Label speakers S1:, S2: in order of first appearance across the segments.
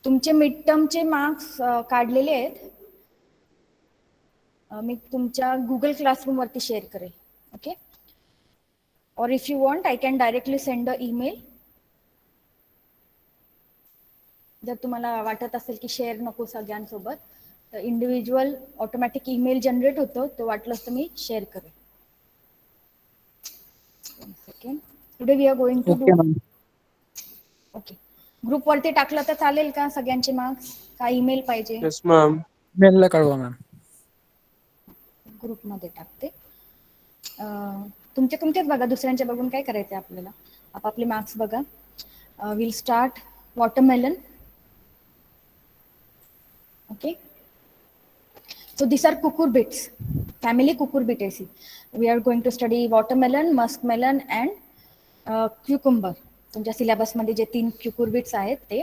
S1: तुमचे मिड टर्मचे मार्क्स काढलेले आहेत. मी तुमच्या गुगल क्लासरूम वरती शेअर करेल. ओके, और if you want I can directly send a email. जर तुम्हाला वाटत असेल की शेअर नको सगळ्यांसोबत, तर इंडिव्हिज्युअल ऑटोमॅटिक ईमेल जनरेट होतो, तो वाटलंच तर मी शेअर करेल. Second, today we are going to do. Okay, group वरती टाकलं तर चालेल का सगळ्यांचे मार्क्स, का ईमेल पाहिजे?
S2: यस मॅम,
S3: मेलला कळवा मॅम.
S1: ग्रुपमध्ये टाकते. तुमचेच बघा, दुसऱ्यांचे बघून काय करायचं आपल्याला. आपापले मार्क्स बघा. Will start watermelon. Okay, so these are cucurbits, family cucurbitaceae. We are going to study watermelon, muskmelon and cucumber. तुमच्या सिलेबस मध्ये जे 3 cucurbits आहेत ते.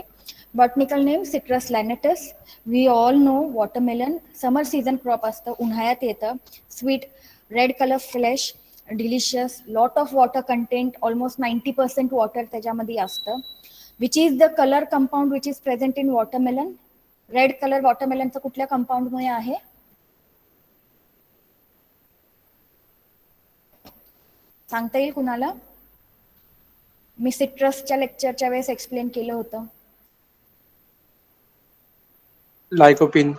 S1: Botanical name citrullus lanatus. We all know watermelon summer season crop असतं, उन्हाळ्यात येतं. Sweet red colour flesh, delicious, lot of water content, almost 90% water त्याच्यामध्ये असतं. Which is the colour compound which is present in watermelon? Red colour वॉटरमेलनचा कुठल्या compound मुळे आहे? सांगता येईल कुणाला? मी सिट्रसच्या लेक्चरच्या वेळेस एक्सप्लेन केलं होतं.
S2: Lycopene.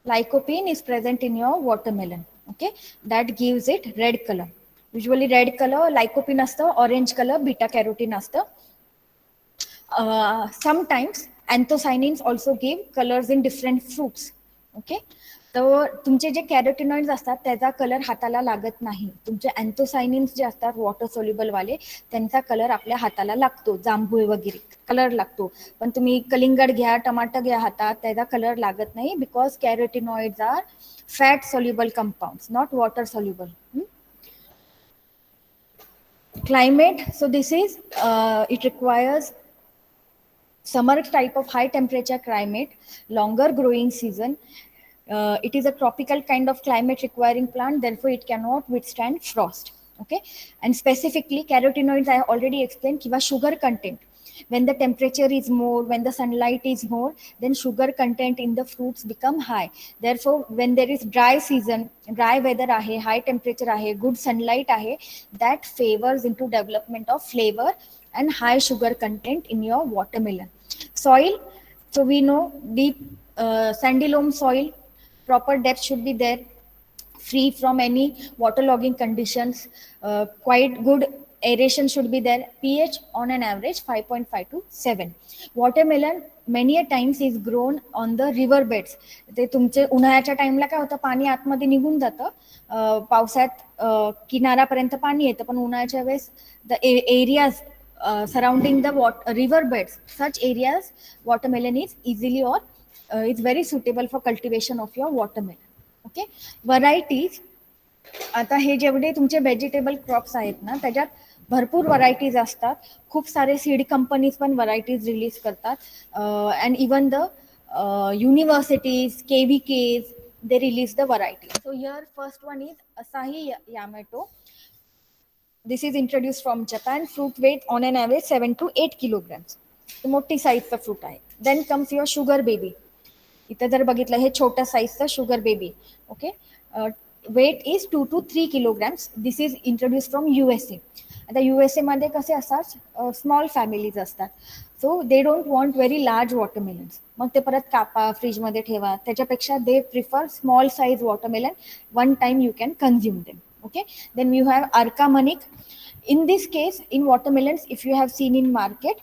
S1: Lycopene is present in your watermelon. Okay, that gives it red color. Usually red color lycopene असतं, orange color beta carotene असतं. Sometimes anthocyanins also give colors in different fruits. Okay, तर तुमचे जे कॅरोटिनॉइड्स असतात त्याचा colour हाताला लागत नाही. तुमचे अँथोसायनिन्स जे असतात वॉटर सोल्युबल वाले, त्यांचा कलर आपल्या हाताला लागतो. जांभूळ वगैरे कलर लागतो. पण तुम्ही कलिंगड घ्या, टमाटर घ्या हातात, त्याचा कलर लागत नाही. Because carotenoids are fat soluble compounds, not water soluble. Climate, so this is it requires summer type of high temperature climate, longer growing season. It is a tropical kind of climate requiring plant, therefore it cannot withstand frost. Okay, and specifically carotenoids I already explained, kiva sugar content. When the temperature is more, when the sunlight is more, then sugar content in the fruits become high. Therefore when there is dry season, dry weather ahe, high temperature ahe, good sunlight ahe, that favors into development of flavor and high sugar content in your watermelon. Soil, so we know deep sandy loam soil, proper depth should be there, free from any waterlogging conditions, quite good aeration should be there. pH on an average 5.5 to 7. Watermelon many a times is grown on the river beds. ते तुमचे उन्हाळ्याच्या टाइमला काय होतं, पाणी आतमध्ये निघून जातं, पावसात किनाऱ्यापर्यंत पाणी येतं, पण उन्हाळ्याच्या वेळेस the areas surrounding the river beds, such areas watermelon is easily or is very suitable for cultivation of your watermelon. Okay, varieties. आता हे जेवढे तुमचे व्हेजिटेबल क्रॉप्स आहेत ना, त्याच्यात भरपूर व्हरायटीज असतात. खूप सारे सीड कंपनीज पण व्हरायटीज रिलीज करतात. And even the universities, KVKs, they release the variety. So here first one is Asahi Yamato. This is introduced from Japan. Fruit weight on an average 7 to 8 kilograms. तो मोठी साईजचा fruit आहे. Then comes your sugar baby. इथं जर बघितलं, हे छोट्या साईजचं sugar baby. Okay, wait is 2 to 3 kilograms. This is introduce from USA. आता USA मध्ये कसे असतात, स्मॉल फॅमिलीज असतात. So they don't want very large watermelons. मग ते परत कापा, फ्रीजमध्ये ठेवा. त्याच्यापेक्षा they prefer small size watermelon. One time you can consume them. Okay, then you have Arkamanic. In this case, in watermelons, if you have seen in market,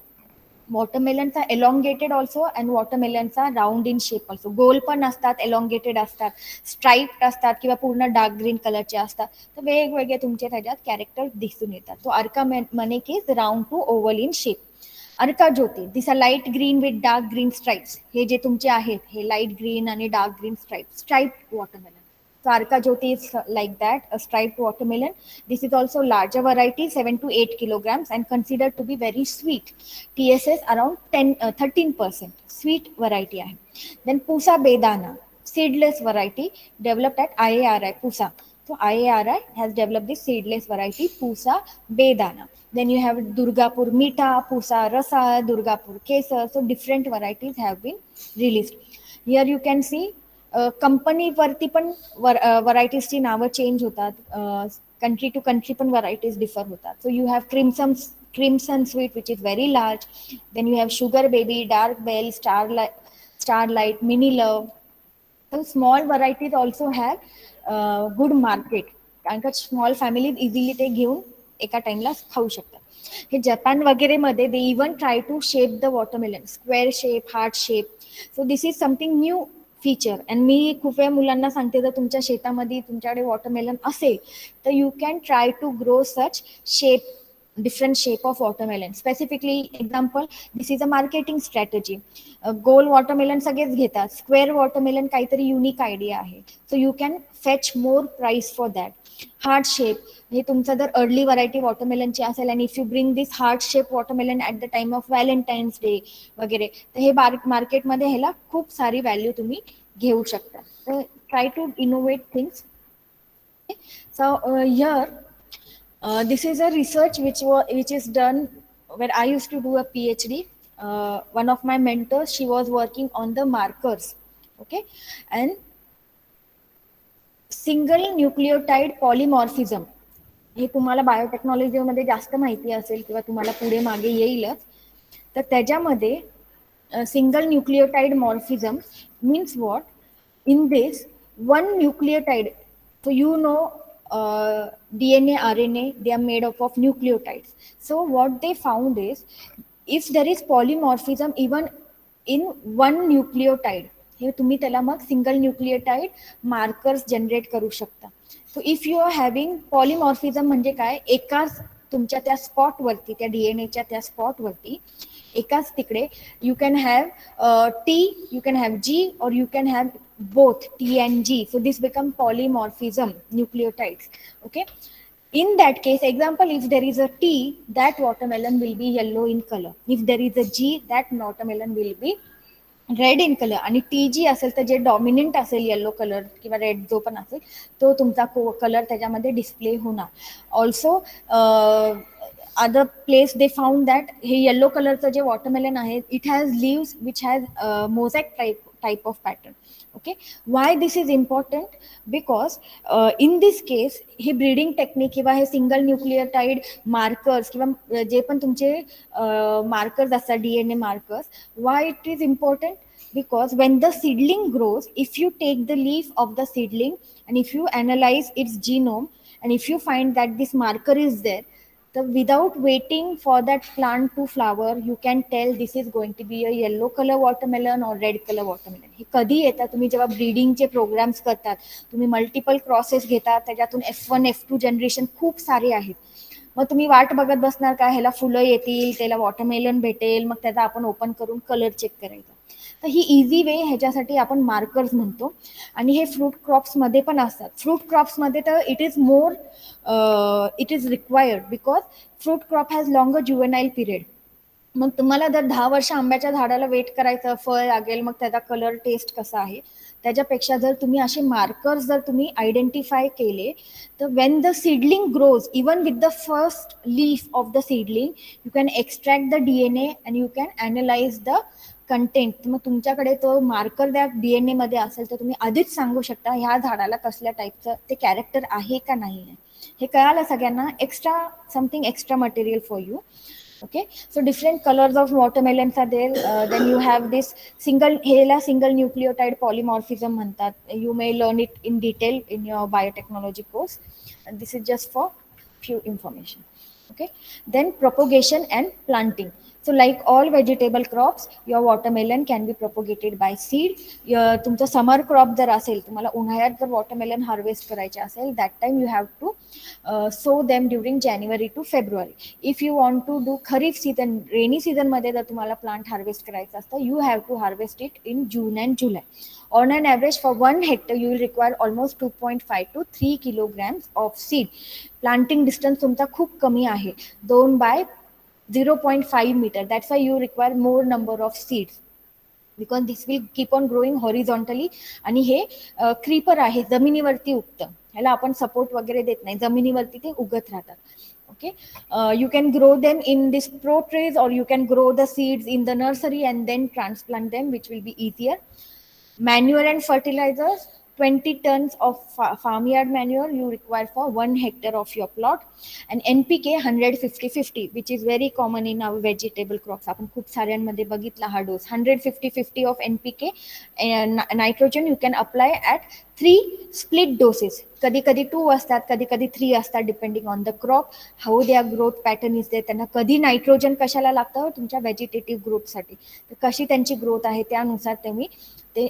S1: watermelons are elongated also and watermelons are round in shape also. गोल पण असतात, elongated असतात, striped असतात किंवा पूर्ण dark green कलरचे असतात. तर वेगवेगळे तुमचे त्याच्यात कॅरेक्टर दिसून येतात. तो Arkamanic is round to oval in shape. Arka Jyoti, this are light green with dark green stripes. हे जे तुमचे आहेत हे लाईट ग्रीन आणि dark green striped watermelon. So Arka Jyoti is like that, a striped watermelon. This is also larger variety, 7 to 8 kilograms, and considered to be very sweet. TSS around 13%. Sweet variety. Then Pusa Bedana, seedless variety, developed at IARI, Pusa. So IARI has developed this seedless variety, Pusa Bedana. Then you have Durgapur Mita, Pusa Rasa, Durgapur Kesar. So different varieties have been released. Here you can see company वरती पण व्हरायटीजची नावं change होतात, country to country पण varieties differ होतात. So you have crimson sweet which is very large. Then you have sugar baby, dark bell, starlight, mini love. So small varieties also have good market, कारण का small families easily ते घेऊन एका टाइमला खाऊ शकतात. हे जपान वगैरे मध्ये they even try to shape the watermelon, square shape, heart shape. So this is something new feature. And मी खूप वेळा मुलांना सांगते, जर तुमच्या शेतामध्ये तुमच्याकडे वॉटरमेलन असेल तर you can try to grow such shape, different shape of watermelon. Specifically example, this is a marketing strategy. Goal watermelon सगळेच घेतात, स्क्वेअर वॉटरमेलन काहीतरी युनिक आयडिया आहे. So you can fetch more price for that. Heart shape, हे तुमचं जर early variety वॉटरमेलनची असेल आणि if you bring this heart shape watermelon at the time of Valentine's day वगैरे, तर हे मार्केटमध्ये ह्याला खूप सारी व्हॅल्यू तुम्ही घेऊ शकता. तर try to innovate things. So here this is a research which is done where I used to do a PhD. One of my mentors, she was working on the markers, okay, and single nucleotide polymorphism. हे तुम्हाला बायोटेक्नॉलॉजीमध्ये जास्त माहिती असेल किंवा तुम्हाला पुढे मागे येईलच. तर त्याच्यामध्ये single nucleotide morphism means what? In this, one nucleotide, so you know DNA, RNA, they are made up of nucleotides. So what they found is, if there is polymorphism even in one nucleotide, हे तुम्ही त्याला मग single nucleotide markers generate करू शकता. So if you are having polymorphism म्हणजे काय, एकाच तुमच्या त्या स्पॉटवरती, त्या डीएनएच्या त्या स्पॉटवरती एकाच तिकडे you can have T, you can have G, और you can have both T and G. So this become polymorphism nucleotides. Okay. In that case, example, if there is a T, that watermelon will be yellow in color. If there is a G, that watermelon will be red in colour. आणि T G असेल तर जे dominant असेल yellow colour किंवा red जो पण असेल तो तुमचा कलर त्याच्यामध्ये डिस्प्ले होणार. Also other place they found that हे येलो कलरचं जे वॉटरमेलन आहे, it has leaves which has mosaic type of pattern. Okay. Why this is important? Because in this case हे ब्रीडिंग टेक्निक किंवा हे सिंगल न्यूक्लियोटाइड मार्कर्स किंवा जे पण तुमचे मार्कर्स असतात, DNA markers, why it is important? Because when the seedling grows, if you take the leaf of the seedling and if you analyze its genome and if you find that this marker is there, so without waiting for that plant to flower, you can tell this is going to be a yellow color watermelon or red color watermelon. हे कधी येतात? तुम्ही जेव्हा ब्रीडिंगचे programs करतात, तुम्ही multiple crosses घेतात, त्याच्यातून F1 F2 generation खूप सारे आहेत. मग तुम्ही वाट बघत बसणार का ह्याला फुलं येतील, त्याला वॉटरमेलन भेटेल, मग त्याचा आपण ओपन करून कलर चेक करायचा? तर ही इझी वे ह्याच्यासाठी आपण मार्कर्स म्हणतो. आणि हे फ्रूट क्रॉप्समध्ये पण असतात. फ्रूट क्रॉप्समध्ये तर it is required because fruit crop has longer juvenile period. मग तुम्हाला जर 10 वर्ष आंब्याच्या झाडाला वेट करायचं, फळ लागेल, मग त्याचा कलर टेस्ट कसा आहे, त्याच्यापेक्षा जर तुम्ही असे मार्कर्स जर तुम्ही आयडेंटिफाय केले, तर Wien the seedling grows, even with the first leaf of the seedling, you can extract the DNA and you can analyse the content. मग तुमच्याकडे तो मार्कर त्या DNA मध्ये असेल तर तुम्ही आधीच सांगू शकता ह्या झाडाला कसल्या टाईपचं ते कॅरेक्टर आहे का नाही आहे. हे कळालं सगळ्यांना. Extra something extra material for you. Okay, so different colors of watermelons are there. Then you have this single nucleotide polymorphism म्हणतात. You may learn it in detail in your biotechnology course, and this is just for few information. Okay, then propagation and planting. So like all vegetable crops, your watermelon can be propagated by seed. तुमचं समर crop जर असेल, तुम्हाला उन्हाळ्यात जर watermelon harvest करायचे असेल, that time you have to sow them during January to February. If you want to do kharif season, rainy season मध्ये जर तुम्हाला प्लांट हार्वेस्ट करायचं असतं, you have to harvest it in June and July. On an average, for 1 hectare, you will require almost 2.5 to 3 kilograms of seed. Planting distance तुमचा खूप कमी आहे, 2 by 0.5 meter. That's why you require more number of seeds. Because this will keep on growing horizontally. आणि हे creeper आहे, जमिनीवरती उगतं, ह्याला आपण सपोर्ट वगैरे देत नाही, जमिनीवरती ते उगत राहतात. Okay, you can grow them in these pro trays, or you can grow the seeds in the nursery and then transplant them, which will be easier. Manure and fertilizers: 20 tons of farmyard manure you require for 1 hectare of your plot, and NPK 150-50, which is very common in our vegetable crops. आपण खूप साऱ्यांमध्ये बघितला हा dose. 150-50 of NPK nitrogen you can apply at 3 split doses. कधी कधी 2 असतात, कधी कधी 3 असतात, depending on the crop, how their growth pattern is there. त्यांना कधी नायट्रोजन कशाला लागतं, तुमच्या व्हेजिटेटिव्ह ग्रोथसाठी, तर कशी त्यांची ग्रोथ आहे त्यानुसार तुम्ही ते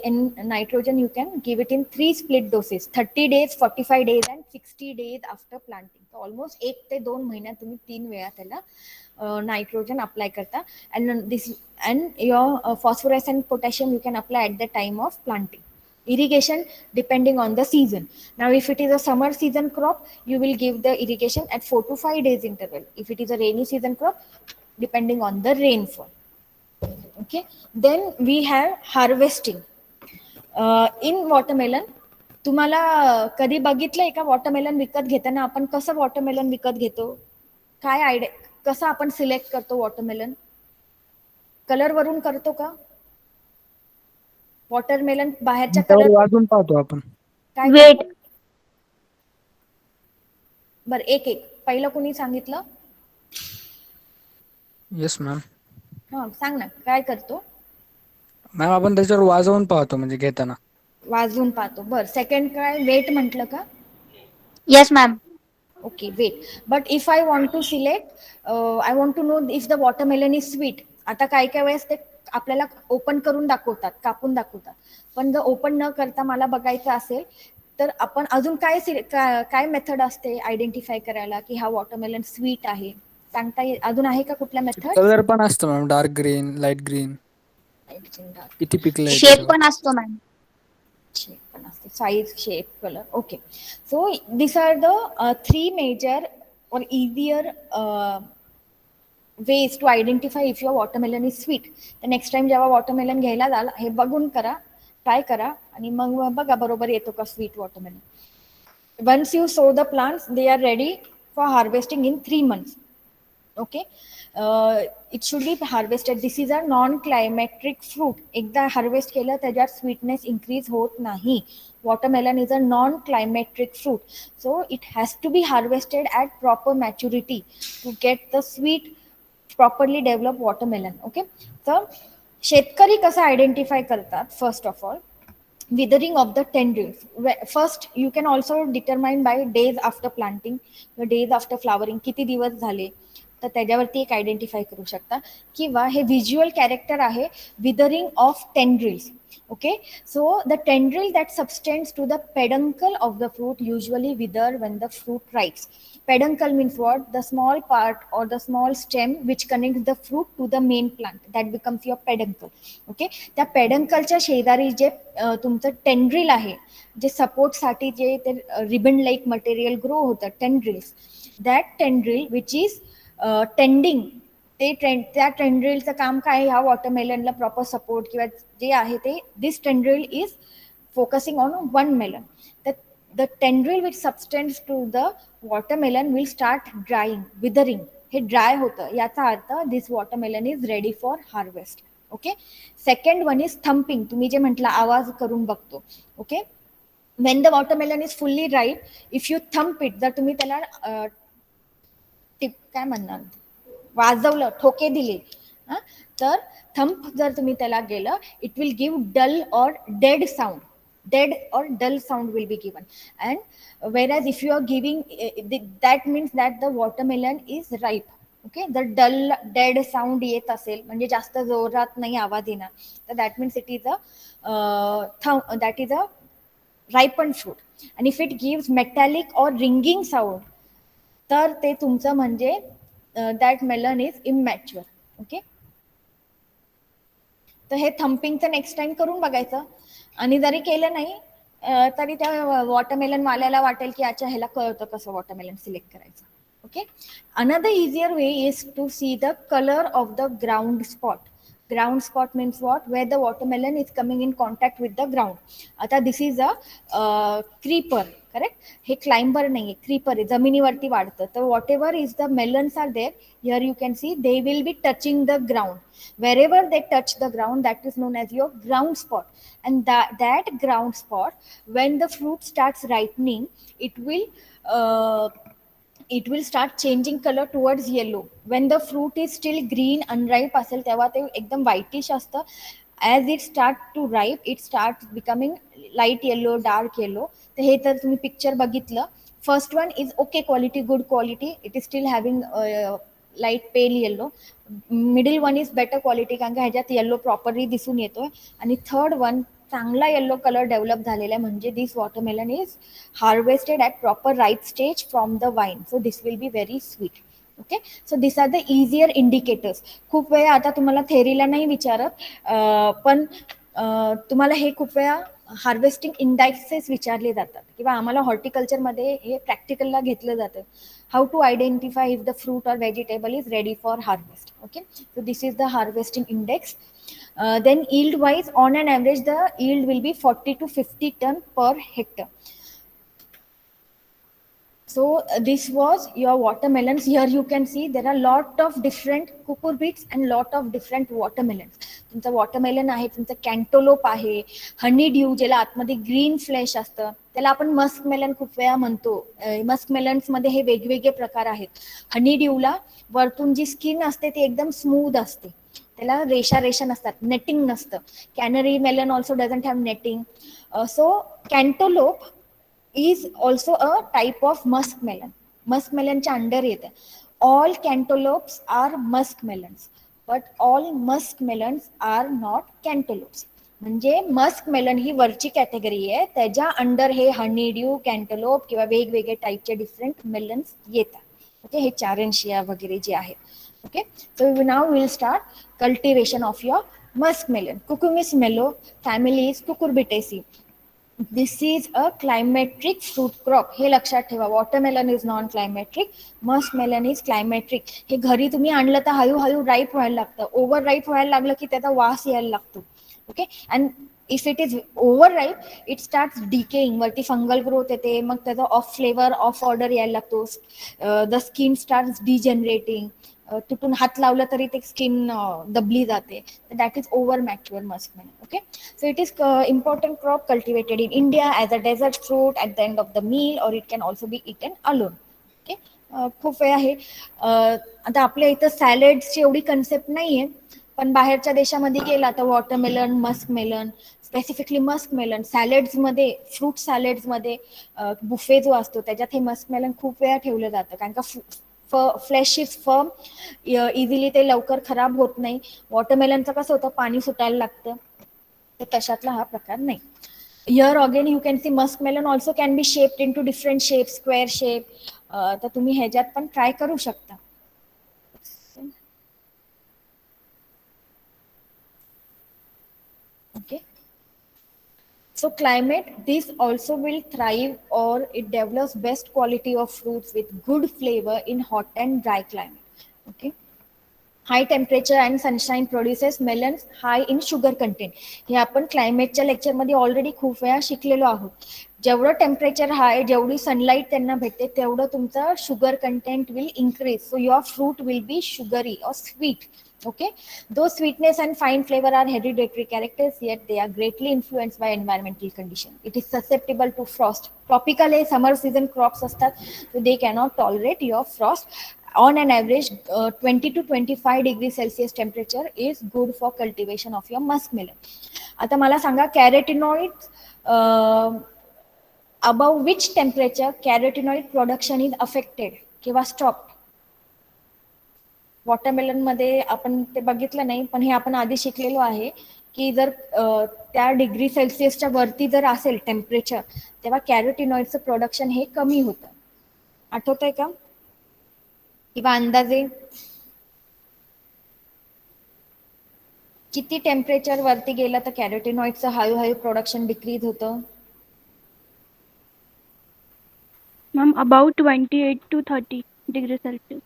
S1: nitrogen you can give it in 3 split doses: 30 days, 45 days and 60 days after planting. So almost 1 ते 2 महिन्यात तुम्ही 3 वेळा त्याला नायट्रोजन अप्लाय करता. And your phosphorus and potassium you can apply at the time of planting. Irrigation depending on the season. Now if it is a summer season crop, you will give the irrigation at 4 to 5 days interval. If it is a rainy season crop, depending on the rainfall. Okay, then we have harvesting. In watermelon. तुम्हाला कधी बघितलंय का watermelon विकत घेताना आपण कसं watermelon विकत घेतो? काय आयडिया, कसं आपण सिलेक्ट करतो वॉटरमेलन? कलर वरून करतो का वॉटरमेलन? बाहेरच्या कलर
S3: वाजून पाहतो आपण.
S1: काय
S4: वेट.
S1: बर, एक एक पहिलं कोणी सांगितलं?
S3: Yes ma'am.
S1: हा, सांग ना काय करतो.
S3: मॅम आपण त्याच्यावर वाजवून पाहतो, म्हणजे घेताना
S1: वाजवून पाहतो. बर, सेकंड काय वेट म्हटलं का?
S4: Yes, ma'am.
S1: Okay, wait. But if I want to select, I want to know if the watermelon is sweet. आता काय काय वेळेस ते आपल्याला ओपन करून दाखवतात, कापून दाखवतात, पण जर ओपन न करता मला बघायचं असेल तर आपण अजून काय मेथड असते आयडेंटिफाय करायला की हा वॉटरमेलन स्वीट आहे? सांगता येईल अजून? आहे का कुठला मेथड?
S3: कलर पण असतो ma'am, dark green, light green, किती पिकलंय
S4: शेप
S3: त्याच्यावर.
S4: पण असतो मॅम.
S1: shape पण असते, size, shape, color. Okay, so these are the 3 major or easier ways to identify if your watermelon is sweet. तर नेक्स्ट टाइम जेव्हा वॉटरमेलन घ्यायला जाल हे बघून करा, ट्राय करा, आणि मग बघा बरोबर येतो का sweet watermelon. Once you sow the plants, they are ready for harvesting in 3 months. Okay, it should be harvested. This is a non-climatic fruit. एकदा हार्वेस्ट केलं त्याच्यात स्वीटनेस इंक्रीज होत नाही. Watermelon is a non-climatic fruit, so it has to be harvested at proper maturity to get the sweet, properly developed watermelon. Okay, so शेतकरी कसं identify करतात? First of all, withering of the tendrils. First you can also determine by days after planting, days after flowering, किती दिवस झाले, तर त्याच्यावरती एक identify करू शकता. किंवा हे व्हिज्युअल कॅरेक्टर आहे, withering of tendrils. Okay, so the tendril that subtends to the peduncle of the fruit usually wither when the fruit ripes. Peduncle means what? The small part or the small stem which connects the fruit to the main plant, that becomes your peduncle. Okay, त्या पेडंकलच्या शेजारी जे तुमचं tendril आहे, जे सपोर्टसाठी जे ते ribbon like material grow होतं, tendrils, that tendril which is tending, त्या टेंड्रिलचं काम काय? ह्या वॉटरमेलनला प्रॉपर सपोर्ट किंवा जे आहे ते, this tendril is focusing on one melon. The tendril which subtends to the watermelon will start drying, withering. हे ड्राय होतं, याचा अर्थ this watermelon is ready for harvest. Okay, second one is thumping. तुम्ही जे म्हटलं आवाज करून बघतो. Okay, when the watermelon is fully ripe, if you thump it, जर तुम्ही त्याला काय म्हणणार, वाजवलं, ठोके दिले, तर थंप जर तुम्ही त्याला गेलं, इट विल गिव्ह डल और dead sound. Dead or dull sound will be given. And whereas if you are giving that means that the watermelon is ripe. Okay, the dull dead sound येत असेल म्हणजे जास्त जोरात नाही आवाज येणार, तर that means it is a ripened fruit. And if it gives metallic or ringing sound, तर ते तुमचं म्हणजे that melon is immature. Okay, तर हे थम्पिंगचं नेक्स्ट टाइम करून बघायचं, आणि जरी केलं नाही तरी त्या वॉटरमेलन वाल्याला वाटेल की अच्छा ह्याला कळतं कसं वॉटरमेलन सिलेक्ट करायचं. Okay, another easier way is to see the colour of the ground spot. Ground spot means what? Where the watermelon is coming in contact with the ground. आता this is a creeper, correct. हे climber नाहीये, creeper आहे, जमिनीवरती वाढतं. तर whatever is the melons are there, here you can see they will be touching the ground. Wherever they touch the ground, that is known as your ground spot. And that ground spot, when the fruit starts ripening, it will uh, it will start changing color towards yellow. When the fruit is still green unripe असेल तेव्हा ते एकदम whitish असतं. As it start to ripe, it starts becoming light yellow, dark yellow. तर हे तर तुम्ही picture बघितलं. First one is okay quality, good quality, it is still having light pale yellow. Middle one is better quality कारण का ह्याच्यात yellow properly दिसून येतोय. आणि थर्ड वन चांगला येल्लो कलर डेव्हलप झालेला आहे म्हणजे this watermelon is harvested at proper right stage from the vine. So this will be very sweet. Okay. So this are the easier indicators. खूप वेळा आता तुम्हाला थेरीला नाही विचारत, पण तुम्हाला हे खूप वेळा हार्वेस्टिंग इंडेक्सेस विचारले जातात किंवा आम्हाला हॉर्टिकल्चरमध्ये हे प्रॅक्टिकलला घेतलं जातं. How to identify if the fruit or vegetable is ready for harvest. Okay. So this is the harvesting index. Then yield wise, on an average the yield will be 40 to 50 ton per hectare. So this was your watermelons. Here you can see there are lot of different cucurbits and lot of different watermelons. तुमचं watermelon आहे, तुमचं कॅन्टोलोप आहे, हनी due ज्याला आतमध्ये green flesh असतं त्याला आपण Musk melon खूप वेळा म्हणतो. मस्क मेलन्स मध्ये हे वेगवेगळे प्रकार आहेत. हनी ड्यूला वरतून जी स्किन असते ती एकदम स्मूथ असते, त्याला रेषा रेषा नसतात, नेटिंग नसतं. Canary melon also doesn't have netting. So cantaloupe is also a type of muskmelon. Muskmelonच्या अंडर येते. All cantaloupes are muskmelons, but all muskmelons are not cantaloupes. म्हणजे मस्कमेलन ही वरची कॅटेगरी आहे, त्याच्या अंडर हे हनीड्यू, कॅन्टलोप किंवा वेगवेगळे टाईपचे डिफरंट मेलन्स येतात. ओके. हे चारेन्शिया वगैरे जे आहेत. Okay. So now will start cultivation of your muskmelon. Cucumis melo family is Cucurbitaceae. This is a climatic fruit crop. हे लक्षात ठेवा. Watermelon is non climacteric, muskmelon is climacteric. हे घरी तुम्ही आणलं तर हळूहळू राईप व्हायला लागतं. ओव्हर राईप व्हायला लागलं की त्याचा वास यायला लागतो. Okay. And if it is over ripe it starts decaying, वरती फंगल ग्रोथ येते, मग त्याचा ऑफ फ्लेवर ऑफ ऑर्डर यायला लागतो. The skin starts degenerating. तुटून हात लावला तरी ते स्किन दबली जाते. That is over mature muskmelon. Okay. So it is important crop cultivated in India as a dessert fruit at the end of the meal, or it can also be eaten alone. Okay. खूप वेळ आहे. आता आपल्या इथं सॅलड्सची एवढी concept नाहीये, पण बाहेरच्या देशामध्ये गेला तर वॉटरमेलन, मस्कमेलन, स्पेसिफिकली मस्कमेलन सॅलड्समध्ये, फ्रूट सॅलड्समध्ये बुफे जो असतो त्याच्यात हे मस्कमेलन खूप वेळा ठेवलं जातं कारण का फ्लेश इज फर्म, इझिली ते लवकर खराब होत नाही. वॉटरमेलनचं कसं होतं, पाणी सुटायला लागतं, तर तशातला हा प्रकार नाही. Here again you can see muskmelon also can be shaped into different shape, square shape. तर तुम्ही ह्याच्यात पण ट्राय करू शकता. Okay. So climate, this also will thrive or it develops best quality of fruits with good flavor in hot and dry climate. Okay. High temperature and sunshine produces melons high in sugar content. हे आपण क्लायमेटच्या लेक्चरमध्ये already खूप वेळा शिकलेलो आहोत. जेवढं temperature हाय, जेवढी sunlight त्यांना भेटते तेवढं तुमचं sugar content will increase. So your fruit will B sugary और sweet. Okay, though sweetness and fine flavor are hereditary characters, yet they are greatly influenced by environmental conditions. It is susceptible to frost. Tropical हे summer season crops असतात, so they cannot tolerate your frost. On an average, 20 to 25 degrees Celsius temperature is good for cultivation of your muskmelon. आता मला सांगा, carotenoids, above which temperature carotenoid production is affected किंवा stopped? Watermelon मध्ये आपण ते बघितलं नाही, पण हे आपण आधी शिकलेलो आहे की जर त्या डिग्री सेल्सिअसच्या वरती जर असेल टेम्परेचर तेव्हा कॅरोटिनॉइडचं प्रोडक्शन हे कमी होतं. आठवतंय का किंवा अंदाजे किती टेम्परेचर वरती गेलं तर कॅरोटिनॉइडचं हळूहळू प्रोडक्शन डिक्रीज होतं?
S5: Ma'am, about 28 to 30 degrees Celsius.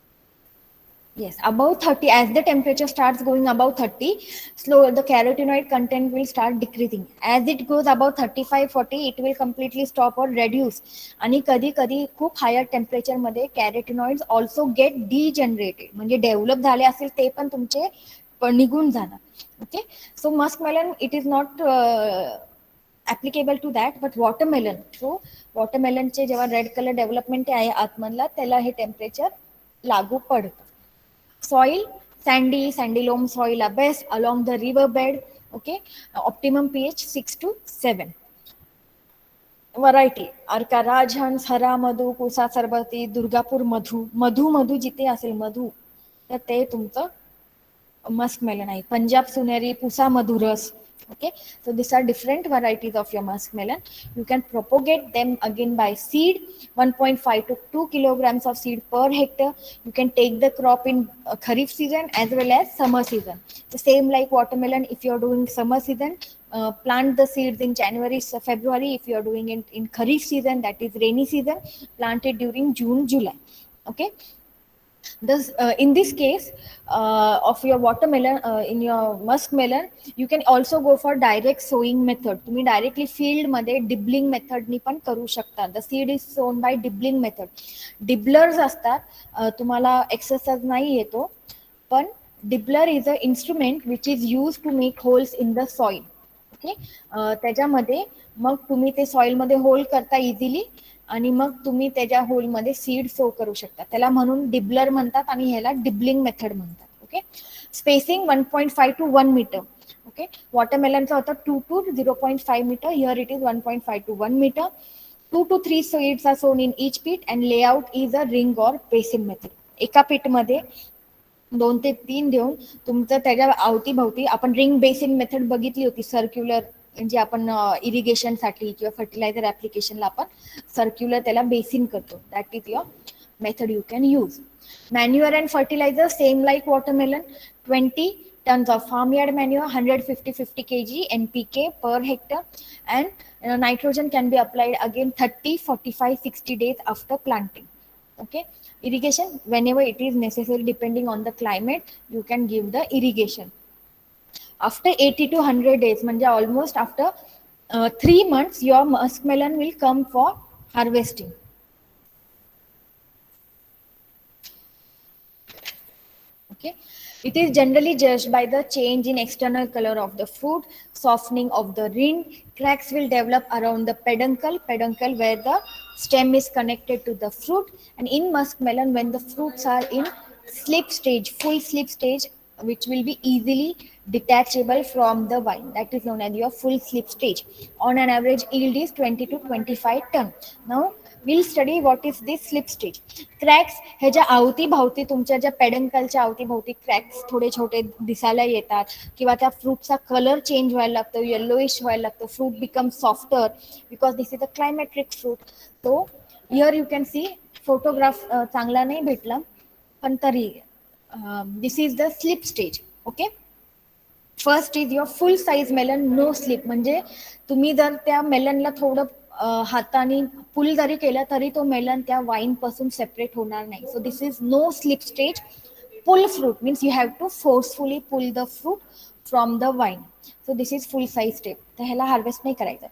S1: Yes, above 30, as the temperature starts going above 30, slow the carotenoid content will start decreasing. As it goes above 35, 40, it will completely stop or reduce. आणि कधी कधी खूप higher temperature मध्ये carotenoids also get degenerated, म्हणजे develop झाले असेल ते पण तुमचे निघून जाणार. Okay, so muskmelon it is not applicable to that, but watermelon, so वॉटरमेलनचे जेव्हा रेड कलर डेव्हलपमेंट आहे आतमधला त्याला हे टेम्परेचर लागू पडतं. Soil, sandy loam soil are best along the river bed. Okay, optimum pH 6 to 7. Variety अर्का राजहंस, हरा मधु, कुसा सरबती, दुर्गापूर मधु, मधु जिथे असेल मधु तर ते तुमचं मस्क मेलन आहे. पंजाब सुनेरी, पुसा मधुरस. Okay, so these are different varieties of your musk melon. You can propagate them again by seed, 1.5 to 2 kilograms of seed per hectare. You can take the crop in kharif season as well as summer season. The same like watermelon, if you are doing summer season, plant the seeds in January, February. If you are doing it in kharif season, that is rainy season, plant it during June, July. Okay. This, in this case of your watermelon, in your musk melon, you can also go for direct sowing method. तुम्ही directly field मध्ये dibbling method नी पण करू शकता. The seed is sown by dibbling method. Dibblers असतात, तुम्हाला exercise नाही येतो, पण dibbler is a instrument which is used to make holes in the soil. Okay, त्याच्यामध्ये मग तुम्ही ते सॉइल मध्ये होल करता इझिली आणि मग तुम्ही त्याच्या होलमध्ये सीड सो करू शकता. त्याला म्हणून डिबलर म्हणतात आणि ह्याला डिबलिंग मेथड म्हणतात. Okay, spacing 1.5 to 1 metre. Okay, वॉटरमेलनचा होता 2 to 0.5 metre. Here it is 1.5 to 1 metre. 2 to 3 seeds are sown in each pit and layout is a ring or basin method. एका pit मध्ये 2 ते 3 देऊन तुमचं त्याच्या अवतीभवती, आपण रिंग बेसिन मेथड बघितली होती, सर्क्युलर, म्हणजे आपण इरिगेशनसाठी किंवा फर्टिलायझर ऍप्लिकेशनला आपण सर्क्युलर त्याला बेसिन करतो. That is your method you can use. Manure and fertiliser same like watermelon, 20 tons of farmyard manure, 150 kg NPK per hectare, and nitrogen can be applied again 30, 45, 60 days after planting. Okay, irrigation whenever it is necessary depending on the climate, you can give the irrigation. After 80 to 100 days, म्हणजे almost after 3 months, your musk melon will come for harvesting. Okay, it is generally judged by the change in external color of the fruit, softening of the rind. Cracks will develop around the peduncle where the stem is connected to the fruit. And in musk melon, when the fruits are in slip stage, full slip stage, which will be easily detachable from the vine, that is known as your full slip stage. On an average yield is 20 to 25 ton. Now we'll study what is this slip stage. Cracks ह्याच्या अवतीभवती, तुमच्या ज्या पेडंकलच्या अवतीभवती cracks थोडे छोटे दिसायला येतात, किंवा त्या फ्रूटचा कलर चेंज व्हायला लागतो, येलोइश व्हायला लागतो, fruit become softer because this is a climacteric fruit. तो here you can see, photograph चांगला नाही भेटला पण तरी this is the slip stage. Okay, first is your full size melon, no slip, म्हणजे तुम्ही जर त्या मेलनला थोडं हाताने पुल जरी केलं तरी तो मेलन त्या वाईन पासून सेपरेट होणार नाही. So this is no slip stage. Pull fruit means you have to forcefully pull the fruit from the vine. So this is full size step, तर ह्याला हार्वेस्ट नाही करायचं.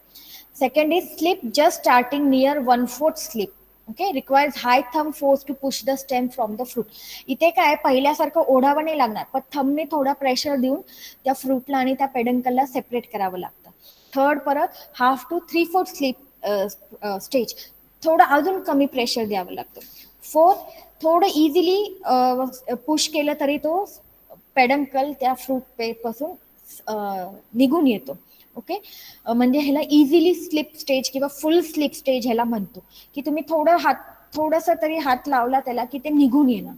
S1: Second is slip just starting near 1/4 slip. Okay, requires high thumb force to push the stem from the fruit. इथे काय पहिल्यासारखं ओढावं नाही लागणार, पण थंबने थोडा प्रेशर देऊन त्या फ्रूटला आणि त्या पेडंकलला सेपरेट करावं लागतं. थर्ड परत 1/2 to 3/4 स्लिप स्टेज, थोडं अजून कमी प्रेशर द्यावं लागतं. फोर्थ, थोडं इझिली पुश केलं तरी तो पेडंकल त्या फ्रूट पासून निघून येतो. ओके, म्हणजे ह्याला इझिली स्लिप स्टेज किंवा फुल स्लिप स्टेज ह्याला म्हणतो, की तुम्ही थोडंसं तरी हात लावला त्याला की ते निघून येणार.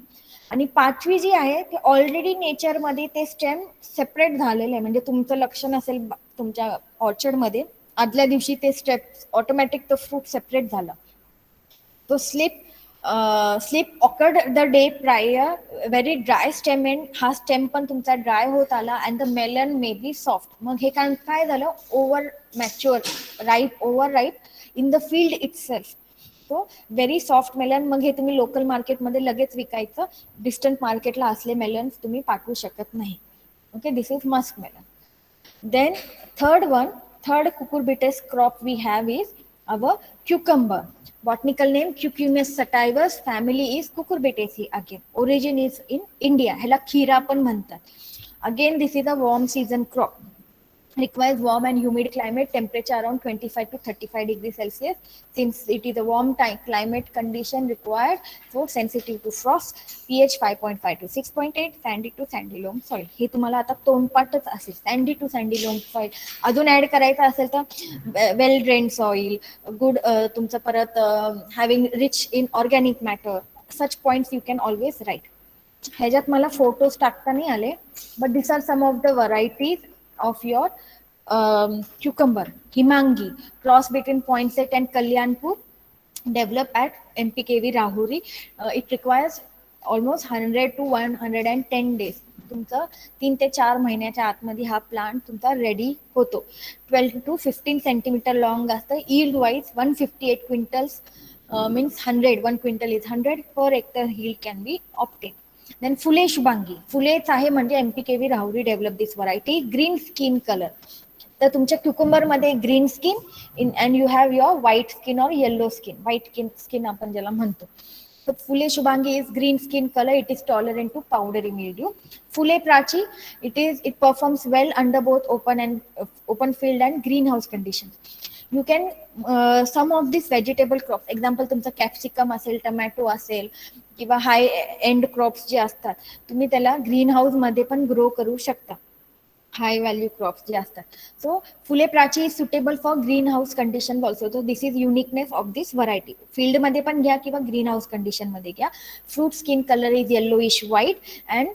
S1: आणि 5वी जी आहे ते ऑलरेडी नेचरमध्ये ते स्टेम सेपरेट झालेलं आहे, म्हणजे तुमचं लक्ष नसेल तुमच्या ऑर्चर्डमध्ये, आदल्या दिवशी ते स्टेप ऑटोमॅटिक तो फ्रूट सेपरेट झाला. तो slip occurred the day prior, very dry stem end, हा स्टेम पण तुमचा ड्राय होत आला, and the melon may be soft. मग हे काय झालं, over mature, over ripe in the field itself. तो व्हेरी सॉफ्ट मेलन. मग हे तुम्ही लोकल मार्केटमध्ये लगेच विकायचं, डिस्टंट मार्केटला असले मेलन्स तुम्ही पाठवू शकत नाही. Okay, this is musk melon. Then third cucurbitacea crop we have is our cucumber. Botanical name Cucumis sativus, family is Cucurbitaceae. Again, origin is in India. ह्याला खीरा पण म्हणतात. Again, this is a warm season crop. Requires warm and humid climate, temperature around 25 to 35 degrees Celsius. Since it is a warm time climate condition required, so sensitive to frost, pH 5.5 to 6.8, sandy to sandy loam soil. हे तुम्हाला आता तोंडपाठच असेल, sandy to sandy loam soil. अजून add करायचं असेल तर well drain soil, good तुमचं परत having rich in organic matter, such points you can always write. ह्याच्यात मला फोटोज टाकता नाही आले, but this are some of the varieties of your cucumber. Himangi, cross between Poinsett and Kalyanpur, developed at MPKV Rahuri. It requires almost 100 to 110 days. तुमचं 3 ते 4 महिन्याच्या आतमध्ये हा प्लांट तुमचा रेडी होतो. 12 to 15 सेंटीमीटर लॉंग असतं. yield wise 158 quintals means 1 quintal is 100 per hectare yield can be obtained. Then Phule Shubhangi, फुलेच आहे म्हणजे MPKV Rahuri develop this variety. Green skin colour, तर तुमच्या क्युकुंबर मध्ये green skin in and you have your white skin और yellow skin. White skin आपण ज्याला म्हणतो. तर Phule Shubhangi is green skin colour. It is tolerant to powdery mildew. Phule Prachi, it performs well under both open field and greenhouse conditions. You can some of these vegetable crops, example तुमचं capsicum असेल, tomato असेल किंवा हाय end crops जे असतात, तुम्ही त्याला green house मध्ये पण ग्रो करू शकता. हाय व्हॅल्यू क्रॉप्स जे असतात. So Phule Prachi is suitable for greenhouse condition also. So this is uniqueness of this variety. Field मध्ये पण घ्या किंवा ग्रीन हाऊस कंडिशन मध्ये घ्या. Fruit skin colour is yellowish white and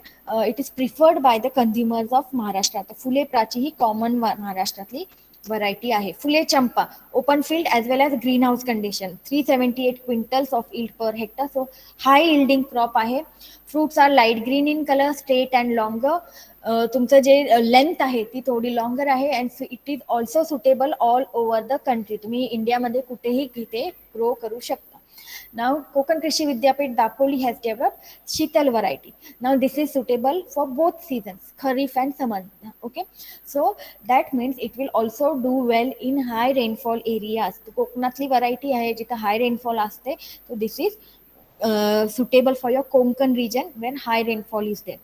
S1: it is preferred by the consumers of Maharashtra. Phule Prachi ही common महाराष्ट्रातली variety आहे. Phule Champa, open field as well as greenhouse condition, 378 quintals of yield per hectare. So high yielding crop आहे. Fruits are light green in color, straight and longer. तुमचं जे length आहे ती थोडी longer आहे and it is also suitable all over the country. तुम्ही इंडियामध्ये कुठेही इथे ग्रो करू शकता. Now Konkan Krishi Vidyapeeth Dapoli has developed Shital variety. Now this is suitable for both seasons, Kharif and summer. Okay, so that means it will also do well in high rainfall areas. तो कोकणातली variety आहे जिथे high rainfall असते. So this is suitable for your Konkan region when high rainfall is there.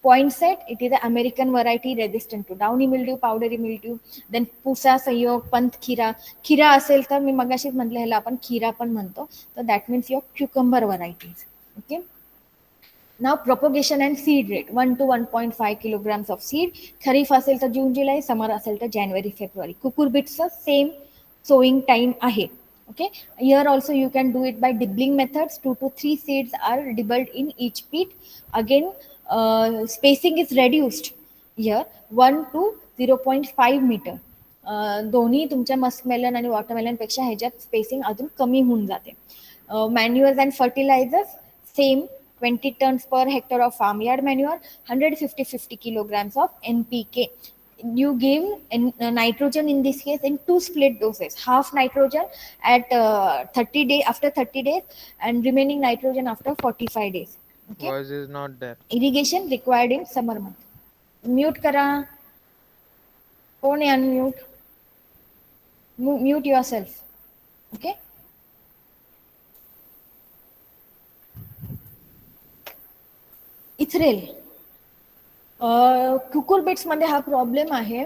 S1: Poinsett, it is an American variety resistant to downy mildew, powdery mildew. Then Pusa Sayog, Panth Khira. Khira असेल तर मी मगाशीच म्हटलं ह्याला आपण खीरा पण म्हणतो. तर that means your cucumber varieties. Okay. Now propagation and seed rate 1 to 1.5 kilograms of seed. Kharif असेल तर जून जुलै, समर असेल तर जानेवारी फेब्रुवारी. कुकुरबिटचं सेम sowing time आहे. Okay, here also you can do it by dibbling methods. 2 to 3 seeds are dibbled in each pit. Again, spacing is reduced here 1 to 0.5 meter. दोन्ही तुमच्या muskmelon आणि watermelon पेक्षा ह्याच्यात स्पेसिंग अजून कमी होऊन जाते. Manures and fertilisers same 20 tons per hectare of farmyard manure, 150 kilograms of NPK. You give nitrogen in this case in 2 split doses, half nitrogen at 30 days after 30 days and remaining nitrogen after 45 days. Okay,
S5: Voice is not there.
S1: irrigation required in summer month. Mute करा, कोण आहे unmute? Mute yourself. Okay, Ethrel cucurbits मध्ये हा problem आहे.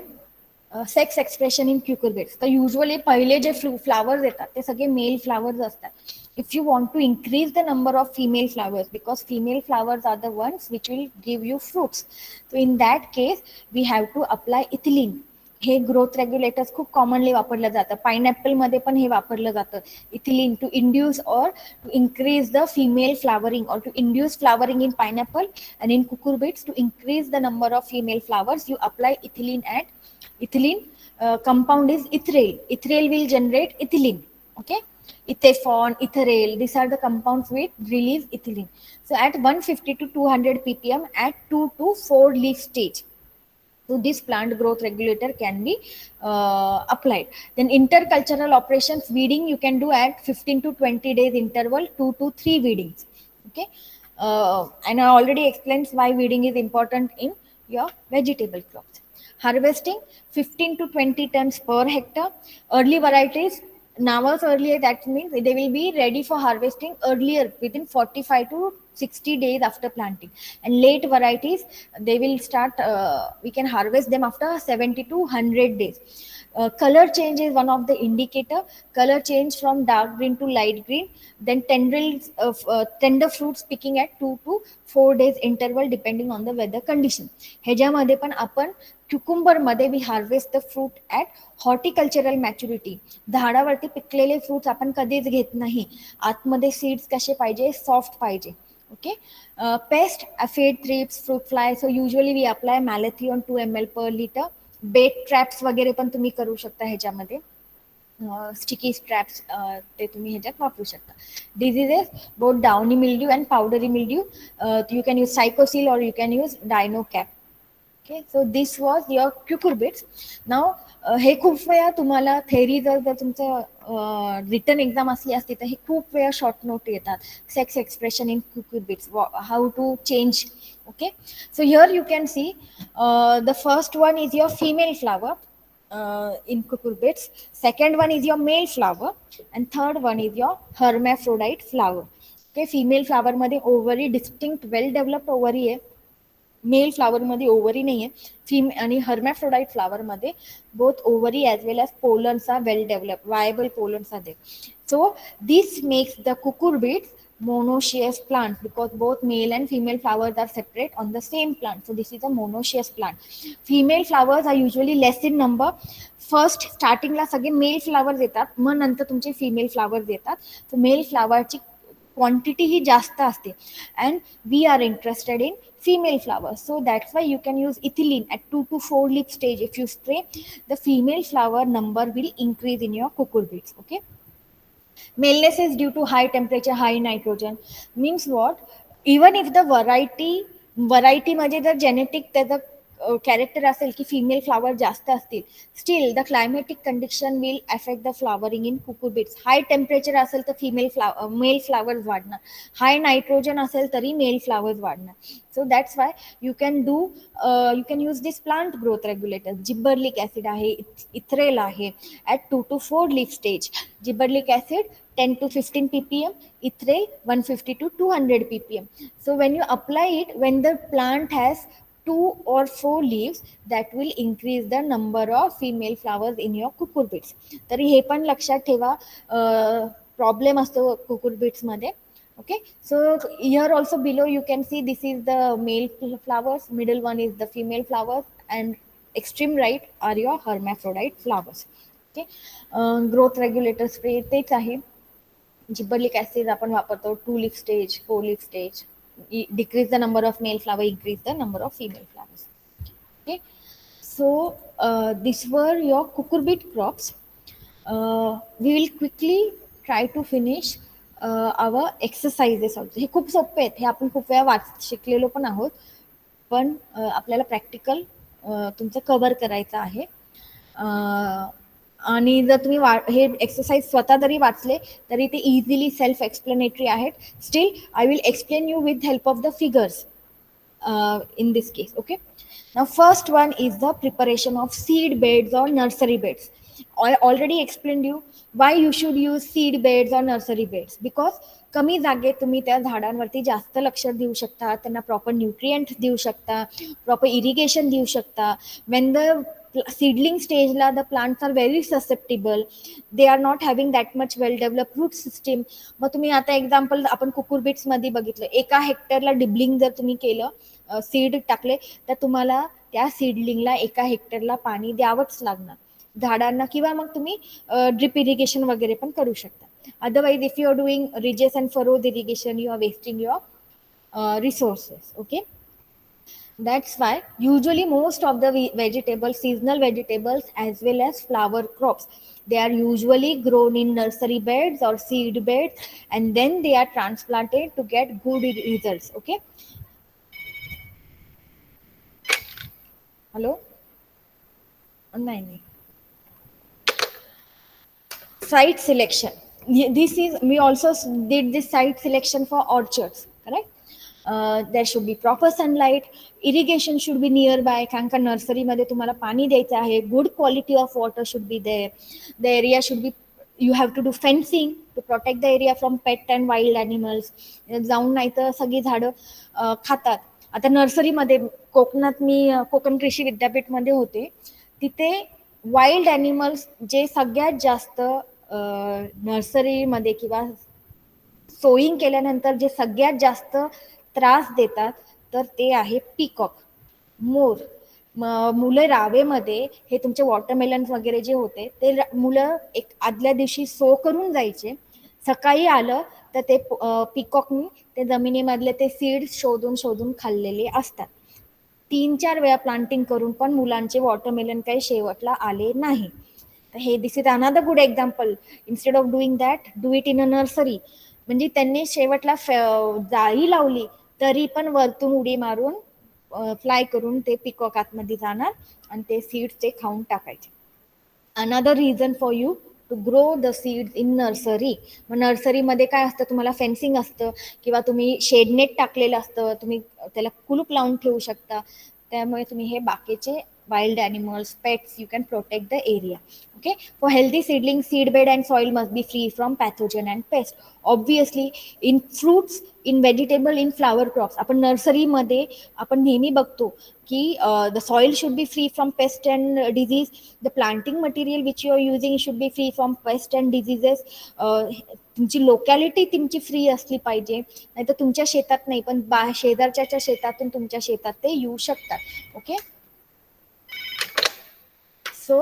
S1: Sex expression in cucurbits. तर usually पहिले जे flowers येतात ते सगळे मेल फ्लावर्स असतात. If you want to increase the number of female flowers, because female flowers are the ones which will give you fruits, so in that case we have to apply ethylene. हे growth regulators खूप commonly वापरलं जातं. Pineapple मध्ये पण हे वापरलं जातं, ethylene, to induce और to increase the female flowering or to induce flowering in pineapple. And in cucurbits, to increase the number of female flowers, you apply ethylene. And ethylene compound is ethyl. Ethyl will generate ethylene. Okay, ethefon, ethyl, these are the compounds which release ethylene. So at 150 to 200 ppm at 2 to 4 leaf stage, So this plant growth regulator can be applied. Then intercultural operations, weeding you can do at 15 to 20 days interval, 2 to 3 weedings. Okay, and I already explained why weeding is important in your vegetable crops. Harvesting 15 to 20 tons per hectare. Early varieties, Navas earlier, that means they will be ready for harvesting earlier within 45 to 60 days after planting. And late varieties, they will start, we can harvest them after 70 to 100 days. Color change is one of the indicator. Color change from dark green to light green. Then tendrils of tender fruits picking at 2 to 4 days interval depending on the weather condition. ह्याच्यामध्ये पण आपण cucumber मध्ये we harvest the fruit at horticultural maturity. झाडावरती पिकलेले fruits आपण कधीच घेत नाही. आतमध्ये सीड्स कसे पाहिजे, सॉफ्ट पाहिजे. Okay, pest, aphid, thrips, fruit fly. So usually we apply malathion 2 ml per liter. Bait traps वगैरे पण तुम्ही करू शकता ह्याच्यामध्ये. स्टिकी स्ट्रॅप्स ते तुम्ही ह्याच्यात वापरू शकता. Diseases both downy mildew and powdery mildew, you can use Cycocel और you can use dinocap. Okay, so this was your cucurbits. Now हे खूप वेळा तुम्हाला थेरी जर तुमचं रिटर्न एक्झाम असली असती तर हे खूप वेळा शॉर्ट नोट येतात. Sex expression in cucurbits, how to change. Okay, so here you can see the first one is your female flower in cucurbits, second one is your male flower, and third one is your hermaphrodite flower. Okay, female flower मध्ये ovary distinct well developed ovary आहे. Male flower मध्ये ovary नाहीये. आणि hermaphrodite flower मध्ये both ovary as well as pollens are well develop, viable pollens are there. So this makes the cucurbits monoecious plant because both male and female flowers are separate on the same plant. So this is a monoecious plant. Female flowers are usually less in number. First स्टार्टिंगला सगळे male flowers येतात, मग नंतर तुमचे female flowers येतात. So male फ्लावरची quantity ही जास्त असते. And we are interested in female flowers, so that's why you can use ethylene at 2 to 4 leaf stage. If you spray, the female flower number will increase in your cucurbits. Okay, maleness is due to high temperature, high nitrogen. Means what? Even if the variety मध्ये जर genetic त्याचं character असेल की female flower जास्त असतील, still the climatic condition will affect the flowering in cucurbits. High temperature असेल तर male flowers वाढणार, हाय नायट्रोजन असेल तरी मेल फ्लावर्स वाढणार. So that's why you can use this plant growth regulator. Gibberellic acid आहे, Ethrel आहे at 2 to 4 leaf stage. Gibberellic acid 10 to 15 ppm, Ithrel 150 to 200 ppm. So when you apply it, when the plant has 2 or 4 leaves, that will increase the number of female flowers in your cucurbits. तरी हे पण लक्षात ठेवा, problem असतो cucurbits मध्ये. Okay, so here also below you can see this is the male flowers, middle one is the female flowers, and extreme right are your hermaphrodite flowers. Okay, growth regulator spray तेच आहे. जिबर्लिक acid आपण वापरतो 2 leaf stage, 4 leaf stage. Decrease the number of male flower, increase the number of female flowers. Okay, so these were your cucurbit crops. We will quickly try to finish our exercises also. हे खूप सोपे आहेत, हे आपण खूप वेळा शिकलेलो पण आहोत, पण आपल्याला प्रॅक्टिकल तुमचं कव्हर करायचं आहे. आणि जर तुम्ही हे एक्सरसाइज स्वतः जरी वाचले तरी ते इझिली सेल्फ एक्सप्लेनेटरी आहेत. Still I will explain you with help of the figures in this case. Okay, now first one is the preparation of seed beds or nursery beds. I already explained you why you should use seed beds or nursery beds, because कमी जागेत तुम्ही त्या झाडांवरती जास्त लक्ष देऊ शकता, त्यांना प्रॉपर न्यूट्रिएंट्स देऊ शकता, प्रॉपर इरिगेशन देऊ शकता. when the seedling stage la the plants are very susceptible, they are not having that much well developed root system. मग तुम्ही आता एक्झाम्पल आपण कुकुरबिट्स मध्ये बघितलं, एका हेक्टरला डिबलिंग जर तुम्ही केलं, सीड टाकले, तर तुम्हाला त्या सीडलिंगला एका हेक्टरला पाणी द्यावंच लागणार झाडांना, किंवा मग तुम्ही ड्रिप इरिगेशन वगैरे पण करू शकता. Otherwise if you are doing ridges and furrows irrigation, you are wasting your resources. Okay, that's why usually most of the vegetables, seasonal vegetables as well as flower crops, they are usually grown in nursery beds or seed beds, and then they are transplanted to get good results. Okay, hello. नाही. Site selection. This is, we also did this site selection for orchards, correct? There should be proper sunlight, irrigation should be nearby, कारण का नर्सरीमध्ये तुम्हाला पाणी द्यायचं आहे, good quality of water should be there, the area should be, you have to do fencing to protect the area from pet and wild animals. जाऊन नाही तर सगळी झाडं खातात. आता नर्सरीमध्ये कोकणात, मी कोकण कृषी विद्यापीठमध्ये होते, तिथे वाईल्ड ॲनिमल्स जे सगळ्यात जास्त नर्सरीमध्ये किंवा सोईंग केल्यानंतर जे सगळ्यात जास्त त्रास देतात तर ते आहे पिकॉक, मोर. मुलं रावेमध्ये हे तुमचे वॉटरमेलन्स वगैरे जे होते ते मुलं एक आदल्या दिवशी सो करून जायचे, सकाळी आलं तर ते पिकॉकनी ते जमिनीमधले ते सीड्स शोधून शोधून खाल्लेले असतात. 3-4 वेळा प्लांटिंग करून पण मुलांचे वॉटरमेलन काही शेवटला आले नाही. तर हे, this is another good example. Instead of doing that, do it in a nursery. म्हणजे त्यांनी शेवटला जाळी लावली तरी पण वरतून उडी मारून फ्लाय करून ते पिकॉक आतमध्ये जाणार आणि ते सीड्स ते खाऊन टाकायचे. Another reason for you to grow the seeds in nursery. मग नर्सरीमध्ये काय असतं, तुम्हाला फेन्सिंग असतं किंवा तुम्ही शेडनेट टाकलेलं असतं, तुम्ही त्याला कुलूप लावून ठेवू शकता. त्यामुळे तुम्ही हे बाकीचे wild animals, pets, you can protect the area. Okay, for healthy seedlings, seed bed and soil must be free from pathogen and pest. Obviously, in fruits, in vegetable, in flower crops, आपण नर्सरीमध्ये आपण नेहमी बघतो की the soil should be free from pest and disease. The planting material which you are using should be free from pest and diseases. तुमची locality तुमची free असली पाहिजे, नाही तर तुमच्या शेतात नाही पण शेजारच्या शेतातून तुमच्या शेतात ते येऊ शकतात. Okay, so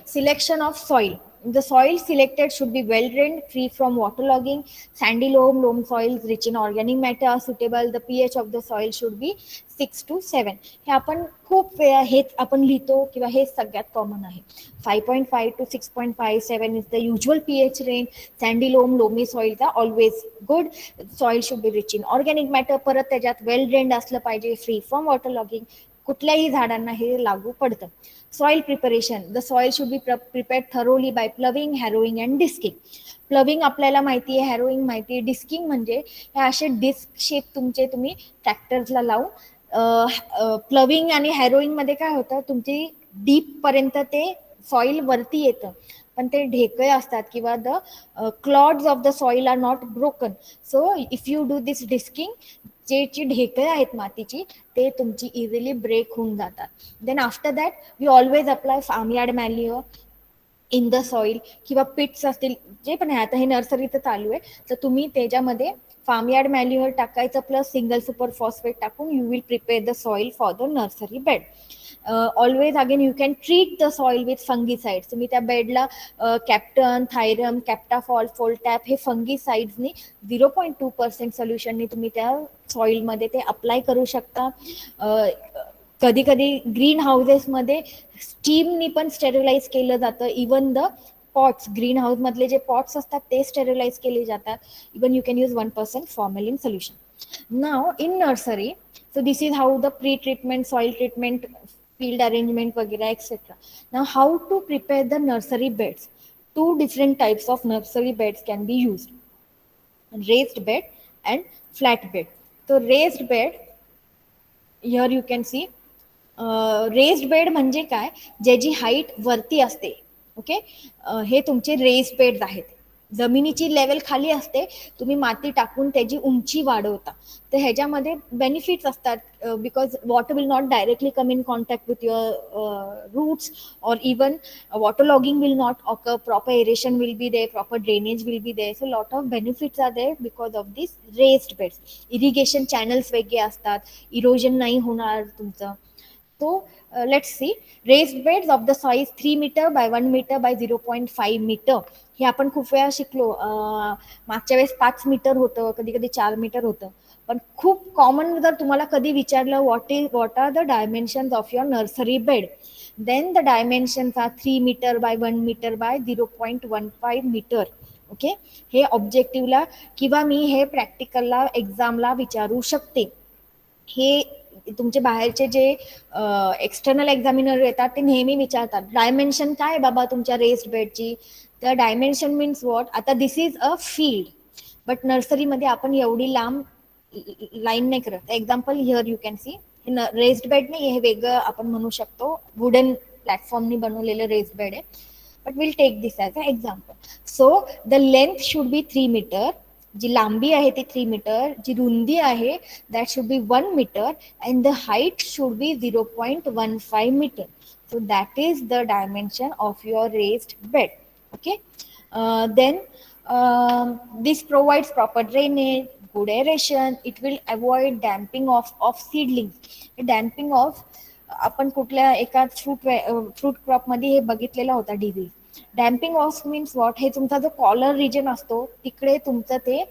S1: selection of soil. The soil selected should be well drained, free from waterlogging. Sandy loam soils rich in organic matter are suitable. The pH of the soil should be 6 to 7. हे आपण खूप वेळा हेच आपण लिहितो किंवा हे सगळ्यात कॉमन आहे. 5.5 to 6.57 is the usual pH range. Sandy loamy soils are always good. Soil should be rich in organic matter. परत त्याच्यात well drained असलं पाहिजे, free from waterlogging. कुठल्याही झाडांना हे लागू पडतं. Soil preparation. The soil should be prepared thoroughly by ploughing, harrowing and disking. प्लविंग आपल्याला माहिती आहे, हॅरोईंग माहिती आहे. डिस्किंग म्हणजे हे असे डिस्क शेप तुमचे तुम्ही ट्रॅक्टर्सला लावून, प्लविंग आणि हॅरोईंग मध्ये काय होतं, तुमची डीप पर्यंत ते सॉइल वरती येतं पण ते ढेकळे असतात किंवा the clods of the soil are not broken. So if you do this discing, जे ढेकळे आहेत मातीची ते तुमची इझिली ब्रेक होऊन जातात. Then after that we always apply farmyard manure in the soil किंवा पिट्स असतील जे पण आहे. आता हे नर्सरीचं चालू आहे तर तुम्ही त्याच्यामध्ये फार्मयार्ड मॅन्युअर टाकायचं प्लस सिंगल सुपर फॉस्फेट टाकून you will prepare the soil for the nursery bed. Always again you can treat the soil with fungicides. तुम्ही त्या बेडला कॅप्टन, थायरम, कॅप्टाफॉल, फोल्टॅप हे फंगीसाइड्सनी 0.2% सोल्युशननी तुम्ही त्या सॉइलमध्ये ते अप्लाय करू शकता. कधी कधी ग्रीन हाऊसेसमध्ये स्टीमनी पण स्टेरिलाइज केलं जातं. Even the pots, green house मधले जे पॉट्स असतात ते स्टेरिलाइज केले जातात. Even you can use 1% formalin solution. Now in nursery, so this is how the pre-treatment, soil treatment, field arrangement वगैरह etc. Now how to prepare the nursery beds. 2 different types of nursery beds can be used, raised bed and flat bed. So raised bed, here you can see, raised bed म्हणजे काय, ज्याची height वरती असते. Okay, हे तुमचे raised beds आहेत. जमिनीची level खाली असते, तुम्ही माती टाकून त्याची उंची वाढवता. तर ह्याच्यामध्ये बेनिफिट्स असतात because water will not directly come in contact with your roots और even water logging will not occur, proper aeration will be there, proper drainage will be there. So lot of benefits are there because of this raised beds. Irrigation channels वेगळे असतात, erosion नाही होणार तुमचं. So let's see, raised beds of the size 3 meter by 1 meter by 0.5 meter. हे आपण खूप वेळा शिकलो. मागच्या वेळेस 5 मीटर होतं, कधी कधी 4 मीटर होतं. पण खूप कॉमन जर तुम्हाला कधी विचारलं what are the dimensions of your nursery bed, then the dimensions are 3 meter by 1 meter by 0.15 meter. Okay, हे ऑब्जेक्टिव्हला किंवा मी हे प्रॅक्टिकलला एक्झामला विचारू शकते. हे तुमचे बाहेरचे जे एक्सटर्नल एक्झामिनर येतात ते नेहमी विचारतात डायमेन्शन काय बाबा तुमच्या रेस्ड बेडची. तर डायमेन्शन मीन्स वॉट, आता this is a field but नर्सरीमध्ये आपण एवढी लांब लाईन नाही करत. Example here you can see raised bed नाही, हे वेगळं आपण म्हणू शकतो, वुडन प्लॅटफॉर्मनी बनवलेलं रेस्ड बेड आहे. But will take this as a example. So the length should be 3 metre, जी लांबी आहे ती 3 मीटर, जी रुंदी आहे that should be 1 metre and the height should be 0.15 metre. So that is the dimension of your raised bed. Okay. Then this provides proper drainage, good aeration. It will avoid damping of seedlings. Damping of आपण कुठल्या एका fruit crop मध्ये हे बघितलेला होता disease. Damping of means what, हे तुमचा जो कॉलर रिजन असतो तिकडे तुमचं ते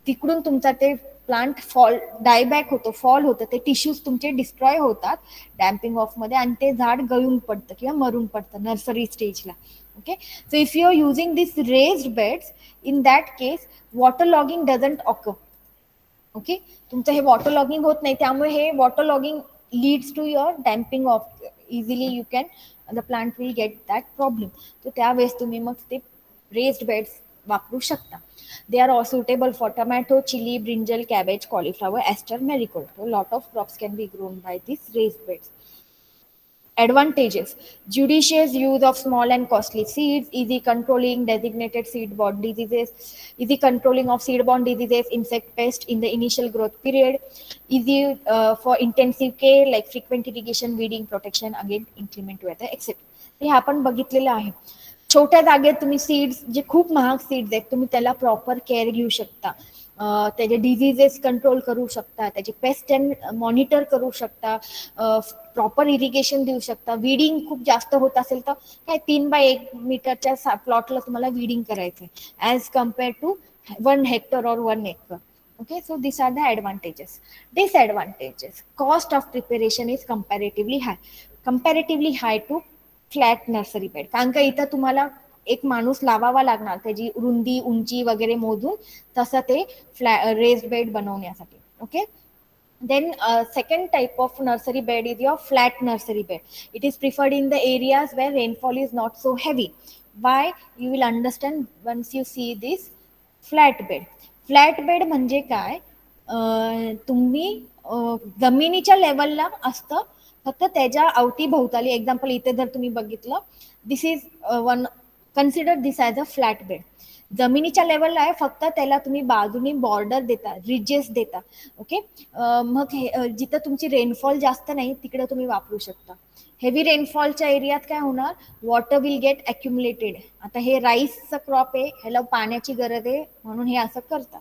S1: तिकडून तुमचा ते प्लांट डायबॅक होतो, फॉल होतं, ते टिश्यूज तुमचे डिस्ट्रॉय होतात डॅम्पिंग ऑफ मध्ये आणि ते झाड गळून पडतं किंवा मरून पडतं नर्सरी स्टेजला. Okay. So if you are using this raised beds, in that case water logging doesn't occur. Okay. तुमचं हे वॉटर लॉगिंग होत नाही, त्यामुळे हे water logging leads to your damping off. Easily you can, the plant will get that problem. तर त्यावेळेस तुम्ही मग ते रेस्ड बेड्स वापरू शकता. They are all suitable for tomato, chili, brinjal, cabbage, cauliflower, aster, marigold. So a lot of crops can be grown by these raised beds. Advantages: judicious use of small and costly seeds, easy controlling designated seed-borne diseases, easy controlling of seed-borne diseases, insect pests in the initial growth period, easy for intensive care like frequent irrigation, weeding, protection against inclement weather, etc. हे आपण बघितलेलं आहे. छोट्या जागेत तुम्ही seeds, जे खूप महाग सीड्स आहेत, तुम्ही त्याला प्रॉपर केअर घेऊ शकता, त्याचे डिझिजेस कंट्रोल करू शकता, त्याचे पेस्ट मॉनिटर करू शकता, प्रॉपर इरिगेशन देऊ शकता. विडिंग खूप जास्त होत असेल तर काय 3x1 मीटरच्या प्लॉटला तुम्हाला विडिंग करायचंय ॲज कम्पेअर टू 1 हेक्टर और 1 acre. Okay, so these are the advantages. Disadvantages: cost of preparation is comparatively high to flat nursery bed. कारण का इथं तुम्हाला एक माणूस लावावा लागणार त्याची रुंदी, उंची वगैरे मोजून, तसं ते रेस्ड बेड बनवण्यासाठी. Okay. Then second type of nursery bed is your flat nursery bed. It is preferred in the areas where rainfall is not so heavy. Why? You will understand once you see this flat bed. Flat bed म्हणजे काय, तुम्ही जमिनीच्या लेवलला असतं, फक्त त्याच्या अवतीभोवताली. Example इथे जर तुम्ही बघितलं, this is one, consider this as a flat bed. जमिनीच्या लेवलला आहे, फक्त त्याला तुम्ही बाजूनी बॉर्डर देता, रिजेस देता. ओके. मग जिथं तुमची रेनफॉल जास्त नाही तिकडे तुम्ही वापरू शकता. हेवी रेनफॉलच्या एरियात काय होणार, वॉटर विल गेट अक्युमुलेटेड. आता हे राईसचं क्रॉप आहे, ह्याला पाण्याची गरज आहे म्हणून हे असं करतात.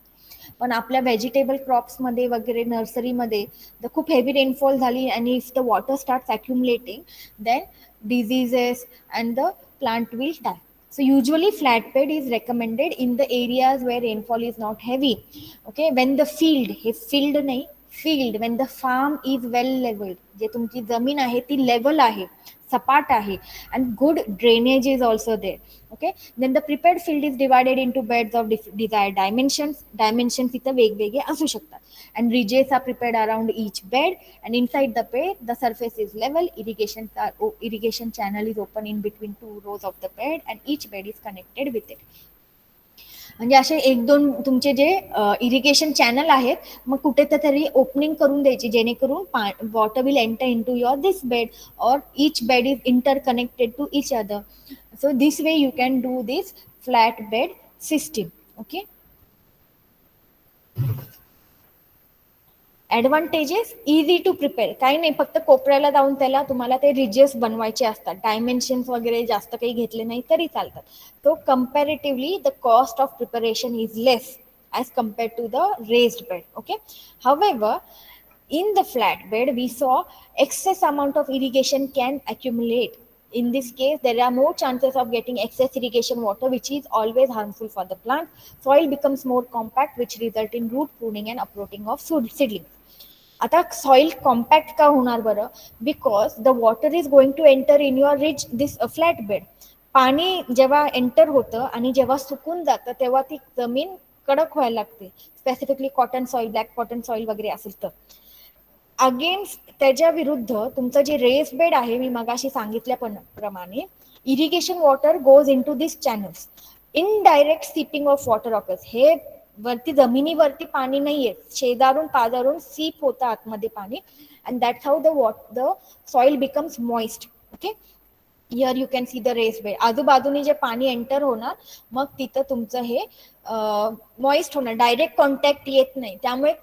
S1: पण आपल्या व्हेजिटेबल क्रॉप्समध्ये वगैरे नर्सरीमध्ये जर खूप हेवी रेनफॉल झाली आणि if the water starts accumulating, then diseases and the plant will die. So usually flat bed is recommended in the areas where rainfall is not heavy. Okay, when the field, हे field नाही, field, when the farm is well leveled, जे तुमची जमीन आहे ती level आहे, सपाट आहे, and good drainage is also there. Okay, then the prepared field is divided into beds of desired dimensions इथं वेगवेगळे असू शकतात, and ridges are prepared around each bed, and inside the bed the surface is level. Irrigation channel is open in between 2 rows of the bed and each bed is connected with it. म्हणजे असे 1-2 तुमचे जे irrigation channel आहेत, मग कुठेतरी opening करून द्यायची, जेणेकरून water will enter in to your this bed or each bed is interconnected to each other. So this way you can do this flat bed system. Okay. Advantages: easy to prepare. काही नाही, फक्त कोपऱ्याला जाऊन त्याला तुम्हाला ते ridges बनवायचे असतात, dimensions वगैरे जास्त काही घेतले नाही तरी चालतात. तो comparatively the cost of preparation is less as compared to the raised bed. Okay. However in the flat bed we saw excess amount of irrigation can accumulate. In this case there are more chances of getting excess irrigation water, which is always harmful for the plant. Soil becomes more compact, which result in root pruning and uprooting of seedlings. आता soil compact का होणार बरं, because the water is going to enter in your reach this flat bed. पाणी जेव्हा enter होतं आणि जेव्हा सुकून जातं तेव्हा ती जमीन कडक व्हायला लागते, specifically cotton soil, black cotton soil वगैरे असेल तर. अगेन्स्ट त्याच्या विरुद्ध तुमचं जे रेस बेड आहे, मी मगाशी सांगितल्याप्रमाणे irrigation water goes in to this channels. Indirect seeping of water occurs. हे वरती जमिनीवरती पाणी नाहीये, शेजारून पाजारून सीप होतं आतमध्ये पाणी, and that's how the soil becomes moist. Okay, here you can see the raise bed. आजूबाजूने जे पाणी एंटर होणार, मग तिथं तुमचं हे मॉइस्ट होणार, डायरेक्ट कॉन्टॅक्ट येत नाही, त्यामुळे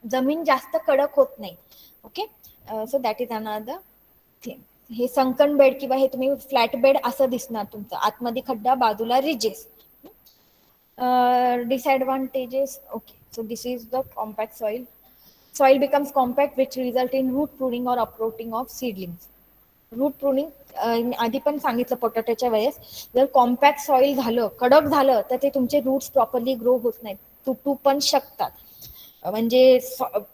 S1: जमीन जास्त कडक होत नाही. Okay, so that is another thing. हे संकन बेड किंवा हे तुम्ही फ्लॅट बेड असं दिसणार तुमचं, आतमध्ये खड्डा, बाजूला ridges. Disadvantages. Okay, so this is the compact soil. Soil becomes compact, which result in root pruning or uprooting of seedlings. Root pruning आधी पण सांगितलं पोटॅटोच्या वेळेस, जर कॉम्पॅक्ट सॉइल झालं, कडक झालं, तर ते तुमचे रूट्स प्रॉपरली ग्रो होत नाहीत, तुटू पण शकतात. म्हणजे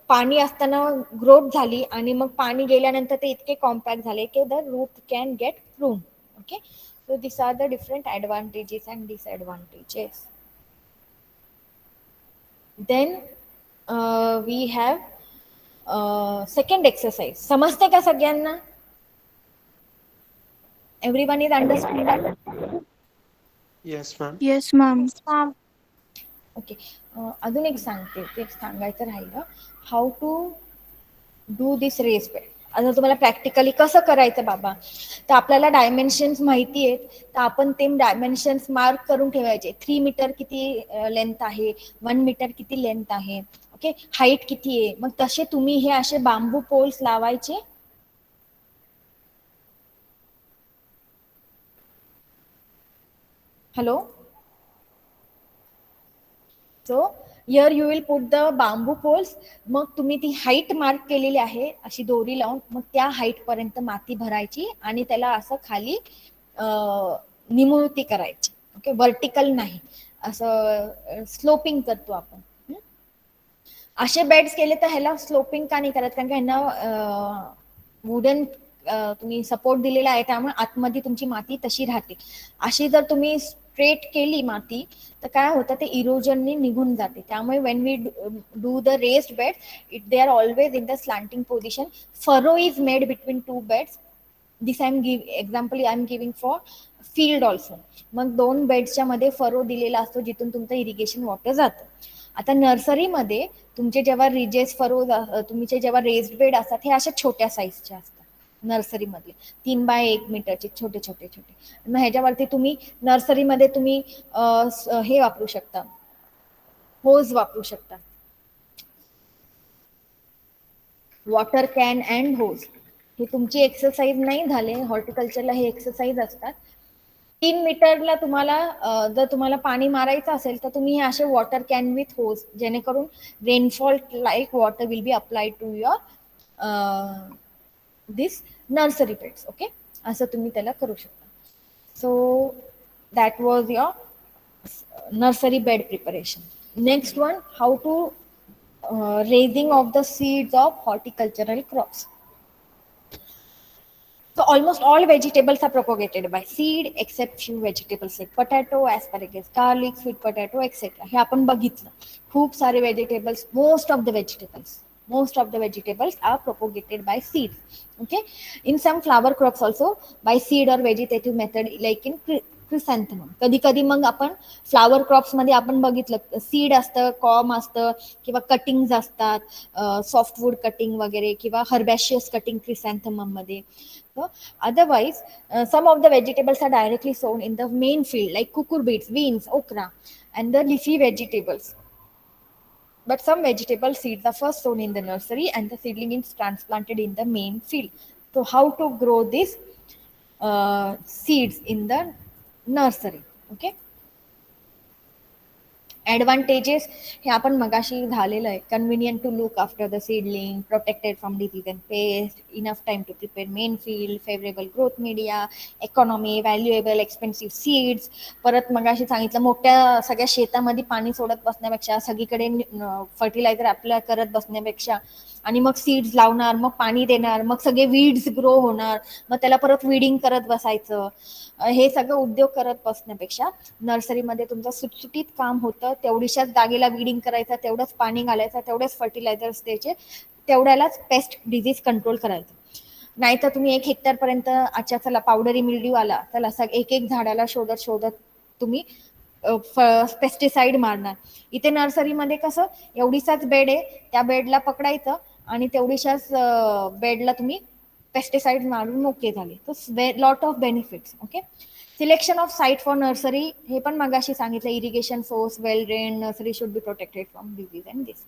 S1: पाणी असताना ग्रोथ झाली आणि मग पाणी गेल्यानंतर ते इतके कॉम्पॅक्ट झाले की the root can get prune. Okay, so this are the different advantages and disadvantages. Then we have second exercise. समजते का सगळ्यांना? Everyone is understanding?
S2: Yes, ma'am.
S4: Yes, ma'am.
S1: Okay, अजून एक सांगते, ते सांगायचं राहिलं, how to do this raise bed. आता तुम्हाला प्रॅक्टिकली कसं करायचं बाबा, तर आपल्याला डायमेन्शन्स माहिती आहेत, तर आपण ते डायमेन्शन्स मार्क करून ठेवायचे. 3 मीटर किती लेंथ आहे, 1 मीटर किती लेंथ आहे, ओके, हाईट किती आहे. मग तसे तुम्ही हे असे बांबू पोल्स लावायचे. Hello, so here you will put the bamboo poles. मग तुम्ही ती हाईट मार्क केलेली आहे अशी दोरी लावून, मग त्या हाईट पर्यंत माती भरायची आणि त्याला असं खाली निमुळती करायची. ओके, वर्टिकल नाही, असं स्लोपिंग करतो आपण. असे बेड्स केले तर ह्याला स्लोपिंग का नाही करत, कारण की ह्यांना वुडन तुम्ही सपोर्ट दिलेला आहे, त्यामुळे आतमध्ये तुमची माती तशी राहते. अशी जर तुम्ही स्ट्रेट केली माती, तर काय होतं, ते इरोजनने निघून जाते. त्यामुळे when we do the raised bed, they are always in the slanting position. Furrow is made between 2 beds. This example I am giving for field also. मग 2 बेड्सच्या मध्ये फरो दिलेला असतो, जिथून तुमचं इरिगेशन वॉटर जातं. आता नर्सरीमध्ये तुमचे जेव्हा रिजेस फरो, तुमचे जेव्हा रेस्ड बेड असतात, हे अशा छोट्या साईजचे असतात नर्सरीमधले, 3 बाय 1 मीटरचे छोटे छोटे छोटे. मग ह्याच्यावरती तुम्ही नर्सरीमध्ये तुम्ही हे वापरू शकता, होज वापरू शकता, वॉटर कॅन अँड होज. हे तुमची एक्सरसाइज नाही झाले, हॉर्टिकल्चरला हे एक्सरसाइज असतात. 3 मीटरला तुम्हाला जर तुम्हाला पाणी मारायचं असेल, तर तुम्ही हे असे वॉटर कॅन विथ होज, जेणेकरून rainfall like water will be applied to your this nursery beds. Okay, असं तुम्ही त्याला करू शकता. So that was your nursery bed preparation. Next one, how to raising of the seeds of horticultural crops. So almost all vegetables are propagated by seed except few vegetables like potato, asparagus, garlic, sweet potato, etc. हे आपण बघितलं. खूप सारे vegetables, most of the vegetables are propagated by seeds. Okay, in some flower crops also by seed or vegetative method, like in chrysanthemum. कधी कधी मग आपण flower crops मध्ये आपण बघितलं, सीड असतं, कॉम असतं, किंवा कटिंग्स असतात, सॉफ्टवूड कटिंग वगैरे, किंवा हर्बॅशियस कटिंग क्रिसॅन्थेमम मध्ये. Otherwise, some of the vegetables are directly sown in the main field, like cucurbits, beans, okra, and the leafy vegetables. But some vegetable seeds are first sown in the nursery and the seedling is transplanted in the main field. So how to grow these seeds in the nursery? Okay. Advantages हे आपण मगाशी झालेलं आहे. Convenient to look after the seedling, protected from disease and pest, enough time to prepare main field, favorable growth media, economy, valuable expensive seeds. परत मगाशी सांगितलं, मोठ्या सगळ्या शेतामध्ये पाणी सोडत बसण्यापेक्षा, सगळीकडे फर्टिलायझर अप्लाय करत बसण्यापेक्षा, आणि मग सीड्स लावणार, मग पाणी देणार, मग सगळे वीड्स ग्रो होणार, मग त्याला परत वीडिंग करत बसायचं, हे सगळं उद्योग करत बसण्यापेक्षा नर्सरीमध्ये तुमचं सुटसुटीत काम होतं. तेवढीशाच जागेला वीडिंग करायचं, तेवढंच पाणी घालायचं, तेवढेच फर्टिलायझर्स द्यायचे, तेवढ्यालाच पेस्ट डिझीज कंट्रोल करायचं. नाहीतर तुम्ही 1 हेक्टरपर्यंत अच्छा चला पावडरी मिल्ड्यू आला, चला एक एक झाडाला शोधत तुम्ही पेस्टिसाइड मारणार. इथे नर्सरीमध्ये कसं एवढीसाच बेड आहे, त्या बेडला पकडायचं आणि तेवढीशाच बेडला तुम्ही पेस्टिसाइड मारून मोकळे झाले. तर lot of benefits. Okay. Selection of site for nursery, हे पण मगाशी सांगितलं, irrigation source, well drain, nursery should be protected from disease and this.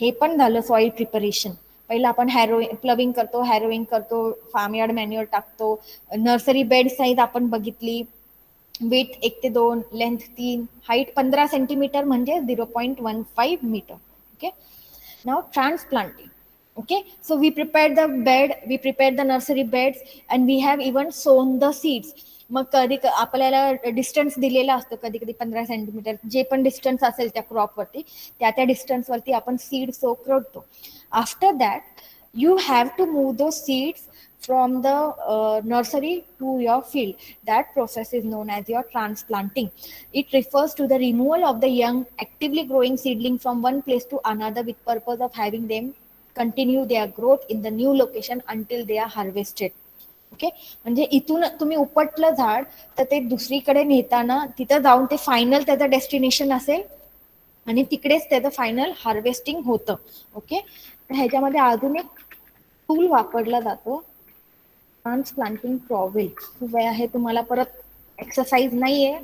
S1: हे पण झालं सॉइल प्रिपरेशन. पहिला आपण प्लविंग करतो, हॅरोईंग करतो, फार्मयार्ड मॅन्युअर टाकतो. नर्सरी बेड साईज आपण बघितली, विथ 1 ते 2, लेंथ 3, हाईट 15 सेंटीमीटर म्हणजे 0.15 metre. Okay. Now transplanting. Okay, so we prepared the bed, we prepared the nursery beds, and we have even sown the seeds. मग कधी आपल्याला distance दिलेला असतो, कधी कधी 15 सेंटीमीटर, जे पण डिस्टन्स असेल त्या क्रॉपवरती, त्या डिस्टन्सवरती आपण सीड सो करतो. After that you have to move those seeds from the nursery to your field. That process is known as your transplanting. It refers to the removal of the young actively growing seedling from one place to another with purpose of having them continue their growth in the new location until they are harvested. Okay. म्हणजे इथून तुम्ही उपटलं झाड तर ते दुसरीकडे नेताना तिथं जाऊन ते फायनल त्याचं डेस्टिनेशन असेल आणि तिकडेच त्याचं फायनल हार्वेस्टिंग होतं. ओके. तर ह्याच्यामध्ये अजून एक टूल वापरला जातो, ट्रान्सप्लांटिंग ट्रॉवेल. खूप आहे, तुम्हाला परत एक्सरसाइज नाहीये,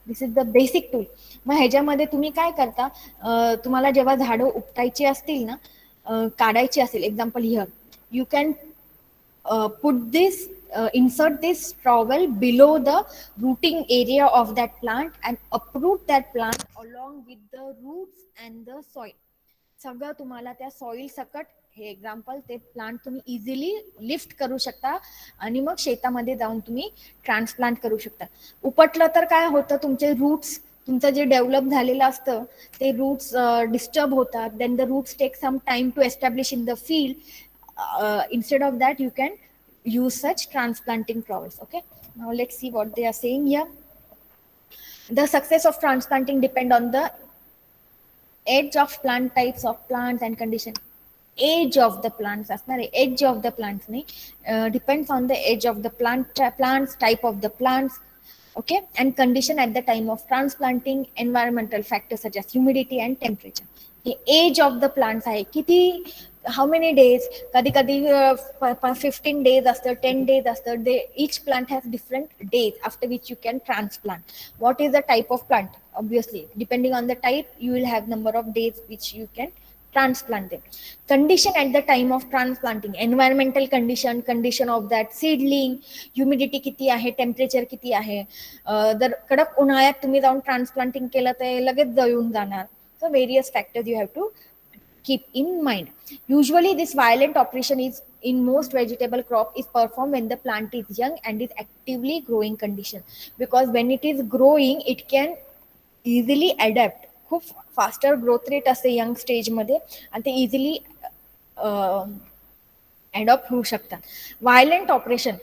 S1: दिस इज द बेसिक टूल. मग ह्याच्यामध्ये तुम्ही काय करता, तुम्हाला जेव्हा झाडं उपटायची असतील ना, काढायची असेल, example here you can put this insert this trowel below the rooting area of that plant and uproot that plant along with the roots and the soil. सगळं तुम्हाला त्या सॉइल सकट, हे एक्झाम्पल, ते प्लांट तुम्ही इझिली लिफ्ट करू शकता आणि मग शेतामध्ये जाऊन तुम्ही ट्रान्सप्लांट करू शकता. उपटलं तर काय होतं, तुमचे रूट्स, तुमचं जे डेव्हलप झालेलं असतं ते रूट्स डिस्टर्ब होतात. Then the roots take some time to establish in the field. Instead of that you can use such transplanting trowels. Okay, now let's see what they are saying here. The success of transplanting depend on the age of plant, types of plants and condition. Age of the plants असणार आहे, age of the plants नाही, depends on the age of the plants, type of the plants. Okay, and condition at the time of transplanting, environmental factors such as humidity and temperature. Age of the plants आहे, किती, how many days, कधी कधी 15 days असतं, 10 days असतं. They each plant has different days after which you can transplant. What is the type of plant, obviously depending on the type you will have number of days which you can transplant them. Condition at the time of transplanting, environmental condition, condition of that seedling, humidity किती आहे, temperature किती आहे. जर कडक उन्हाळ्यात तुम्ही जाऊन transplanting केलं तर लगेच जळून जाणार. So various factors you have to keep in mind. Usually this violent operation is in most vegetable crop is performed when the plant is young and is actively growing condition, because when it is growing it can easily adapt. खूप faster growth rate असते young stage मध्ये आणि ते easily adopt होऊ शकतात. Violent operation,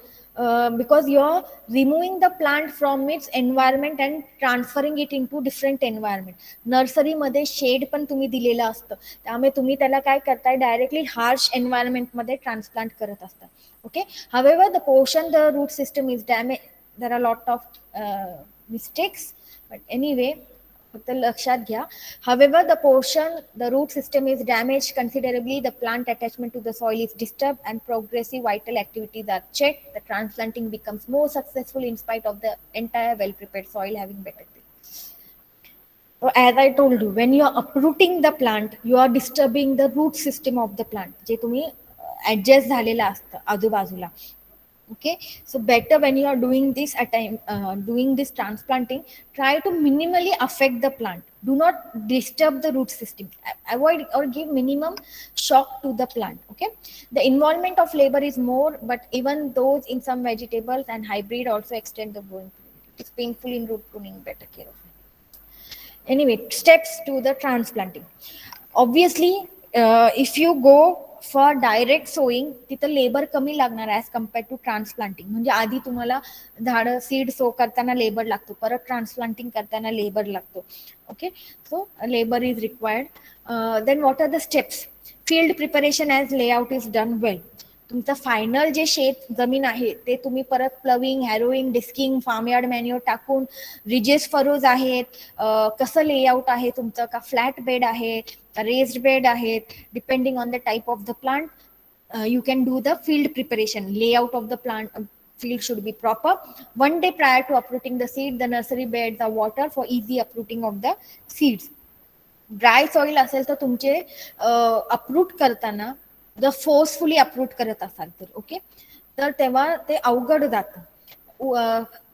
S1: because you're removing the plant from its environment and transferring it into different environment. Nursery मध्ये shade पण तुम्ही दिलेलं असतं, त्यामुळे तुम्ही त्याला काय करताय, डायरेक्टली हार्श एन्व्हायरमेंट मध्ये ट्रान्सप्लांट करत असता. Okay. However, the portion the root system is damaged, there are lot of mistakes, but anyway फक्त लक्षात घ्या. However, the portion the root system is damaged considerably, the plant attachment to the soil is disturbed and progressive vital activities are checked, the transplanting becomes more successful in spite of the entire well prepared soil having better things. So as I told you, when you are uprooting the plant you are disturbing the root system of the plant, जे तुम्ही adjust झालेलं असतं आजूबाजूला. Okay, so better when you are doing this doing this transplanting, try to minimally affect the plant. Do not disturb the root system. Avoid or give minimum shock to the plant. Okay, the involvement of labor is more, but even those in some vegetables and hybrid also extend the growing period. It is painful in root pruning, better care of it. Anyway, steps to the transplanting. Obviously, if you go for direct sowing तिथं labour कमी लागणार as compare to transplanting. म्हणजे आधी तुम्हाला झाडं seed so करताना labour लागतो, परत ट्रान्सप्लांटिंग करताना लेबर लागतो. Okay, so labour is required. Then what are the steps? Field preparation as layout is done well. तुमचं फायनल जे शेत जमीन आहे ते तुम्ही परत ploughing, harrowing, discing, farmyard manure टाकून, रिजेस फरोज आहेत, कसं लेआउट आहे तुमचं, का फ्लॅट बेड आहे, रेस्ड बेड आहेत, depending on the type of the plant, you can do the field preparation. Layout of the plant field should be proper. One day prior to uprooting the seed, the nursery beds are water for easy uprooting of the seeds. Dry soil असेल तर तुमचे अप्रूट करताना जर forcefully अप्रूट करत असाल तर okay, तर तेव्हा ते अवघड जातं,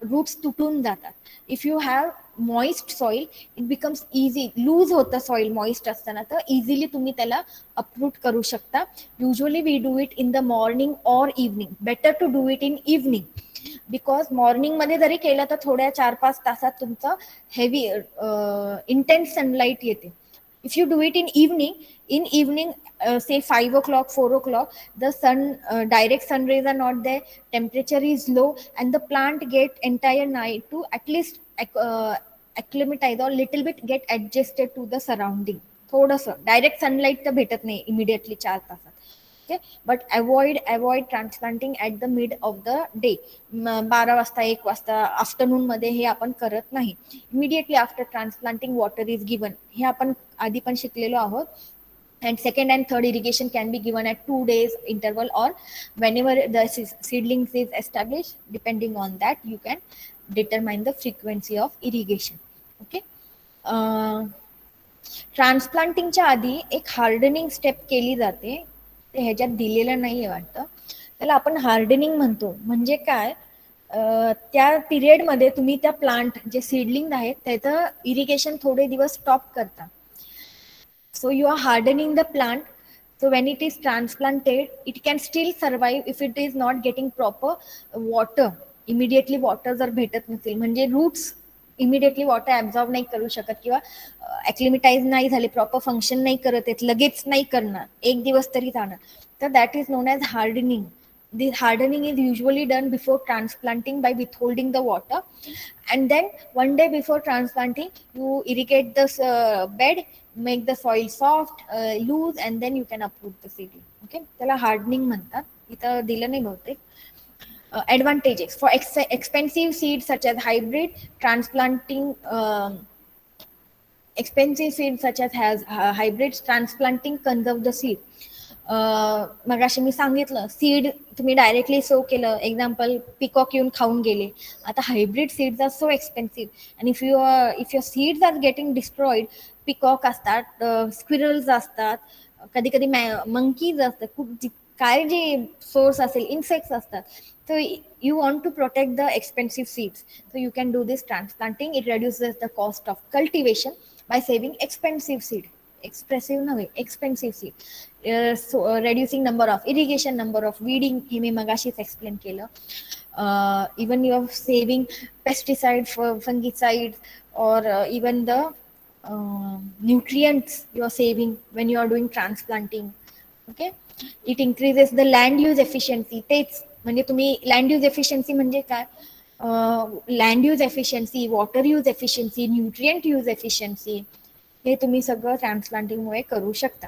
S1: रूट्स तुटून जातात. If you have moist soil it becomes easy, loose होतं सॉइल मॉइस्ट असताना, तर इझिली तुम्ही त्याला अप्रूट करू शकता. Usually we do it in the morning or evening. Better to do it in evening, because मॉर्निंगमध्ये जरी केलं तर थोड्या 4-5 तासात तुमचं हेवी इंटेन्स सनलाईट येते. If you do it in evening, say 5 o'clock, 4 o'clock, the sun, direct sun rays are not there, temperature is low, and the plant get entire night to at least acclimatize or little bit get adjusted to the surrounding. थोडंसं direct sunlight तर भेटत नाही immediately 4 तासात. Okay, but avoid transplanting at the mid of the day. 12 वाजता 1 वाजता afternoon मध्ये हे आपण करत नाही. Immediately after transplanting water is given, हे आपण आधी पण शिकलेलो आहोत. And second and third irrigation can be given at 2 days interval or whenever the seedlings is established. Depending on that, you can determine the frequency of irrigation. Okay. ट्रान्सप्लांटिंगच्या आधी एक hardening step केली जाते, ते ह्याच्यात दिलेलं नाहीये वाटतं. त्याला आपण हार्डनिंग म्हणतो. म्हणजे काय, त्या पिरियडमध्ये तुम्ही त्या प्लांट जे सीडलिंग आहेत त्याचं इरिगेशन थोडे दिवस स्टॉप करता. So you are hardening the plant. So when it is transplanted, it can still survive if it is not getting proper water. Immediately water जर भेटत नसेल, म्हणजे रूट्स इमिडिएटली वॉटर ॲब्झॉर्ब नाही करू शकत किंवा ॲक्लिमेटाईज नाही झाले, प्रॉपर फंक्शन नाही करत आहेत, लगेच नाही करणार, 1 दिवस तरी जाणार, तर that is known as hardening. The hardening is usually done before transplanting by withholding the water, and then one day before transplanting you irrigate the bed, make the soil soft, loose, and then you can uproot the seedling. Okay, त्याला hardening म्हणतात. इथं दिलं नाही बहुतेक. Advantages for expensive seeds such as hybrid transplanting, expensive seeds such as hybrids transplanting conserve the seed. मगाशी मी सांगितलं, seed तुम्ही directly sow केलं, एक्झाम्पल पिकॉक येऊन खाऊन गेले. आता hybrid seeds are so expensive, आणि if your seeds are getting destroyed, peacock असतात, स्क्विरल्स असतात, कधी कधी मंकीज असतात, खूप काय जे सोर्स असेल, इन्सेक्ट्स असतात. So you want to protect the expensive seeds. So you can do this transplanting. It reduces the cost of cultivation by saving expensive seed. Expensive seed. So reducing number of irrigation, number of weeding. हे मी मगाशीच explain केलं. Even you are saving pesticides, fungicides, or even the nutrients you are saving when you are doing transplanting. Okay, it increases the land use efficiency. तेच म्हणजे तुम्ही land use efficiency म्हणजे काय, land use efficiency, water use efficiency, nutrient use efficiency, हे तुम्ही सगळं ट्रान्सप्लांटिंगमुळे करू शकता.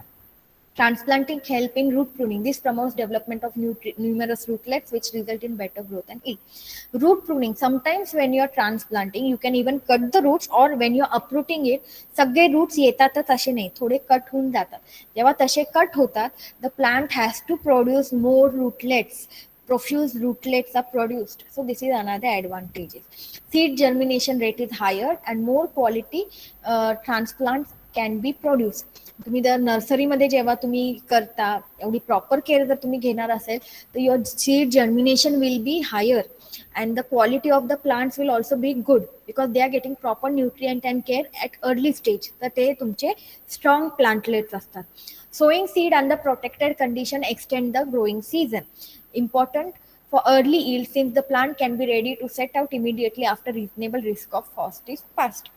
S1: Transplanting help in root pruning. This promotes development of numerous rootlets which result in better growth and yield. Root pruning. Sometimes when you are transplanting, you can even cut the roots, or when you are uprooting it, सगळे roots येतातच असे नाही, थोडे cut होऊन जातात. जेव्हा तसे cut होतात, the plant has to produce more rootlets. Profuse rootlets are produced. So this is another advantage. Seed germination rate is higher and more quality transplants can be produced. तुम्ही जर नर्सरीमध्ये जेव्हा तुम्ही करता, एवढी प्रॉपर केअर जर तुम्ही घेणार असेल, तर your seed germination will be higher and the quality of the plants will also be good because they are getting proper nutrient and care at early stage. तर ते तुमचे strong plantlets असतात. Sowing seed under protected condition extend the growing season. Important for early yield since the plant can be ready to set out immediately after reasonable risk of frost is passed.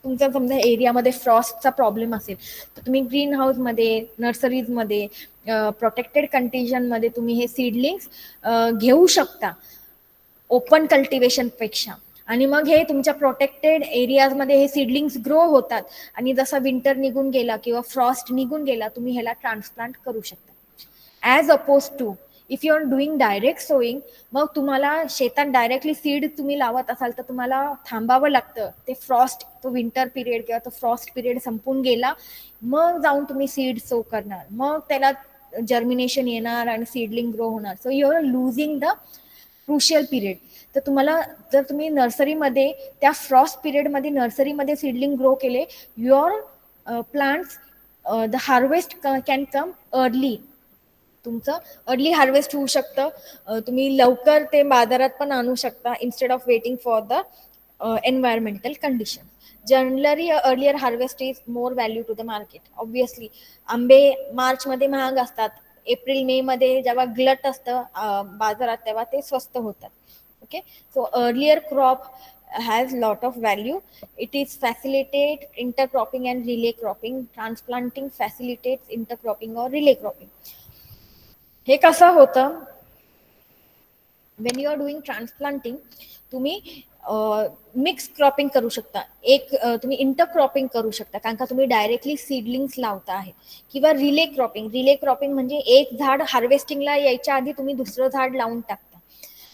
S1: तुमच्या समजा एरियामध्ये फ्रॉस्टचा problem असेल तर तुम्ही green हाऊसमध्ये, नर्सरीजमध्ये, protected कंडिशनमध्ये तुम्ही हे सीडलिंग्स घेऊ शकता ओपन कल्टिवेशन पेक्षा. आणि मग हे तुमच्या प्रोटेक्टेड एरियाजमध्ये हे सीडलिंग्स ग्रो होतात आणि जसा विंटर निघून गेला किंवा फ्रॉस्ट निघून गेला तुम्ही ह्याला ट्रान्सप्लांट करू शकता. As opposed to if you are doing direct sowing, मग तुम्हाला शेतात डायरेक्टली सीड तुम्ही लावत असाल तर तुम्हाला थांबावं लागतं. ते फ्रॉस्ट, तो विंटर पिरियड किंवा तो फ्रॉस्ट पिरियड संपून गेला मग जाऊन तुम्ही सीड सो करणार, मग त्याला जर्मिनेशन येणार आणि सीडलिंग ग्रो होणार. So you are losing the crucial period. तर तुम्हाला जर तुम्ही नर्सरीमध्ये त्या फ्रॉस्ट पिरियडमध्ये नर्सरीमध्ये सीडलिंग ग्रो केले, your plants the harvest can come early. तुमचं अर्ली हार्वेस्ट होऊ शकतं. तुम्ही लवकर ते बाजारात पण आणू शकता instead of waiting for the environmental condition. Generally earlier harvest is more value to the market. Obviously आंबे मार्चमध्ये महाग असतात, एप्रिल मे मध्ये जेव्हा ग्लट असतं बाजारात तेव्हा ते स्वस्त होतात. Okay, so earlier crop has lot of value. It is facilitate intercropping and relay cropping. Transplanting facilitates intercropping or relay cropping. हे कसं होतं, when you are doing transplanting तुम्ही मिक्स क्रॉपिंग करू शकता. तुम्ही इंटरक्रॉपिंग करू शकता कारण का तुम्ही डायरेक्टली सीडलिंग्स लावता आहे. किंवा रिले क्रॉपिंग. रिले क्रॉपिंग म्हणजे एक झाड हार्वेस्टिंगला यायच्या आधी तुम्ही दुसरं झाड लावून टाकता,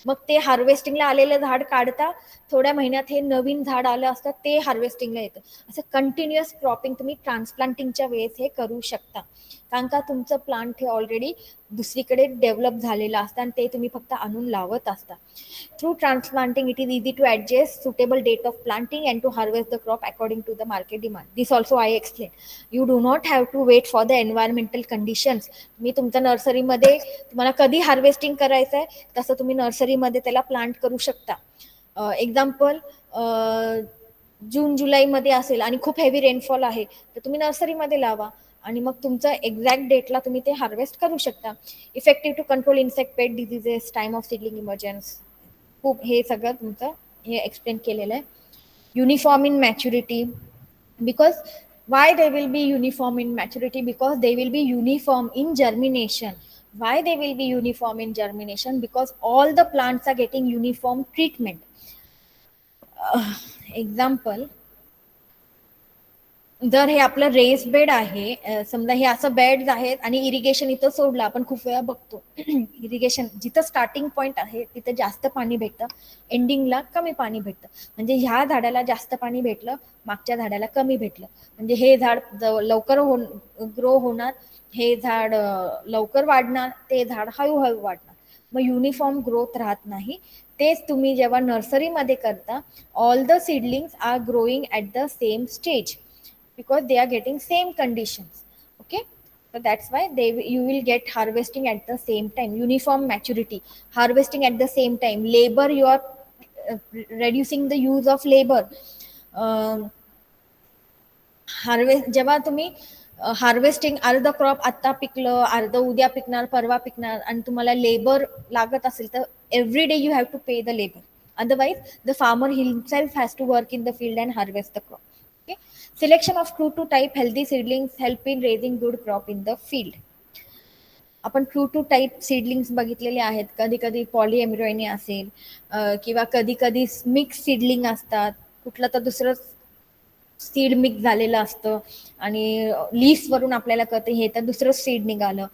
S1: मग ते हार्वेस्टिंगला आलेलं झाड काढता, थोड्या महिन्यात हे नवीन झाड आलं असतं ते हार्वेस्टिंगला येतं. असं कंटिन्युअस क्रॉपिंग तुम्ही ट्रान्सप्लांटिंगच्या वेळेस हे करू शकता कारण का तुमचं प्लांट हे ऑलरेडी दुसरीकडे डेव्हलप झालेलं असतं आणि ते तुम्ही फक्त आणून लावत असता. Through transplanting it is easy to adjust suitable date of planting and to harvest the crop according to the market demand. This also I explain. You do not have to wait for the environmental conditions. तुम्ही तुमच्या नर्सरीमध्ये तुम्हाला कधी harvesting करायचं आहे तसं तुम्ही नर्सरीमध्ये त्याला प्लांट करू शकता. एक्झाम्पल जून जुलैमध्ये असेल आणि खूप हेवी रेनफॉल आहे तर तुम्ही नर्सरीमध्ये लावा आणि मग तुमचं एक्झॅक्ट डेटला तुम्ही ते हार्वेस्ट करू शकता. Effective to control insect pest diseases, time of seedling emergence, खूप हे सगळं तुमचं हे एक्सप्लेन केलेलं आहे. Uniform in maturity, because why they will be uniform in maturity? Because they will be uniform in germination. Why they will be uniform in germination? Because all the plants are getting uniform treatment. Example, जर हे आपलं race bed आहे, समजा हे असं beds आहेत आणि irrigation इथं सोडलं, आपण खूप वेळा बघतो इरिगेशन जिथं स्टार्टिंग पॉइंट आहे तिथं जास्त पाणी भेटतं, एंडिंगला कमी पाणी भेटतं. म्हणजे ह्या झाडाला जास्त पाणी भेटलं, मागच्या झाडाला कमी भेटलं, म्हणजे हे झाड लवकर ग्रो होणार, हे झाड लवकर वाढणार, ते झाड हळूहळू वाढणार. मग युनिफॉर्म ग्रोथ राहत नाही. तेच तुम्ही जेव्हा नर्सरीमध्ये करता, all the seedlings are growing at the same stage because they are getting same conditions. Okay, so that's why you will get harvesting at the same time, uniform maturity, harvesting at the same time. Labor, you are reducing the use of labor. जेव्हा तुम्ही harvesting अर्ध crop आता पिकलं, अर्ध उद्या पिकणार, परवा पिकणार आणि तुम्हाला लेबर लागत असेल तर every day you have to pay the labour. Otherwise the farmer himself has to work in the field and harvest the crop. Selection of true to type healthy seedlings help in raising good crop in the field. आपण true two type seedlings बघितलेले आहेत. कधी कधी पॉलीएम्ब्रॉयनी असेल किंवा कधी कधी mix seedling असतात, कुठलं तर दुसरं सीड मिक्स झालेलं असतं आणि लीव्सवरून आपल्याला कळतं हे तर दुसरं सीड निघालं.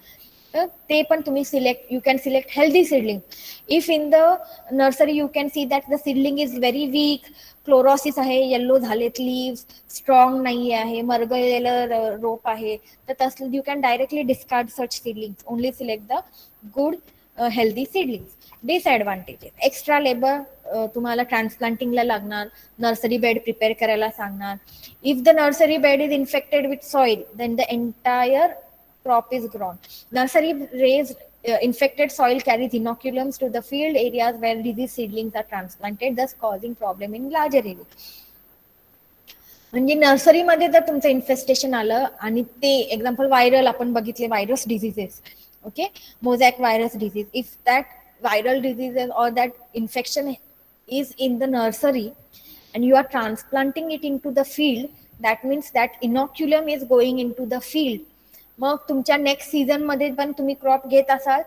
S1: तर ते पण तुम्ही select, you can select healthy seedling. If in the nursery you can see that the seedling is very weak, chlorosis आहे, येल्लो झालेत लीव्स, स्ट्रॉंग नाही आहे, मरगळलेलं रोप आहे, तर तसं you can directly discard such seedlings. Only select the good healthy seedlings. Disadvantages, extra labour तुम्हाला ट्रान्सप्लांटिंगला लागणार, नर्सरी बेड प्रिपेअर करायला सांगणार. If the nursery bed is infected with soil then the entire crop is grown. Nursery raised infected soil carries inoculums to the field areas where disease seedlings are transplanted, thus causing problem in larger area. म्हणजे नर्सरीमध्ये जर तुमचं infestation आलं आणि ते example viral आपण बघितले, virus diseases, okay, mosaic virus disease, if that viral diseases or that infection is in the nursery, and you are transplanting it into the field, that means that inoculum is going into the field. मग तुमच्या next season मध्ये पण तुम्ही crop घेत असाल,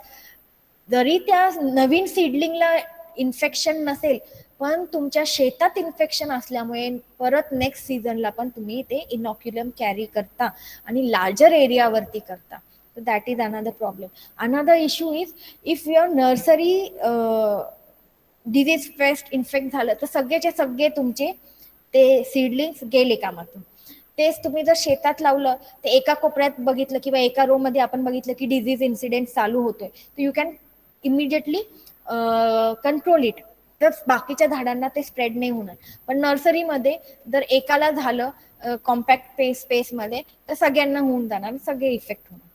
S1: जरी त्या नवीन सीडलिंगला infection नसेल, पण तुमच्या शेतात इन्फेक्शन असल्यामुळे परत नेक्स्ट सीझनला पण तुम्ही ते इनॉक्युलम कॅरी करता आणि लार्जर एरियावरती करता. That is another problem. Another issue is if your nursery disease paste infect झालं तर सगळेचे सगळे तुमचे ते सीडलिंग्स गेले कामातून. तेच तुम्ही जर शेतात लावलं तर एका कोपऱ्यात बघितलं किंवा एका रो मध्ये आपण बघितलं की डिझीज इन्सिडेंट चालू होतोय, तर you can immediately control it, तर बाकीच्या झाडांना ते स्प्रेड नाही होणार. पण नर्सरीमध्ये जर एकाला झालं कॉम्पॅक्ट स्पेस मध्ये तर सगळ्यांना होऊन जाणार, सगळे इफेक्ट होणार.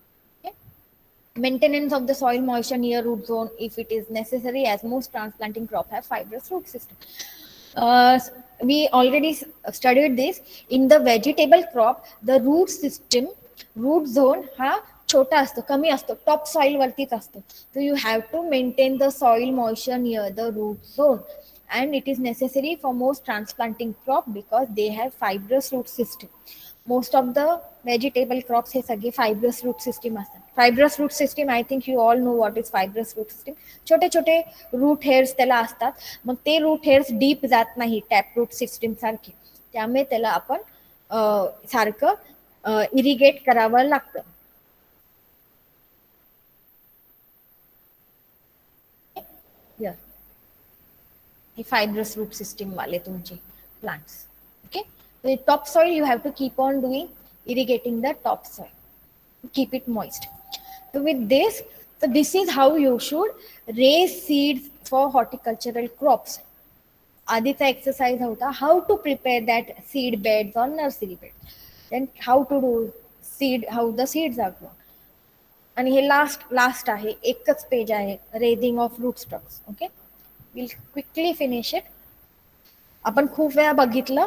S1: Maintenance of the soil moisture near root zone if it is necessary, as most transplanting crop have fibrous root system. We already studied this. In the vegetable crop, the root system, root zone हा छोटा असतो, कमी असतो, top soil वरतीच असतो. So you have to maintain the soil moisture near the root zone, and it is necessary for most transplanting crop because they have fibrous root system. Most of the vegetable crops हे सगळे fibrous root system असतात. Fibrous root system, I think you all know what is fibrous root system. छोटे छोटे route hairs त्याला असतात, मग ते route hairs deep जात नाही टॅप रूट सिस्टीम सारखे, त्यामुळे त्याला आपण सारखं इरिगेट करावं लागतं. हे फायब्रस रूट सिस्टीम वाले तुमचे plants. Okay, the topsoil you have to keep on doing irrigating the topsoil, keep it moist. So with this, so this is how you should raise seeds for horticultural crops. आधीचा exercise होता how to prepare that seed beds or nursery beds, then how to do seed, how the seeds are grown. आणि हे last आहे, एकच page आहे, raising of root stocks. Okay, we'll quickly finish it. आपण खूप वेळा बघितलं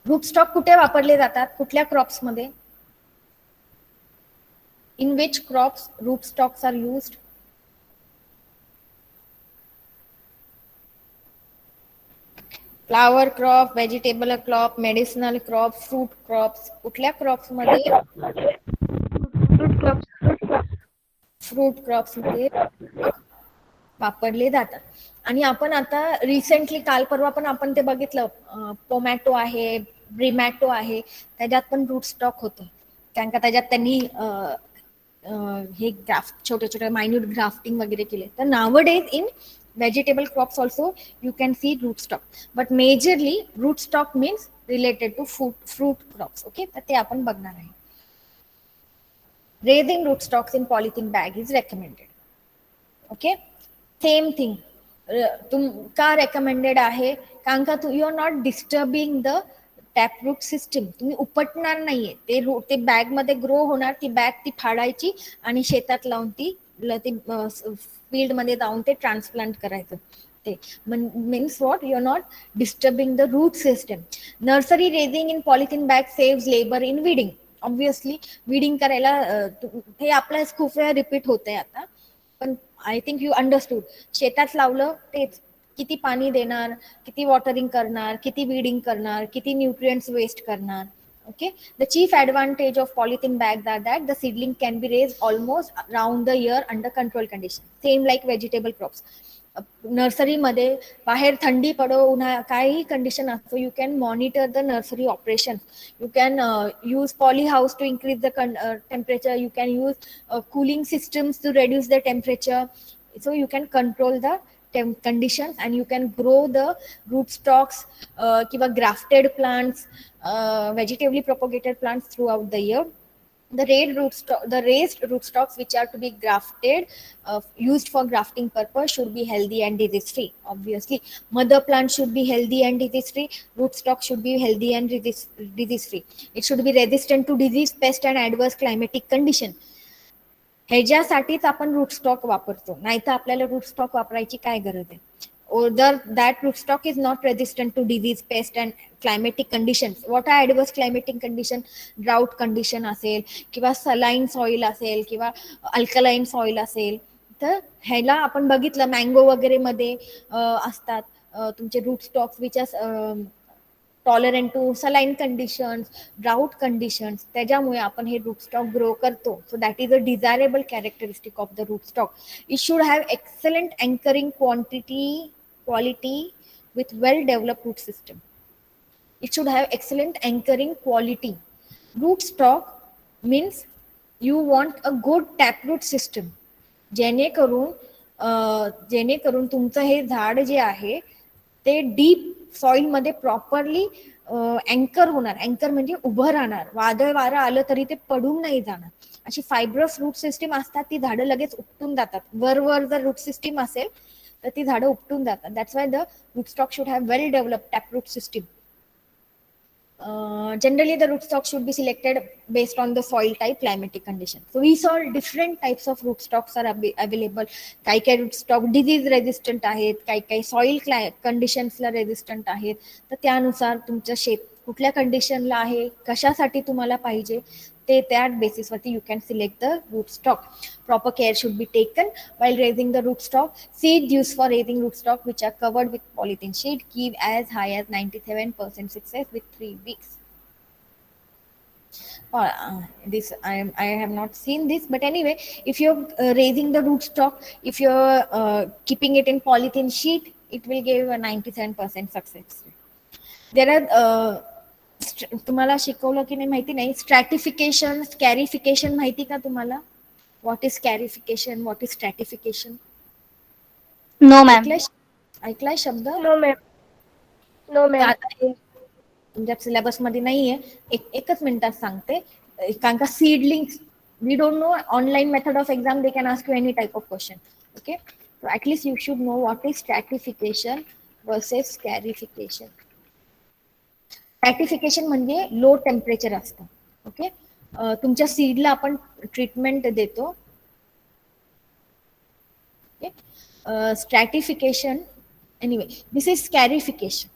S1: रूट स्टॉक कुठे वापरले जातात, कुठल्या क्रॉप्स मध्ये, in which crops root stocks are used. Flower crop, vegetable crop, medicinal crop, fruit crops, कुठल्या क्रॉप्स मध्ये, फ्रूट क्रॉप्स मध्ये वापरले जातात. आणि आपण आता रिसेंटली काल परवा पण आपण ते बघितलं, टोमॅटो आहे, ब्रिमॅटो आहे, त्याच्यात पण रूट स्टॉक होतं, कारण का त्याच्यात त्यांनी हे ग्राफ्ट छोटे छोटे मायन्यूट ग्राफ्टिंग वगैरे केले. तर nowadays in vegetable crops also you can see root stock, but majorly root stock means related to fruit crops. Okay, तर ते आपण बघणार आहे. Raising root stocks in polythene bag is recommended. Okay, same thing. तुम का recommended आहे, कारण का you are not disturbing the tap root system. तुम्ही उपटणार नाहीये, ते बॅग मध्ये ग्रो होणार, ती बॅग ती फाडायची आणि शेतात लावून ती फील्ड मध्ये जाऊन ते ट्रान्सप्लांट करायचं. ते means what, you are not disturbing the root system. Nursery raising in polythene bag saves labour in weeding. Obviously weeding करायला हे आपल्या खूप वेळा रिपीट होतंय आता, पण आय थिंक यू अंडरस्टूड. शेतात लावलं तेच, किती पाणी देणार, किती वॉटरिंग करणार, किती वीडिंग करणार, किती न्यूट्रिएंट्स वेस्ट करणार. Okay, the chief advantage of polythene bags are that the seedling can be raised almost around the year under control conditions, same like vegetable crops. Nursery मध्ये बाहेर थंडी पडो, उन्हाळा, काही कंडिशन असतो, you can monitor the nursery operation. You can use poly house to increase the temperature. You can use cooling systems to reduce the temperature. So you can control the conditions and you can grow the root stocks kiva grafted plants, vegetatively propagated plants throughout the year. The raised root stocks which are to be grafted, used for grafting purpose, should be healthy and disease free. Obviously mother plant should be healthy and disease free, root stock should be healthy and disease free. It should be resistant to disease, pest and adverse climatic condition. ह्याच्यासाठीच आपण route stock वापरतो, नाही तर आपल्याला route stock वापरायची काय गरज आहे. Or that root stock is not resistant to disease, pest and climatic conditions. What are adverse climatic condition? Drought condition असेल, किंवा saline soil असेल, किंवा alkaline soil असेल, तर ह्याला आपण बघितलं मँगो वगैरे मध्ये असतात तुमचे root stocks which are tolerant to saline conditions, drought conditions, त्याच्यामुळे आपण हे रूट स्टॉक ग्रो करतो. So that is a desirable characteristic of the root stock. It should have excellent anchoring quality with well developed root system. It should have excellent anchoring quality. Root stock means you want a good taproot system. जेणेकरून तुमचं हे झाड जे आहे ते deep soil मध्ये properly अँकर होणार. अँकर म्हणजे उभं राहणार, वादळ वारं आलं तरी ते पडून नाही जाणार. अशी फायब्रस रूट सिस्टीम असतात, ती झाडं लगेच उपटून जातात. वर जर रूट सिस्टीम असेल तर ती झाडं उपटून जातात. That's why the root stock should have well developed taproot system. Generally the rootstock should be selected based on the soil type, climatic condition. So we saw different types of rootstocks are available. काही rootstock disease resistant आहेत, काही soil conditions ला resistant आहेत. तर त्यानुसार तुमचं शेत कुठल्या कंडिशनला आहे, कशासाठी तुम्हाला पाहिजे, ते त्या बेसिसवरती you can select the rootstock. Proper care should be taken while raising the rootstock. Seed used for raising rootstock which are covered with polythene sheet give as high as 97% success with 3 weeks. This I have not seen this, but anyway, if you're raising the rootstock, if you're keeping it in polythene sheet, it will give a 97% success rate. There are तुम्हाला शिकवलं की नाही माहिती नाही, स्ट्रॅटिफिकेशन, स्कॅरिफिकेशन माहिती का तुम्हाला? What is scarification, what is stratification?
S4: No, ma'am.
S1: ऐकलाय शब्द?
S5: No ma'am. No ma'am.
S1: आता हे तुमच्या सिलेबस मध्ये नाहीये, एकच मिनिटात सांगते. कारण का seedlings we don't know, online method of exam they can ask you any type of question. Okay, so at least you should know what is stratification versus scarification. Stratification म्हणजे लो टेम्परेचर असतं. Okay, तुमच्या सीडला आपण treatment देतो. Okay, stratification, anyway this is scarification.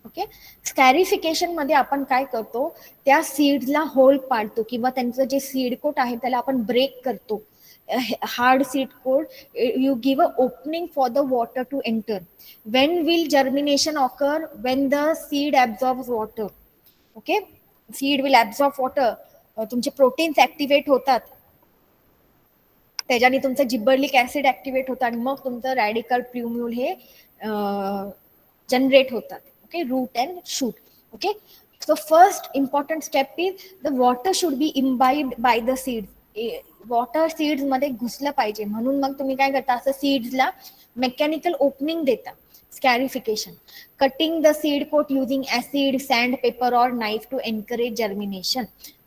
S1: Okay, scarification मध्ये आपण काय करतो, त्या सीड्सला होल पाडतो किंवा त्यांचं जे सीड कोट आहे त्याला आपण ब्रेक करतो. Hard seed coat, you give a opening for the water to enter. When will germination occur? When the seed absorbs water. Okay, seed will absorb water. तुमचे प्रोटीन्स ऍक्टिव्हेट होतात, त्याच्याने तुमचं जिबर्लिक acid activate होतं आणि मग तुमचं radical प्ल्युम्यूल हे generate होतात. Okay, root and shoot. Okay, so first important step is the water should be imbibed by the seeds. Water seeds मध्ये घुसलं पाहिजे, म्हणून मग तुम्ही काय करता, असं सीड्सला मेकॅनिकल ओपनिंग देता. Scarification, cutting the seed coat using acid, sandpaper और नाईफ टू एनकरेज जर्मिनेशन.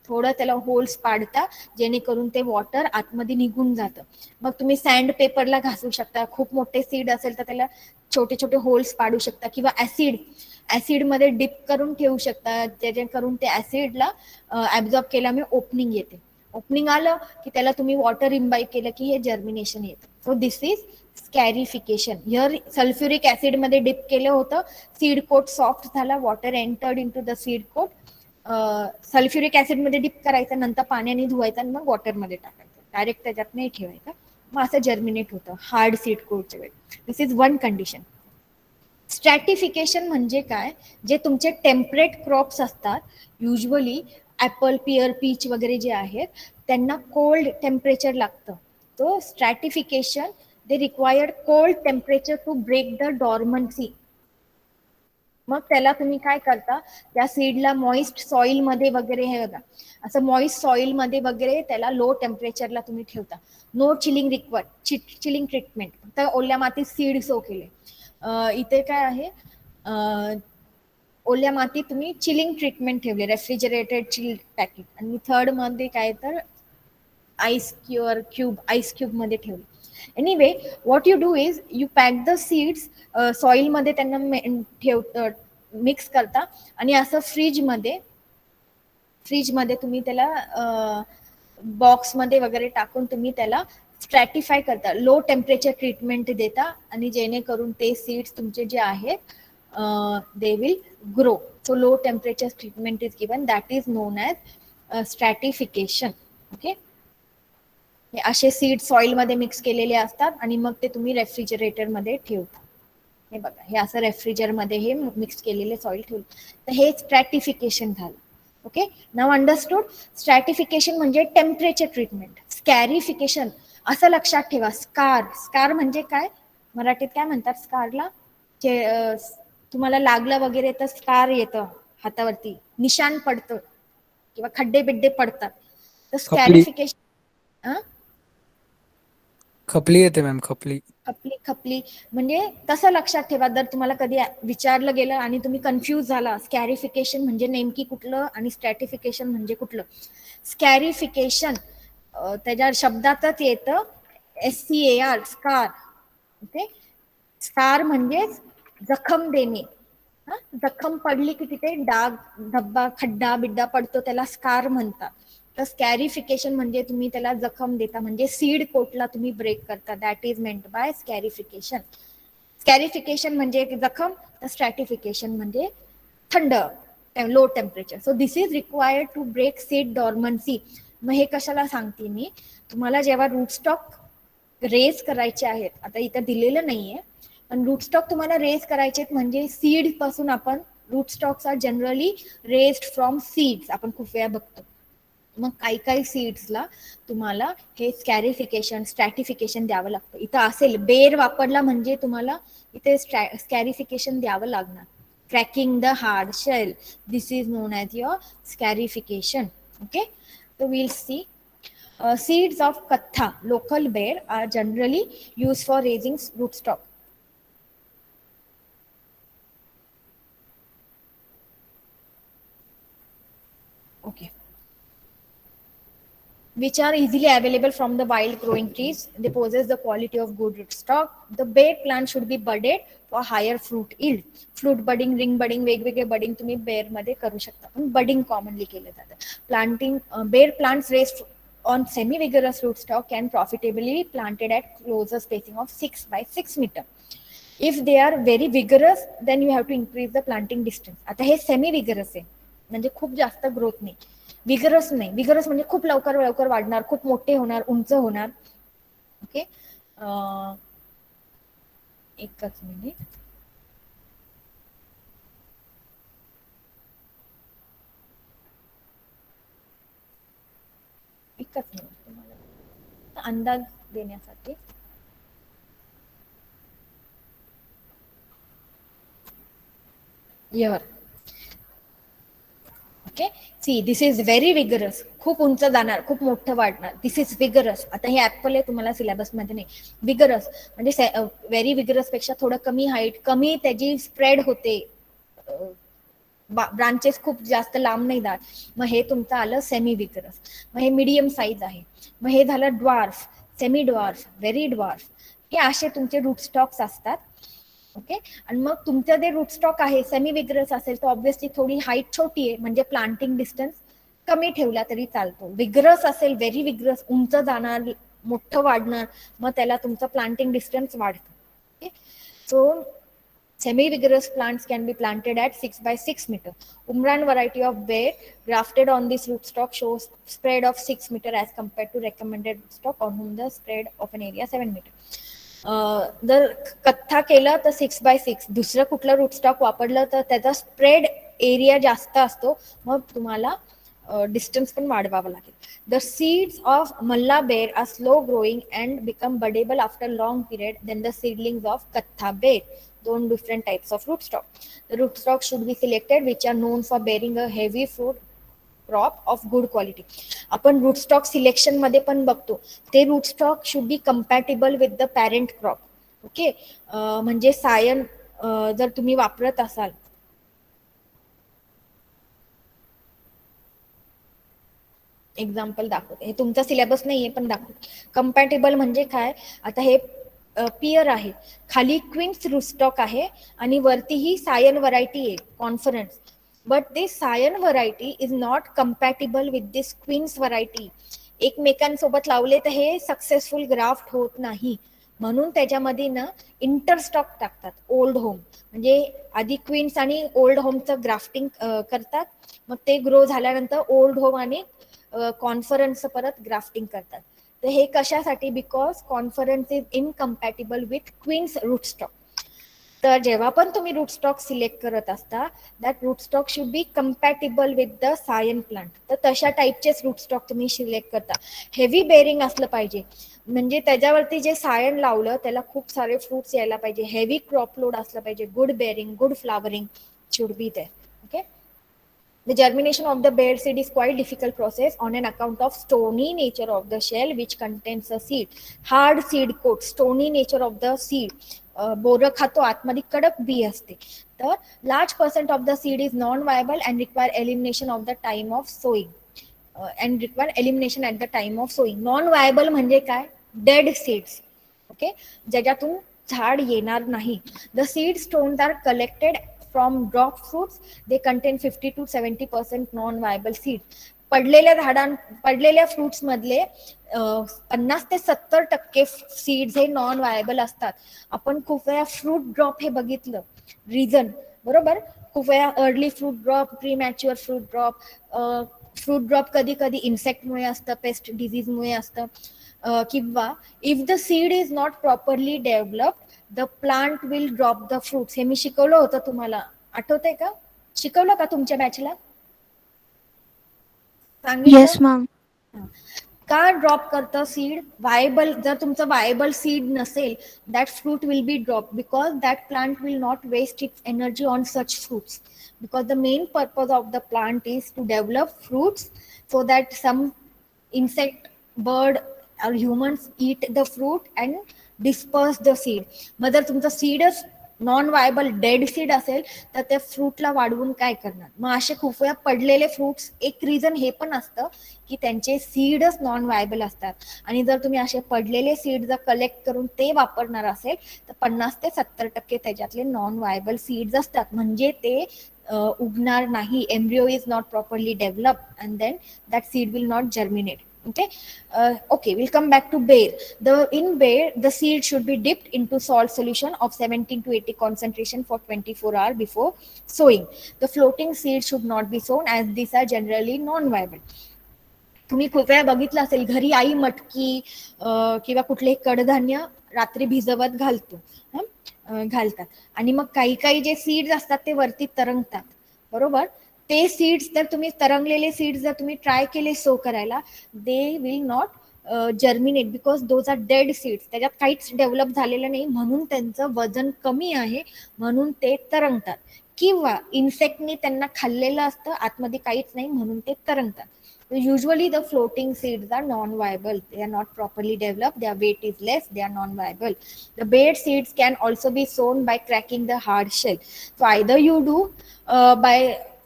S1: थोडं त्याला होल्स पाडता जेणेकरून ते वॉटर आतमध्ये निघून जातं. मग तुम्ही सँड पेपरला घासू शकता. खूप मोठे सीड असेल तर त्याला छोटे छोटे होल्स पाडू शकता, किंवा ऍसिड मध्ये डिप करून ठेवू शकता, जेणेकरून ते ऍसिडला ऍब्झॉर्ब केल्यामुळे ओपनिंग येते. ओपनिंग आलं की त्याला तुम्ही वॉटर इम्बाईब केलं की हे जर्मिनेशन येतं. So this is scarification. Here sulphuric acid मध्ये डिप केलं होतं, सीड कोट सॉफ्ट झाला, water entered into the seed coat. Sulphuric acid मध्ये डिप करायचं, नंतर पाण्याने धुवायचं आणि मग वॉटर मध्ये टाकायचं, डायरेक्ट त्याच्यात नाही ठेवायचं. मग असं जर्मिनेट होतं हार्ड सीड कोटच्या वेळी. This is one condition. Stratification म्हणजे काय, जे तुमचे टेम्परेट क्रॉप्स असतात, युजली ऍपल, पियर, पीच वगैरे जे आहेत, त्यांना कोल्ड टेम्परेचर लागतं. तो stratification, they required cold temperature to break the dormancy. मग त्याला तुम्ही काय करता, त्या सीडला मॉइस्ट सॉइल मध्ये वगैरे, हे बघा असं मॉइस्ट सॉइल मध्ये वगैरे त्याला लो टेम्परेचरला तुम्ही ठेवता. No chilling required, chilling treatment, फक्त ओल्या मातीत सीड सो केले. इथे काय आहे, ओल्या मातीत तुम्ही चिलिंग ट्रीटमेंट ठेवले, रेफ्रिजरेटेड चिल्ड पॅकेट. आणि थर्ड मध्ये काय तर आईस क्यूब मध्ये ठेवले. Anyway, what you do is you pack the seeds soil मध्ये, त्यांना मिक्स करता आणि असं फ्रीजमध्ये तुम्ही त्याला बॉक्समध्ये वगैरे टाकून तुम्ही त्याला स्ट्रॅटिफाय करता, लो टेम्परेचर ट्रीटमेंट देता, आणि जेणेकरून ते सीड्स तुमचे जे आहेत they will grow. So low temperature treatment is given, that is known as स्ट्रॅटिफिकेशन. Okay, हे असे सीड सॉइल मध्ये मिक्स केलेले असतात आणि मग ते तुम्ही रेफ्रिजरेटर मध्ये ठेवता. हे बघा, हे असं रेफ्रिजर मध्ये हे मिक्स केलेले सॉइल ठेवलं. तर हे स्ट्रॅटिफिकेशन झालं. ओके, नाव अंडरस्टूड. स्ट्रॅटिफिकेशन म्हणजे टेम्परेचर ट्रीटमेंट. स्कॅरिफिकेशन असं लक्षात ठेवा. स्कार म्हणजे काय, मराठीत काय म्हणतात स्कारला? तुम्हाला लागलं वगैरे तर स्कार येतं हातावरती, निशाण पडतं किंवा खड्डे बिड्डे पडतात. तर
S3: खपली
S1: स्कॅरिफिकेशन,
S3: खपली येते मॅम, खपली.
S1: खपली म्हणजे तसं लक्षात ठेवा. जर तुम्हाला कधी विचारलं गेलं आणि तुम्ही कन्फ्यूज झाला, स्कॅरिफिकेशन म्हणजे नेमकी कुठलं आणि स्ट्रॅटिफिकेशन म्हणजे कुठलं. स्कॅरिफिकेशन त्याच्या शब्दातच येतं SCAR, स्कार. ओके, स्कार म्हणजे जखम देणे. जखम पडली की तिथे डाग, धब्बा, खड्डा बिड्डा पडतो, त्याला स्कार म्हणतात. तर स्कॅरिफिकेशन म्हणजे तुम्ही त्याला जखम देता, म्हणजे सीड कोटला तुम्ही ब्रेक करता. That is meant by scarification. Scarification म्हणजे जखम, तर स्ट्रॅटिफिकेशन म्हणजे थंड, low temperature. So this is required to break seed dormancy. मग हे कशाला सांगते मी, तुम्हाला जेव्हा रूट स्टॉक रेज करायचे आहेत, आता इथं दिलेलं नाहीये, पण रूट स्टॉक तुम्हाला रेज करायचे म्हणजे सीड पासून आपण, root stocks are generally raised from seeds, आपण खूप वेळा बघतो. मग काही सीड्सला तुम्हाला हे स्कॅरिफिकेशन, स्ट्रॅटिफिकेशन द्यावं लागतं. इथं असेल बेर वापरला म्हणजे तुम्हाला इथे स्कॅरिफिकेशन द्यावं लागणार. Cracking the hard shell, this is known as your scarification. Okay, so we'll see. Seeds of katha, local bear, are generally used for raising rootstock. Okay. Which are easily available from the wild growing trees. They possess the quality of good rootstock. The bear plant should be budded for higher fruit yield. Fruit budding, ring budding, वेगवेगळे budding तुम्ही bear मध्ये करू शकता, पण budding commonly केलं जातं. Planting bear plants raised on semi-vigorous rootstock can profitably be planted at closer spacing of 6 by 6 meter. If they are very vigorous, then you have to increase the planting distance. आता हे semi vigorous आहे, म्हणजे खूप जास्त growth नाही. Vigorous नाही, vigorous म्हणजे खूप लवकर लवकर वाढणार, खूप मोठे होणार, उंच होणार. ओके, एकच मिनिट. एकच मिनिट तुम्हाला अंदाज देण्यासाठी. यावर okay, see this is very vigorous, खूप उंच जाणार, खूप मोठं वाढणार. दिस इज विगरस. आता हे ऍपल आहे, तुम्हाला सिलेबस मध्ये नाही. विगरस म्हणजे व्हेरी विगरस पेक्षा थोडं कमी हाईट, कमी त्याची स्प्रेड होते, ब्रांचेस खूप जास्त लांब नाही जात. मग हे तुमचं आलं सेमी विगरस. मग हे मीडियम साईज आहे. मग हे झालं dwarf, semi dwarf, very dwarf. हे असे तुमचे रूट स्टॉक्स असतात. ओके, आणि मग तुमचं जे रूट स्टॉक आहे सेमी विगरस असेल तर ऑब्व्हियसली थोडी हाईट छोटी आहे, म्हणजे प्लांटिंग डिस्टन्स कमी ठेवला तरी चालतो. विगरस असेल, व्हेरी विगरस, उंच जाणार, मोठं वाढणार, मग त्याला तुमचं प्लांटिंग डिस्टन्स वाढतं. Okay, so semi-vigorous plants can be planted at 6 by 6 meter. Umran variety of bear grafted on this rootstock shows spread of 6 meter as compared to recommended rootstock on whom the spread of an area 7 meter. जर कथ्था केलं तर 6 by 6, दुसरं कुठलं rootstock वापरलं तर त्याचा spread area जास्त असतो, मग तुम्हाला डिस्टन्स पण वाढवावं लागेल. The seeds of Malla bear are slow growing and become buddable after long period than the seedlings of Katha bear. दोन different types of rootstock. The rootstock should be selected which are known for bearing a heavy fruit crop of good quality. आपण rootstock selection मध्ये पण बघतो, ते rootstock should be compatible with the parent crop. Okay, म्हणजे सायन जर तुम्ही वापरत असाल, एक्झाम्पल दाखवते, हे तुमचा सिलेबस नाहीये पण दाखवते. कंपॅटेबल म्हणजे काय, आता हे पियर आहे, खाली क्वीन्स रूटस्टॉक आहे आणि वरती ही सायन व्हरायटी आहे, Conference. But this scion variety is not compatible with this quince variety. एकमेकांसोबत लावले तर हे सक्सेसफुल ग्राफ्ट होत नाही, म्हणून त्याच्यामध्ये ना इंटरस्टॉक टाकतात. ओल्ड होम म्हणजे आधी क्वीन्स आणि ओल्ड होमचं ग्राफ्टिंग करतात, मग ते ग्रो झाल्यानंतर ओल्ड होम आणि कॉन्फरन्स परत ग्राफ्टिंग करतात. तर तर हे कशासाठी? Because conference is incompatible with quince rootstock. तर जेव्हा पण तुम्ही रूटस्टॉक सिलेक्ट करत असता, that rootstock should be compatible with the scion plant. तर तशा टाईपचेच रूटस्टॉक तुम्ही सिलेक्ट करता. हेवी बेअरिंग असलं पाहिजे, म्हणजे त्याच्यावरती जे सायन लावलं त्याला खूप सारे फ्रुट्स यायला पाहिजे. हेवी क्रॉप लोड असलं पाहिजे. Good bearing, good flowering should be there. Okay. The germination of the bare seed is quite difficult process on an account of stony nature of the shell which contains a seed. Hard seed coat, stony nature of the seed. बोरं खातो, आतमध्ये कडक बी असते. तर large percent of the seed is non-viable and require elimination of the time of sowing. And require elimination at the time of sowing. Non-viable म्हणजे काय? Dead seeds. Okay, ज्याच्यातून झाड येणार नाही. The seed stones are collected from drop fruits. They contain 50 to 70% non-viable seeds. पडलेल्या fruits मधले 50 ते 70% seeds हे नॉन व्हायबल असतात. आपण खूप वेळा फ्रूट ड्रॉप हे बघितलं, रिझन बरोबर. खूप वेळा early fruit drop, premature fruit drop. Fruit drop कधी कधी इन्सेक्टमुळे असतं, पेस्ट डिझीजमुळे असतं. किंवा if the seed is not properly developed, the plant will drop the fruits. हे मी शिकवलं होतं तुम्हाला, आठवतंय का? शिकवलं का तुमच्या बॅचला?
S4: Yes, ma'am.
S1: का ड्रॉप करतं सीड? वायबल, जर तुमचं वायबल सीड नसेल, that fruit will be drop because that plant will not waste its energy on such fruits. Because the main purpose of the plant is to develop fruits so that some insect, bird or humans eat the fruit and disperse the seed. मग जर तुमचं सीडच non viable dead seed असेल तर त्या फ्रूटला वाढवून काय करणार? मग असे खूप वेळा पडलेले फ्रुट्स, एक रिझन हे पण असतं की त्यांचे सीडच नॉन वायबल असतात. आणि जर तुम्ही असे पडलेले सीड जर कलेक्ट करून ते वापरणार असेल तर 50 ते 70% त्याच्यातले नॉन वायबल सीड्स असतात, म्हणजे ते उगणार नाही. Embryo is not properly developed and then that seed will not germinate. Okay, we'll come back to bare. In bare, the seed should be dipped into salt solution of 17 to 80 concentration for 24 hours before sowing. The floating seed should not be sown as these are generally non-viable. तुम्ही खूप वेळा बघितलं असेल, घरी आई मटकी किंवा कुठले कडधान्य रात्री भिजवत घालतात आणि मग काही काही जे सीड्स असतात ते वरती तरंगतात, बरोबर. ते सीड्स जर तुम्ही तरंगलेले सीड्स जर तुम्ही ट्राय केले सो करायला, they will not germinate because those are dead seeds. त्याच्यात काहीच डेव्हलप झालेलं नाही, म्हणून त्यांचं वजन कमी आहे, म्हणून ते तरंगतात. किंवा इन्सेक्टनी त्यांना खाल्लेलं असतं, आतमध्ये काहीच नाही, म्हणून ते तरंगतात. Usually the floating seeds are non-viable. They are not properly developed. Their weight is less. They are non-viable. The bare seeds can also be sown by cracking the hard shell. So either you do by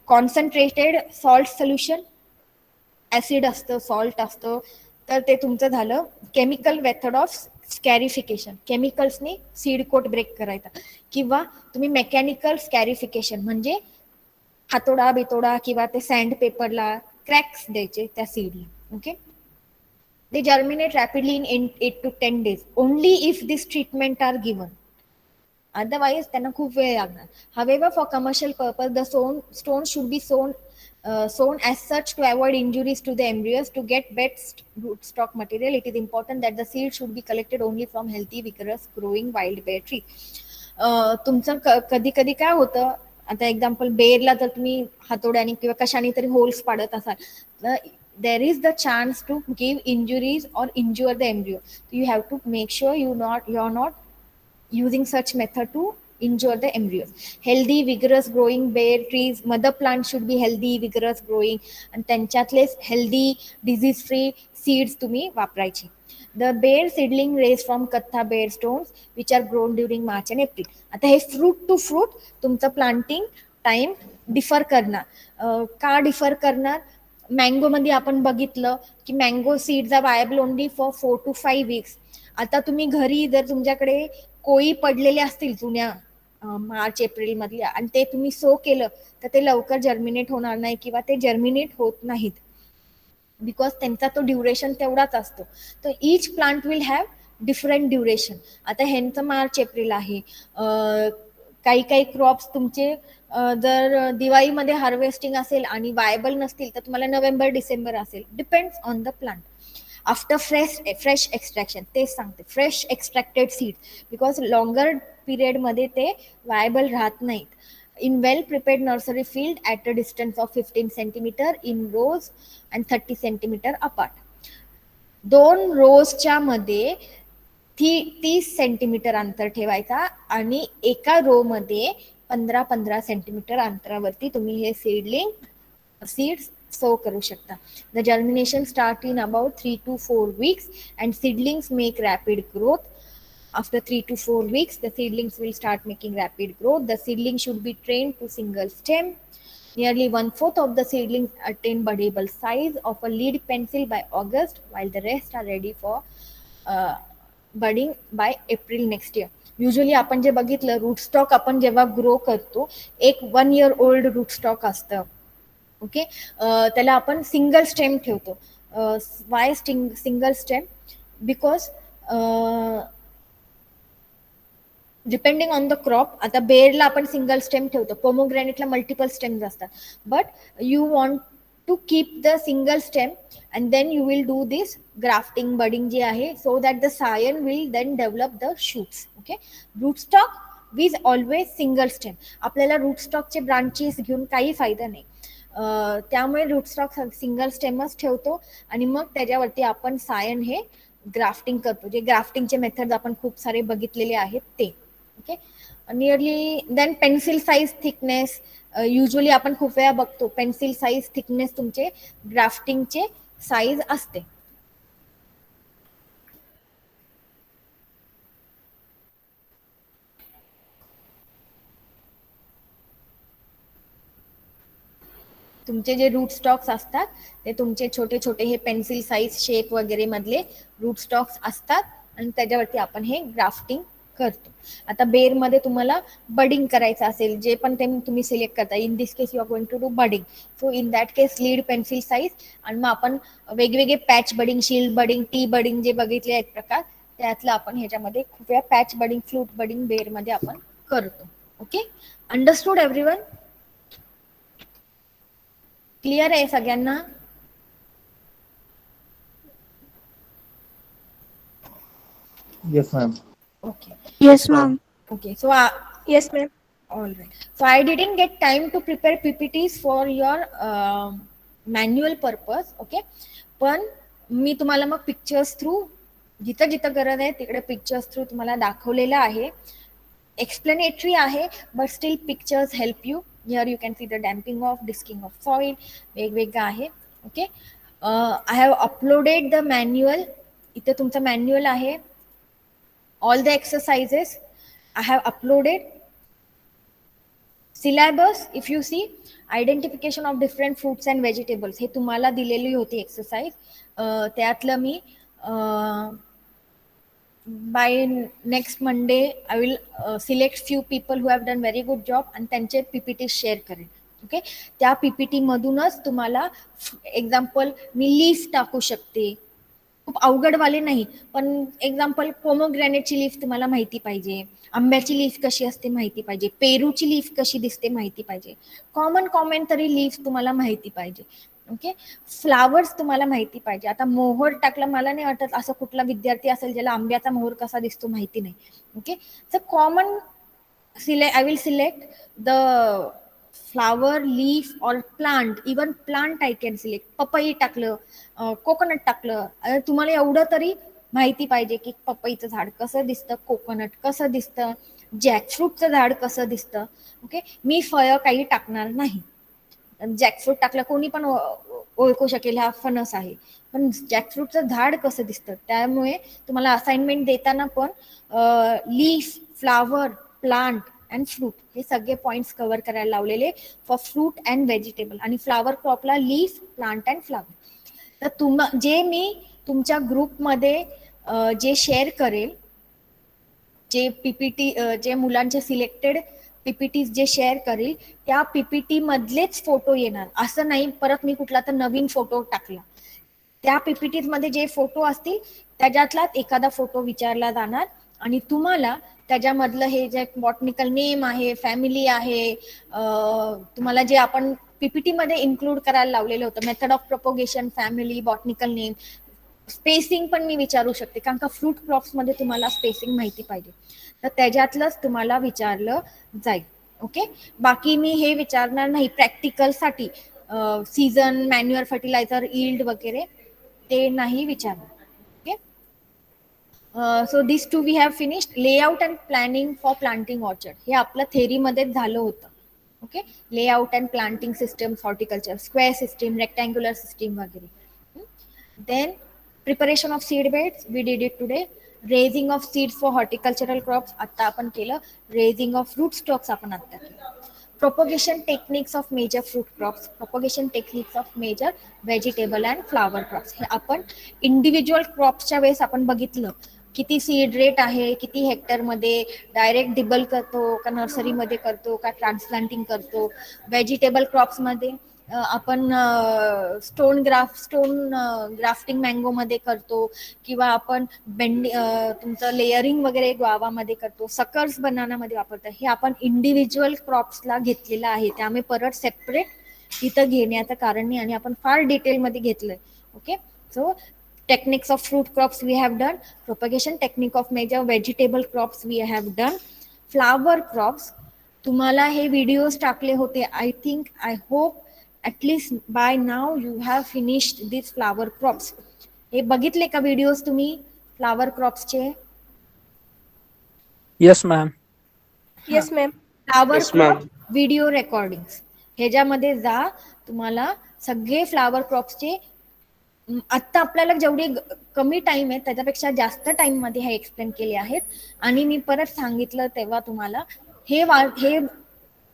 S1: concentrated salt solution, acid असतं, salt असतं, तर ते तुमचं झालं chemical method of scarification. केमिकल्सनी seed coat break करायचा. किंवा तुम्ही मेकॅनिकल स्कॅरिफिकेशन म्हणजे हातोडा बितोडा किंवा ते सँड पेपरला क्रॅक्स द्यायचे त्या सीडला. Okay. They germinate rapidly in 8 to 10 days only if this treatment are given. Otherwise त्यांना खूप वेळ लागणार. However, for commercial purpose, the stones should be sown as such to avoid injuries to the embryos. To get best rootstock material, it is important that the seed should be collected only from healthy, vigorous, growing wild bare tree. तुमचं कधी कधी काय होतं, आता example Berla जर तुम्ही हातोड्याने किंवा कशाने तरी होल्स पाडत असाल, there is the chance to give injuries or injure the embryo. So you have to make sure you are not using such method to injure the embryos. Healthy, vigorous growing bare trees, mother plant should be healthy, vigorous growing, and त्यांच्यातले healthy, disease free seeds तुम्ही वापरायचे. The bare seedling raised from katha bare stones which are grown during March and April. आता हे fruit to fruit तुमचं planting time differ करणार. का differ करणार? Mango मध्ये आपण बघितलं की mango seeds are viable only for 4 to 5 weeks. आता तुम्ही घरी जर तुमच्याकडे कोळी पडलेले असतील जुन्या मार्च एप्रिल मधल्या आणि ते तुम्ही सो केलं तर ते लवकर जर्मिनेट होणार नाही किंवा ते जर्मिनेट होत नाहीत, बिकॉज त्यांचा तो ड्युरेशन तेवढाच असतो. तर each plant will have different duration. आता ह्यांचं मार्च एप्रिल आहे. काही काही क्रॉप्स तुमचे जर दिवाळीमध्ये हार्वेस्टिंग असेल आणि वायबल नसतील तर तुम्हाला नोव्हेंबर डिसेंबर असेल, depends on the plant. After fresh extraction, तेच सांगते, fresh extracted seeds, because longer पिरियडमध्ये ते वायबल राहत नाहीत. In well prepared nursery field at a distance of 15 centimeter in rows and 30 centimeter apart. 2 रोजच्या मध्ये 30 सेंटीमीटर अंतर ठेवायचा आणि एका रो मध्ये 15-15 सेंटीमीटर अंतरावरती तुम्ही हे सीड्स sow करू शकता. The germination start in about 3 to 4 weeks and seedlings make rapid growth. After 3 to 4 weeks, the seedlings will start making rapid growth. The seedling should be trained to single stem. Nearly 1/4 of the seedlings attain buddable size of a lead pencil by August, while the rest are ready for budding by April next year. Usually आपण जे बघितलं, route stock आपण जेव्हा grow करतो, एक 1 year old root stock असतं. Okay, त्याला आपण सिंगल स्टेम ठेवतो. Why single stem? Because depending on the crop, आता बेरला आपण सिंगल स्टेम ठेवतो, पोमोग्रॅनेटला मल्टिपल स्टेम्स असतात, but you want to keep the single stem and then you will do this grafting budding जे आहे, so that the scion will then develop the shoots. Okay, rootstock with always single stem. आपल्याला रूटस्टॉकचे branches घेऊन काही फायदा नाही, त्यामुळे rootstock single स्टेमच ठेवतो आणि मग त्याच्यावरती आपण सायन हे ग्राफ्टिंग करतो, जे ग्राफ्टिंगचे मेथड आपण खूप सारे बघितलेले आहेत ते. Okay, nearly then pencil size thickness, usually आपण खूप वेळा बघतो पेन्सिल साईज थिकनेस तुमचे ग्राफ्टिंगचे साईज असते. तुमचे जे रूट स्टॉक्स असतात ते तुमचे छोटे छोटे हे पेन्सिल साईज शेप वगैरे मधले रूट स्टॉक्स असतात आणि त्याच्यावरती आपण हे ग्राफ्टिंग करतो. आता बेर मध्ये तुम्हाला बडिंग करायचं असेल, जे पण ते तुम्ही सिलेक्ट करता, in this case you are going to do budding, so in that case lead pencil size, आणि मग आपण वेगवेगळे patch budding, shield budding, T budding जे बघितले आहेत प्रकार, त्यातलं आपण ह्याच्यामध्ये खूप वेळा पॅच बडिंग, फ्लूट बडिंग बेर मध्ये आपण करतो. Okay, understood everyone? क्लिअर आहे सगळ्यांना?
S6: Yes, ma'am.
S1: Okay.
S4: Yes, ma'am.
S1: Okay. So,
S5: Yes, ma'am.
S1: all right. So I didn't get time to prepare PPTs for your manual purpose. Okay. पण मी तुम्हाला मग pictures through, जिथं जिथं गरज आहे तिकडे पिक्चर्स थ्रू तुम्हाला दाखवलेलं आहे. एक्सप्लेनेटरी आहे, but still pictures help you. Here you can see the damping off, disking of soil, वेगवेगळं आहे. Okay, I have uploaded the manual. इथे तुमचं मॅन्युअल आहे. All the exercises I have uploaded. Syllabus, if you see, identification of different fruits and vegetables, हे तुम्हाला दिलेली होती exercise. त्यातलं मी by next Monday I will select few people who have done very good job and त्यांचे PPT share करेन. Okay, त्या PPT मधूनच तुम्हाला एक्झाम्पल मी लीफ टाकू शकते, खूप अवघडवाले नाही, पण एक्झाम्पल पोमोग्रॅनेटची लीफ तुम्हाला माहिती पाहिजे, आंब्याची लीफ कशी असते माहिती पाहिजे, पेरूची लीफ कशी दिसते माहिती पाहिजे, कॉमन तरी लीफ तुम्हाला माहिती पाहिजे. ओके, फ्लावर्स तुम्हाला माहिती पाहिजे. आता मोहर टाकलं, मला नाही वाटत असं कुठला विद्यार्थी असेल ज्याला आंब्याचा मोहर कसा दिसतो माहिती नाही. Okay, so common I will select the flower, leaf or plant. Even plant I can select. पपई टाकलं, कोकोनट टाकलं. तुम्हाला एवढं तरी माहिती पाहिजे की पपईचं झाड कसं दिसतं, कोकोनट कसं दिसतं, जॅकफ्रूटचं झाड कसं दिसतं. ओके, मी फळं काही टाकणार नाही. जॅकफ्रूट टाकलं कोणी पण ओळखू शकेल हा फणस आहे, पण जॅकफ्रूटचं झाड कसं दिसतं. त्यामुळे तुम्हाला असाइनमेंट देताना पण leaf, flower, plant and fruit हे सगळे पॉइंट्स कव्हर करायला लावलेले फॉर फ्रूट अँड व्हेजिटेबल. आणि फ्लावर क्रॉपला लीफ, प्लांट अँड फ्लावर. तर जे मी तुमच्या ग्रुपमध्ये जे शेअर करेल, जे पीपीटी, जे मुलांचे सिलेक्टेड पीपीटी जे शेअर करेल, त्या पीपीटी मधलेच फोटो येणार. असं नाही परत मी कुठला तर नवीन फोटो टाकला. त्या पीपीटी मध्ये जे फोटो असतील त्याच्यातला एखादा फोटो विचारला जाणार आणि तुम्हाला त्याच्यामधलं हे जे बॉटनिकल नेम आहे, फॅमिली आहे, तुम्हाला जे आपण पीपीटी मध्ये इन्क्लूड करायला लावलेलं होतं, method of propagation, family, botanical name, spacing पण मी विचारू शकते, कारण का फ्रूट क्रॉप्समध्ये तुम्हाला स्पेसिंग माहिती पाहिजे, तर त्याच्यातलंच तुम्हाला विचारलं जाईल. ओके, बाकी मी हे विचारणार नाही प्रॅक्टिकलसाठी, सीझन, मॅन्युअर फर्टिलायझर, इल्ड वगैरे ते नाही विचारणार. Okay, so this too we have finished. Layout and planning for planting orchard हे आपलं थेरीमध्येच झालं होतं. Okay, layout and planting system horticulture, square system, rectangular system वगैरे. Then preparation of seed beds, we did it today. Raising of seeds for horticultural crops आता आपण केलं. Raising of root stocks आपण आता केलं. Propagation techniques of major fruit crops, propagation techniques of major vegetable and flower crops हे आपण individual क्रॉप्सच्या वेळेस आपण बघितलं. किती सीड रेट आहे, किती हेक्टर मध्ये, डायरेक्ट डिबल करतो का नर्सरीमध्ये करतो का ट्रान्सप्लांटिंग करतो. व्हेजिटेबल क्रॉप्समध्ये आपण स्टोन ग्राफ्टिंग मँगो मध्ये करतो, किंवा आपण तुमचं लेअरिंग वगैरे ग्वावामध्ये करतो, सकर्स बनाना मध्ये वापरतो. हे आपण इंडिव्हिज्युअल क्रॉप्सला घेतलेलं आहे, त्यामुळे परत सेपरेट इथं घेण्याचं कारण नाही आणि आपण फार डिटेलमध्ये घेतलंय. Okay, so techniques of fruit crops we have done, propagation technique of major vegetable crops we have done. Flower crops तुम्हाला हे व्हिडिओज टाकले होते. I think, I hope at least by now you have finished these flower crops. हे बघितले का videos तुम्ही flower क्रॉप्सचे?
S3: Yes, ma'am.
S5: Yes, ma'am.
S1: Flower
S2: Yes, ma'am.
S1: Crop video recordings ह्याच्यामध्ये जा, तुम्हाला सगळे फ्लावर क्रॉप्सचे आत्ता आपल्याला जेवढी कमी टाइम आहे त्याच्यापेक्षा जास्त टाइम मध्ये हे एक्सप्लेन केले आहेत. आणि मी परत सांगितलं तेव्हा तुम्हाला हे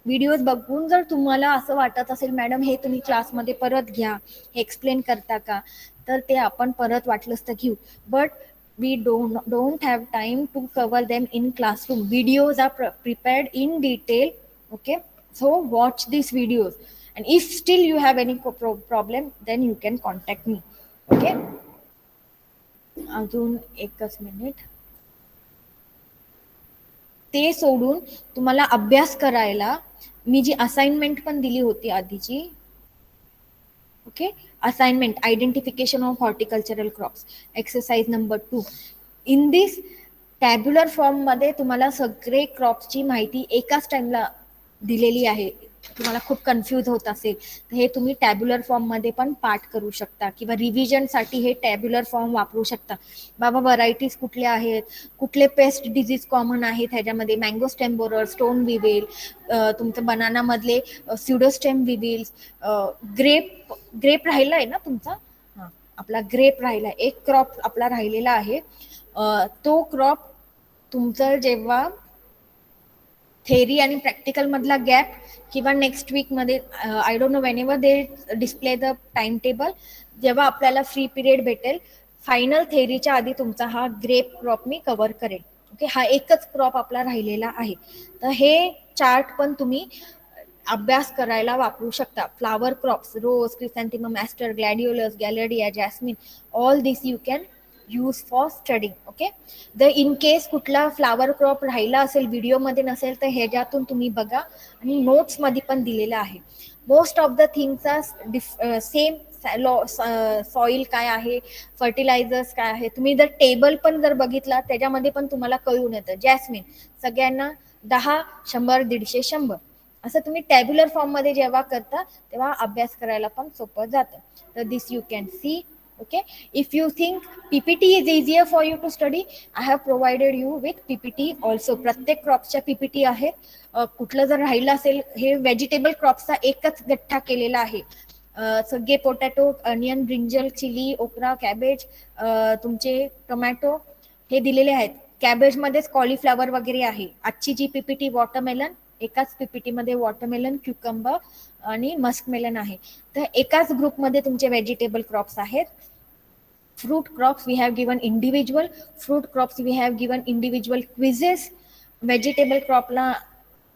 S1: व्हिडिओज बघून जर तुम्हाला असं वाटत असेल मॅडम हे तुम्ही क्लासमध्ये परत घ्या, हे एक्सप्लेन करता का, तर ते आपण परत वाटलंच तर घेऊ. But we don't have time to cover them in classroom. Videos are prepared in detail. Okay, so watch these videos, and if still you have any problem then you can contact me. Okay, अजून एकच minute. ते सोडून तुम्हाला अभ्यास करायला मी जी assignment पण दिली होती आधीची. Okay, assignment identification of horticultural crops, exercise number 2. In this tabular form मध्ये तुम्हाला सगळे क्रॉप्सची माहिती एकाच टाइमला दिलेली आहे. तुम्हाला खूप कन्फ्यूज होत असेल तर हे तुम्ही टॅब्युलर फॉर्म मध्ये पण पाठ करू शकता, किंवा रिव्हिजन साठी हे टॅब्युलर फॉर्म वापरू शकता. बाबा व्हरायटीज कुठल्या आहेत, कुठले पेस्ट डिजीज कॉमन आहेत ह्याच्यामध्ये, mango stem borer, stone Vivel, तुमचं बनाना मधले स्युडोस्टेम विवेल्स, ग्रेप राहिला आहे ना तुमचा, आपला ग्रेप राहिला, एक क्रॉप आपला राहिलेला आहे. तो क्रॉप तुमचं जेव्हा थेरी आणि प्रॅक्टिकल मधला गॅप, किंवा नेक्स्ट वीक मध्ये, I don't know when ever they display the time table, जेव्हा आपल्याला फ्री पिरियड भेटेल फायनल थेरीच्या आधी तुमचा हा ग्रेप क्रॉप मी कव्हर करेल. ओके, हा एकच क्रॉप आपला राहिलेला आहे. तर हे चार्ट पण तुम्ही अभ्यास करायला वापरू शकता. Flower crops, rose, chrysanthemum, aster, gladiolus, gaillardia, jasmine, all this you can use for studying. Okay, जर इन केस कुठला फ्लावर क्रॉप राहिला असेल, व्हिडिओमध्ये नसेल, तर ह्याच्यातून तुम्ही बघा, आणि नोट्स मध्ये पण दिलेलं आहे. मोस्ट ऑफ द थिंगचा सेम सॉइल काय आहे, फर्टिलायझर्स काय आहे, तुम्ही जर टेबल पण जर बघितला त्याच्यामध्ये पण तुम्हाला कळून येतं. जॅस्मिन सगळ्यांना 10, 100, 150, 100 असं तुम्ही टॅब्युलर फॉर्म मध्ये जेव्हा करता तेव्हा अभ्यास करायला पण सोपं जातं. तर this you can see. Okay, if you think PPT is easier for you to study, I have provided you with PPT also. प्रत्येक क्रॉप्सच्या PPT आहेत. कुठलं जर राहिलं असेल, हे व्हेजिटेबल क्रॉप्सचा एकच गठ्ठा केलेला आहे. सगळे पोटॅटो, अनियन, ब्रिंजल, चिली, ओक्रा, कॅबेज, तुमचे टोमॅटो हे दिलेले आहेत. कॅबेज मध्येच कॉलीफ्लावर वगैरे आहे. आजची जी PPT वॉटरमेलन, एकाच PPT मध्ये वॉटरमेलन, क्युकंबर आणि मस्कमेलन आहे. तर एकाच ग्रुपमध्ये तुमचे व्हेजिटेबल क्रॉप्स आहेत. Fruit crops we have given individual, fruit crops we have given individual quizzes. Vegetable crop la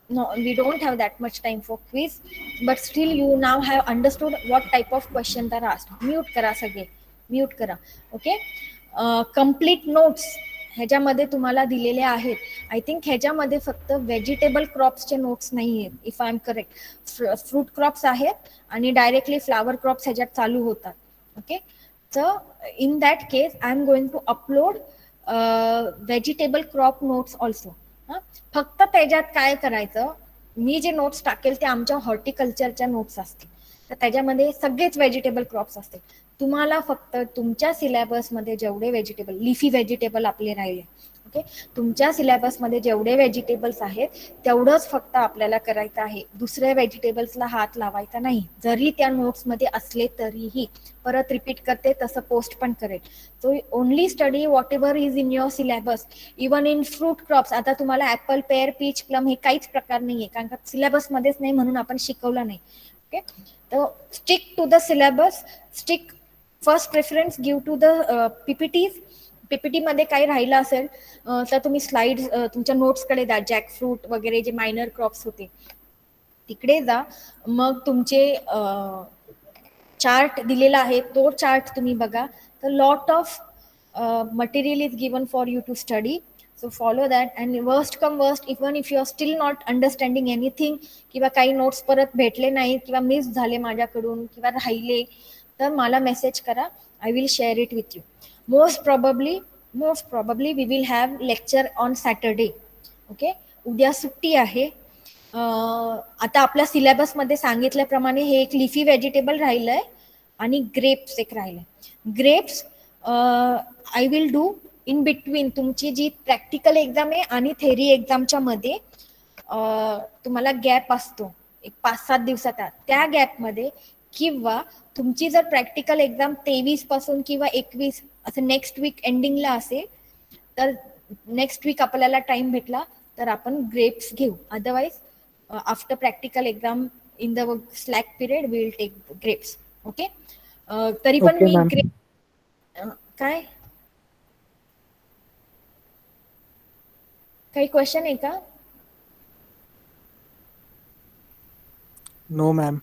S1: no, we don't have that much time for quiz, but still you now have understood what type of questions are asked. Mute करा सगळे, mute करा. Okay, complete notes ह्याच्यामध्ये तुम्हाला दिलेले आहेत. I think ह्याच्यामध्ये फक्त vegetable क्रॉप्सचे notes नाही आहेत, if I am correct. Fruit crops आहेत आणि डायरेक्टली फ्लावर क्रॉप्स ह्याच्यात चालू होतात. Okay, So in that case, I'm going to upload vegetable crop notes also. फक्त त्याच्यात काय करायचं, मी जे नोट्स टाकेल ते आमच्या हॉर्टिकल्चरच्या नोट्स असतील, तर त्याच्यामध्ये सगळेच व्हेजिटेबल क्रॉप्स असतील. तुम्हाला फक्त तुमच्या सिलेबसमध्ये जेवढे व्हेजिटेबल, लिफी व्हेजिटेबल आपले राहिले, ओके, तुमच्या सिलेबसमध्ये जेवढे व्हेजिटेबल्स आहेत तेवढंच फक्त आपल्याला करायचं आहे. दुसऱ्या व्हेजिटेबल्सला हात लावायचा नाही, जरी त्या नोट्समध्ये असले तरीही. परत रिपीट करते, तसं पोस्ट पण करेल. So only study what ever is in your syllabus. Even in fruit crops, आता तुम्हाला ऍपल, पेअर, पीच, प्लम हे काहीच प्रकार नाहीये, कारण का सिलेबसमध्येच नाही म्हणून आपण शिकवलं नाही. ओके, तर stick to the syllabus, stick first preference give to the PPTs. PPT मध्ये काही राहिलं असेल तर तुम्ही स्लाइड तुमच्या नोट्सकडे जा, जॅकफ्रूट वगैरे जे मायनर क्रॉप्स होते तिकडे जा. मग तुमचे चार्ट दिलेला आहे, तो चार्ट तुम्ही बघा. तर lot of material is given for you to study. So follow that. And worst come worst, even if you are still not understanding anything, किंवा काही नोट्स परत भेटले नाहीत किंवा मिस झाले माझ्याकडून किंवा राहिले, तर मला मेसेज करा. I will share it with you. most probably we will have lecture on Saturday. Okay, उद्या सुट्टी आहे. आता आपल्या सिलेबस मध्ये सांगितल्याप्रमाणे हे एक लिफी व्हेजिटेबल राहिलंय आणि ग्रेप्स एक राहिलंय. Grapes I will do in between. तुमची जी प्रॅक्टिकल एक्झाम आहे आणि थेरी एक्झामच्या मध्ये तुम्हाला गॅप असतो एक 5-7 दिवसाचा, त्या गॅपमध्ये, किंवा तुमची जर प्रॅक्टिकल एक्झाम 23 पासून किंवा 21 असं नेक्स्ट वीक एंडिंगला असेल, तर नेक्स्ट वीक आपल्याला टाइम भेटला तर आपण ग्रेप्स घेऊ. Otherwise after practical exam in the slack period we will take grapes. Okay, तरी पण
S3: Okay,
S1: मी
S3: ma'am.
S1: काय काही क्वेश्चन आहे का?
S3: No, ma'am.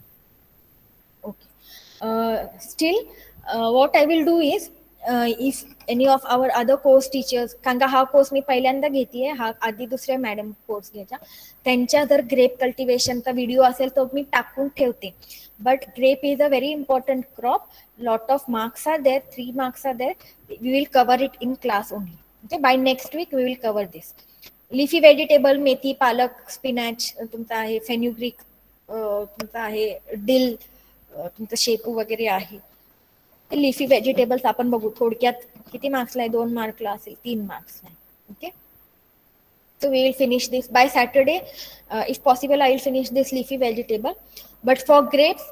S1: Okay. Still, what I will do is, if any of our other course teachers, कारण का हा course मी पहिल्यांदा घेतेय, हा आधी दुसऱ्या मॅडम कोर्स घ्यायच्या, त्यांच्या जर ग्रेप कल्टिवेशनचा व्हिडिओ असेल तर मी टाकून ठेवते. But grape is a very important crop. Lot of marks are there, 3 marks are there. We will cover it in class only. Okay, by next week we will cover this. Leafy vegetable, methi, palak, spinach तुमचा आहे, फेन्युग्रीक तुमचा आहे, dill तुमचं शेपू वगैरे आहे. Leafy vegetables आपण बघू थोडक्यात. किती मार्क्सला आहे? 2 मार्कला असेल, 3 मार्क्सला. Okay, so we will finish this by Saturday. If possible, I will finish this leafy vegetable. But for grapes,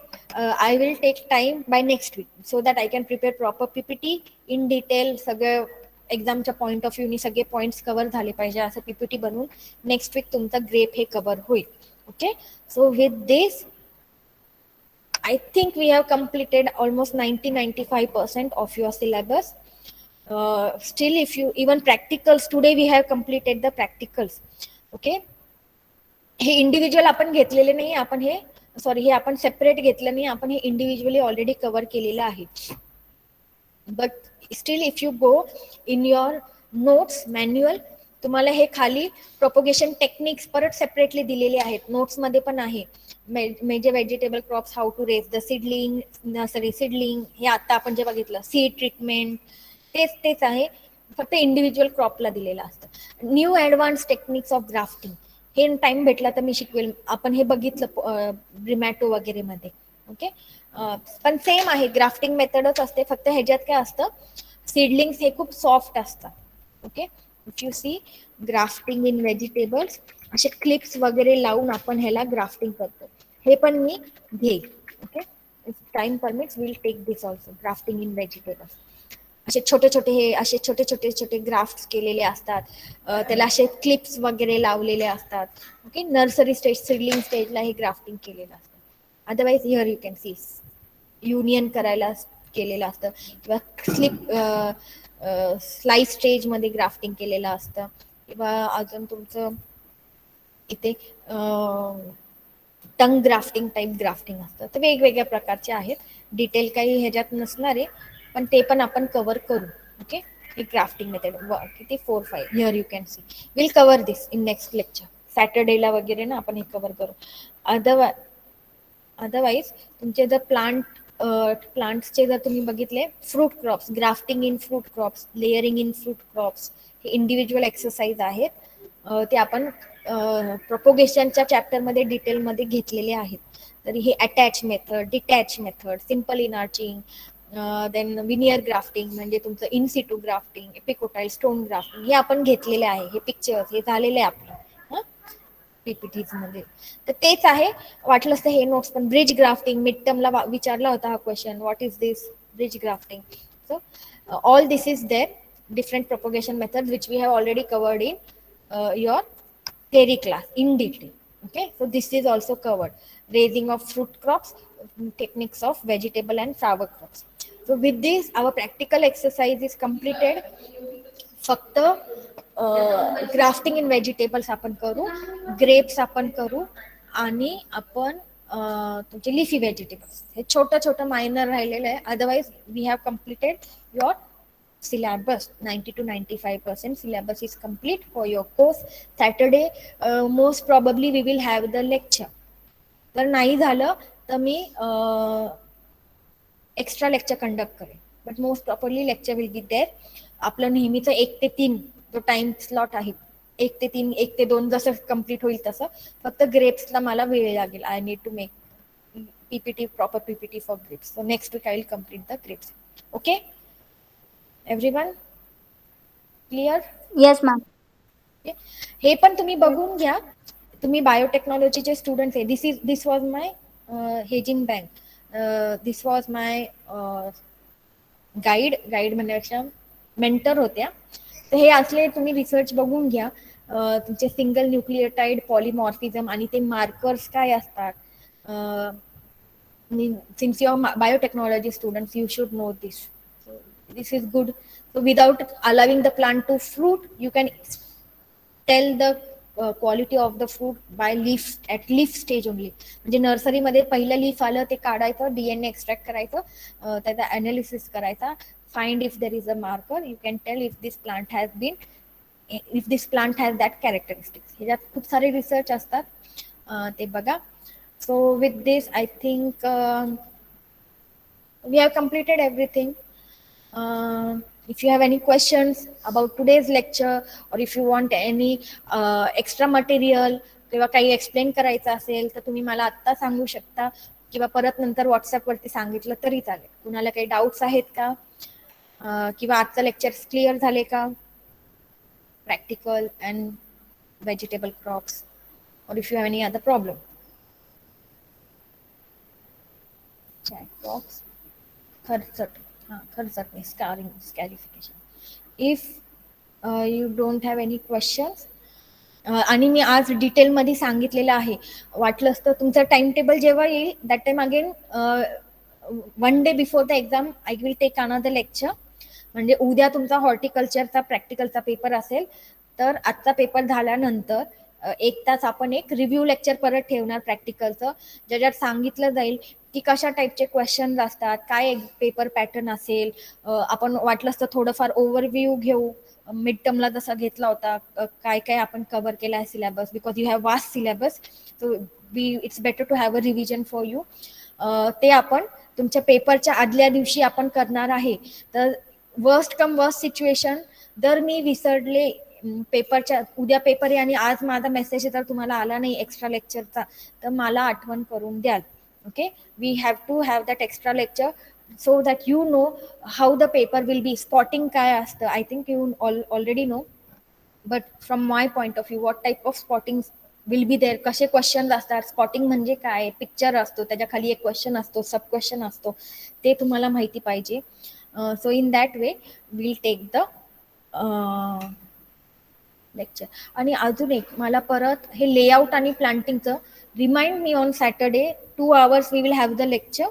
S1: I will take time by next week so that I can prepare proper PPT in detail. सगळं एक्झामच्या point of व्ह्यूनी सगळे points cover झाले पाहिजे असं PPT बनवून next weak तुमचा grep हे cover होईल. Okay, so with this I think we have completed almost 90-95% of your syllabus. Still, if you even practicals, today we have completed the practicals. Okay, हे individual आपण घेतलेले नाही, आपण हे हे आपण सेपरेट घेतलं नाही, आपण हे इंडिव्हिज्युअली ऑलरेडी कव्हर केलेलं आहे. But steel if you go in your notes manual, तुम्हाला हे खाली प्रोपोगेशन टेक्निक्स परत सेपरेटली दिलेले आहेत. नोट्स मध्ये पण आहे major vegetable crops, how to raise the seedling, nursery seedling, हे आता आपण जे बघितलं सीड ट्रीटमेंट, तेच आहे, फक्त इंडिव्हिज्युअल क्रॉपला दिलेलं असतं. New advance techniques of grafting, हे टाइम भेटला तर मी शिकवेल. आपण हे बघितलं ब्रिमॅटो वगैरे मध्ये. ओके, पण सेम आहे, ग्राफ्टिंग मेथडच असते, फक्त ह्याच्यात काय असतं, सीडलिंग्स हे खूप सॉफ्ट असतात. Okay, if you see grafting in vegetables, असे क्लिप्स वगैरे लावून आपण ह्याला ग्राफ्टिंग करतो. हे पण मी घेईल. Okay, if time permits will take this also, grafting in vegetables. असे छोटे छोटे ग्राफ्ट केलेले असतात, त्याला असे क्लिप्स वगैरे लावलेले असतात. ओके, नर्सरी स्टेज, सीडलिंग स्टेजला हे ग्राफ्टिंग केलेलं असतं. Otherwise here you can C union करायला केलेलं असतं, किंवा स्लाइस स्टेज मध्ये ग्राफ्टिंग केलेलं असतं, किंवा अजून तुमचं इथे टंग ग्राफ्टिंग टाईप ग्राफ्टिंग असतं. तर वेगवेगळ्या प्रकारचे आहेत, डिटेल काही ह्याच्यात नसणार आहे, पण ते पण आपण कव्हर करू. ओके, ही ग्राफ्टिंग मेथड किती 4-5 here you can see. Will cover this in next lecture. सॅटर्डेला वगैरे ना आपण हे कव्हर करू. अदरवाईज तुमचे जर प्लांट प्लांट्सचे जर तुम्ही बघितले, fruit crops, grafting in fruit crops, layering in fruit crops, हे इंडिव्हिज्युअल एक्सरसाइज आहेत. ते आपण प्रोपोगेशनच्या चॅप्टरमध्ये डिटेलमध्ये घेतलेले आहेत. तर हे attach method, detach method, simple inarching, then veneer grafting म्हणजे तुमचं in situ grafting, epicotyl stone grafting हे आपण घेतलेले आहे. हे पिक्चर्स हे झालेले आहे आपलं पीपीटीज मध्ये. तर तेच आहे. वाटलंच तर हे नोट्स पण, ब्रिज ग्राफ्टिंग मिड टर्मला विचारला होता हा question, what is this bridge grafting. So all this is there, different propagation methods which we have already covered in your theory class in detail. Okay, so this is also covered. Raising of fruit crops, techniques of vegetable and flower crops. So with this our practical exercise is completed. फक्त grafting in vegetables आपण करू, grapes आपण करू आणि आपण तुमचे leafy vegetables हे छोटं छोटं मायनर राहिलेलं आहे. Otherwise we have completed your syllabus. 90 to 95% syllabus is complete for your course. Saturday most probably we will have the lecture. तर नाही झालं तर मी एक्स्ट्रा लेक्चर कंडक्ट करेन, but most properly lecture will be there. आपलं नेहमीचं 1 ते 3 जो टाइम स्लॉट आहे, 1 ते 3, 1 ते 2 जसं कम्प्लीट होईल तसं. फक्त ग्रेप्सला मला वेळ लागेल. I need to make PPT, proper PPT for grapes. So next week I will complete the grapes. Okay everyone, clear?
S4: Yes, ma'am.
S1: हे पण तुम्ही बघून घ्या. तुम्ही बायोटेक्नॉलॉजीचे स्टुडंट आहे. This was my hedging bank, this was my guide म्हणण्यापेक्षा mentor होत्या. तर हे असले तुम्ही रिसर्च बघून घ्या. तुमचे सिंगल न्यूक्लियोटाइड पॉलिमॉर्फिझम आणि ते मार्कर्स काय असतात. Since you are biotechnology students, you should know this. This is good. So without allowing the plant to fruit, you can tell the quality of the fruit by leaf, at leaf stage only. म्हणजे नर्सरीमध्ये पहिलं leaf आलं ते काढायचं, DNA extract करायचं, त्याचा analysis करायचा, find if there is a marker, you can tell if this plant has been, if this plant has that characteristics. ह्याच्यात खूप सारे रिसर्च असतात, ते बघा. So with this I think we have completed everything. If you have any questions about today's lecture, or if you want any extra material किंवा काही explain करायचं असेल तर तुम्ही मला आत्ता सांगू शकता, किंवा परत नंतर व्हॉट्सअपवरती सांगितलं तरी चालेल. कुणाला काही डाऊट्स आहेत का, किंवा आजचं लेक्चर क्लिअर झाले का, प्रॅक्टिकल अँड व्हेजिटेबल क्रॉप्स, और if you have any other problem. Chat box खर्चट, खर्चट नाही, scarification. If you don't have any questions, आणि मी आज डिटेलमध्ये सांगितलेलं आहे. वाटलंच तर तुमचं टाइम टेबल जेव्हा येईल that time again 1 day before the exam I will take another lecture. म्हणजे उद्या तुमचा हॉर्टिकल्चरचा प्रॅक्टिकलचा पेपर असेल तर आजचा पेपर झाल्यानंतर 1 तास आपण एक रिव्ह्यू लेक्चर परत ठेवणार प्रॅक्टिकलचं, ज्याच्यात सांगितलं जाईल की कशा टाईपचे क्वेश्चन्स असतात, काय पेपर पॅटर्न असेल. आपण वाटलंच तर थोडंफार ओव्हरव्ह्यू घेऊ, मिड टर्मला जसा घेतला होता, काय काय आपण कव्हर केला आहे syllabus, because you have vast syllabus. So it's better to have a revision for you. ते आपण तुमच्या पेपरच्या आदल्या दिवशी आपण करणार आहे. तर वर्स्ट कम वर्स्ट सिच्युएशन, जर मी विसरले पेपरच्या, उद्या पेपर आहे आणि आज माझा मेसेज जर तुम्हाला आला नाही एक्स्ट्रा लेक्चरचा, तर मला आठवण करून द्याल. Okay, we have to have that extra lecture so that you know how the paper will be. Spotting काय असतं, I think you already know, but from my point of view what type of spotting will be there, कसे question असतात, spotting म्हणजे काय, picture असतो त्याच्या खाली एक क्वेश्चन असतो, सब क्वेश्चन असतो, ते तुम्हाला माहिती पाहिजे. So in that way will take the lecture. आणि अजून एक मला परत हे लेआउट आणि प्लांटिंगचं remind me on Saturday 2 hours we will have the lecture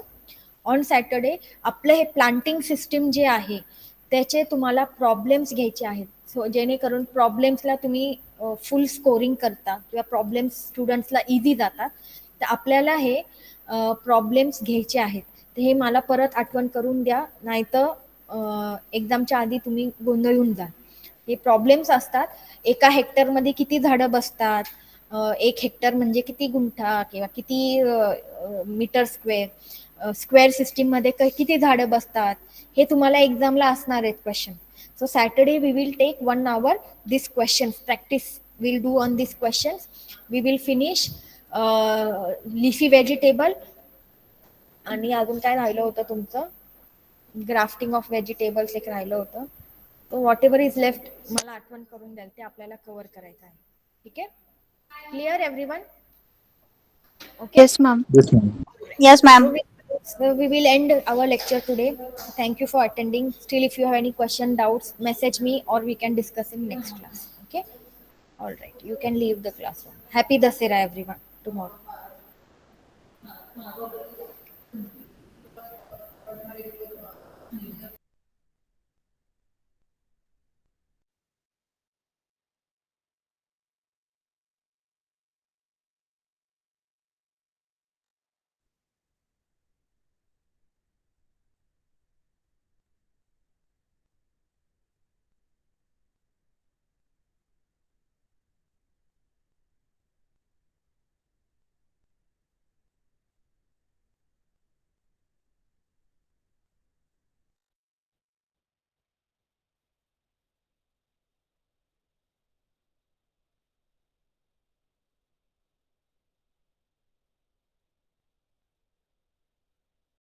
S1: on Saturday. आपलं हे प्लांटिंग सिस्टीम जे आहे त्याचे तुम्हाला प्रॉब्लेम्स घ्यायचे आहेत. सो जेणेकरून प्रॉब्लेम्सला तुम्ही फुल स्कोरिंग करता किंवा प्रॉब्लेम्स स्टुडंट्सला इझी जातात. तर आपल्याला हे प्रॉब्लेम्स घ्यायचे आहेत. तर हे मला परत आठवण करून द्या, नाहीतर एक्झामच्या आधी तुम्ही गोंधळून जा. हे प्रॉब्लेम्स असतात, एका हेक्टरमध्ये किती झाडं बसतात, एक हेक्टर म्हणजे किती गुंठा किंवा किती मीटर स्क्वेअर, स्क्वेअर सिस्टीम मध्ये किती झाडं बसतात, हे तुम्हाला एक्झामला असणार आहेत question. So Saturday we will take 1 hour this question practice will do on this questions. We will finish leafy vegetable आणि अजून काय राहिलं होतं तुमचं, ग्राफ्टिंग ऑफ व्हेजिटेबल्स एक राहिलं होतं. तो व्हॉट एव्हर इज लेफ्ट मला आठवण करून द्याल, ते आपल्याला कव्हर करायचं आहे. ठीक आहे, clear everyone? Okay.
S4: Yes, ma'am.
S6: Yes, ma'am.
S4: Yes, ma'am.
S1: So we will end our lecture today. Thank you for attending. Still, if you have any question, doubts, message me or we can discuss in next class. Okay. All right. You can leave the classroom. Happy Dasera, everyone. Tomorrow.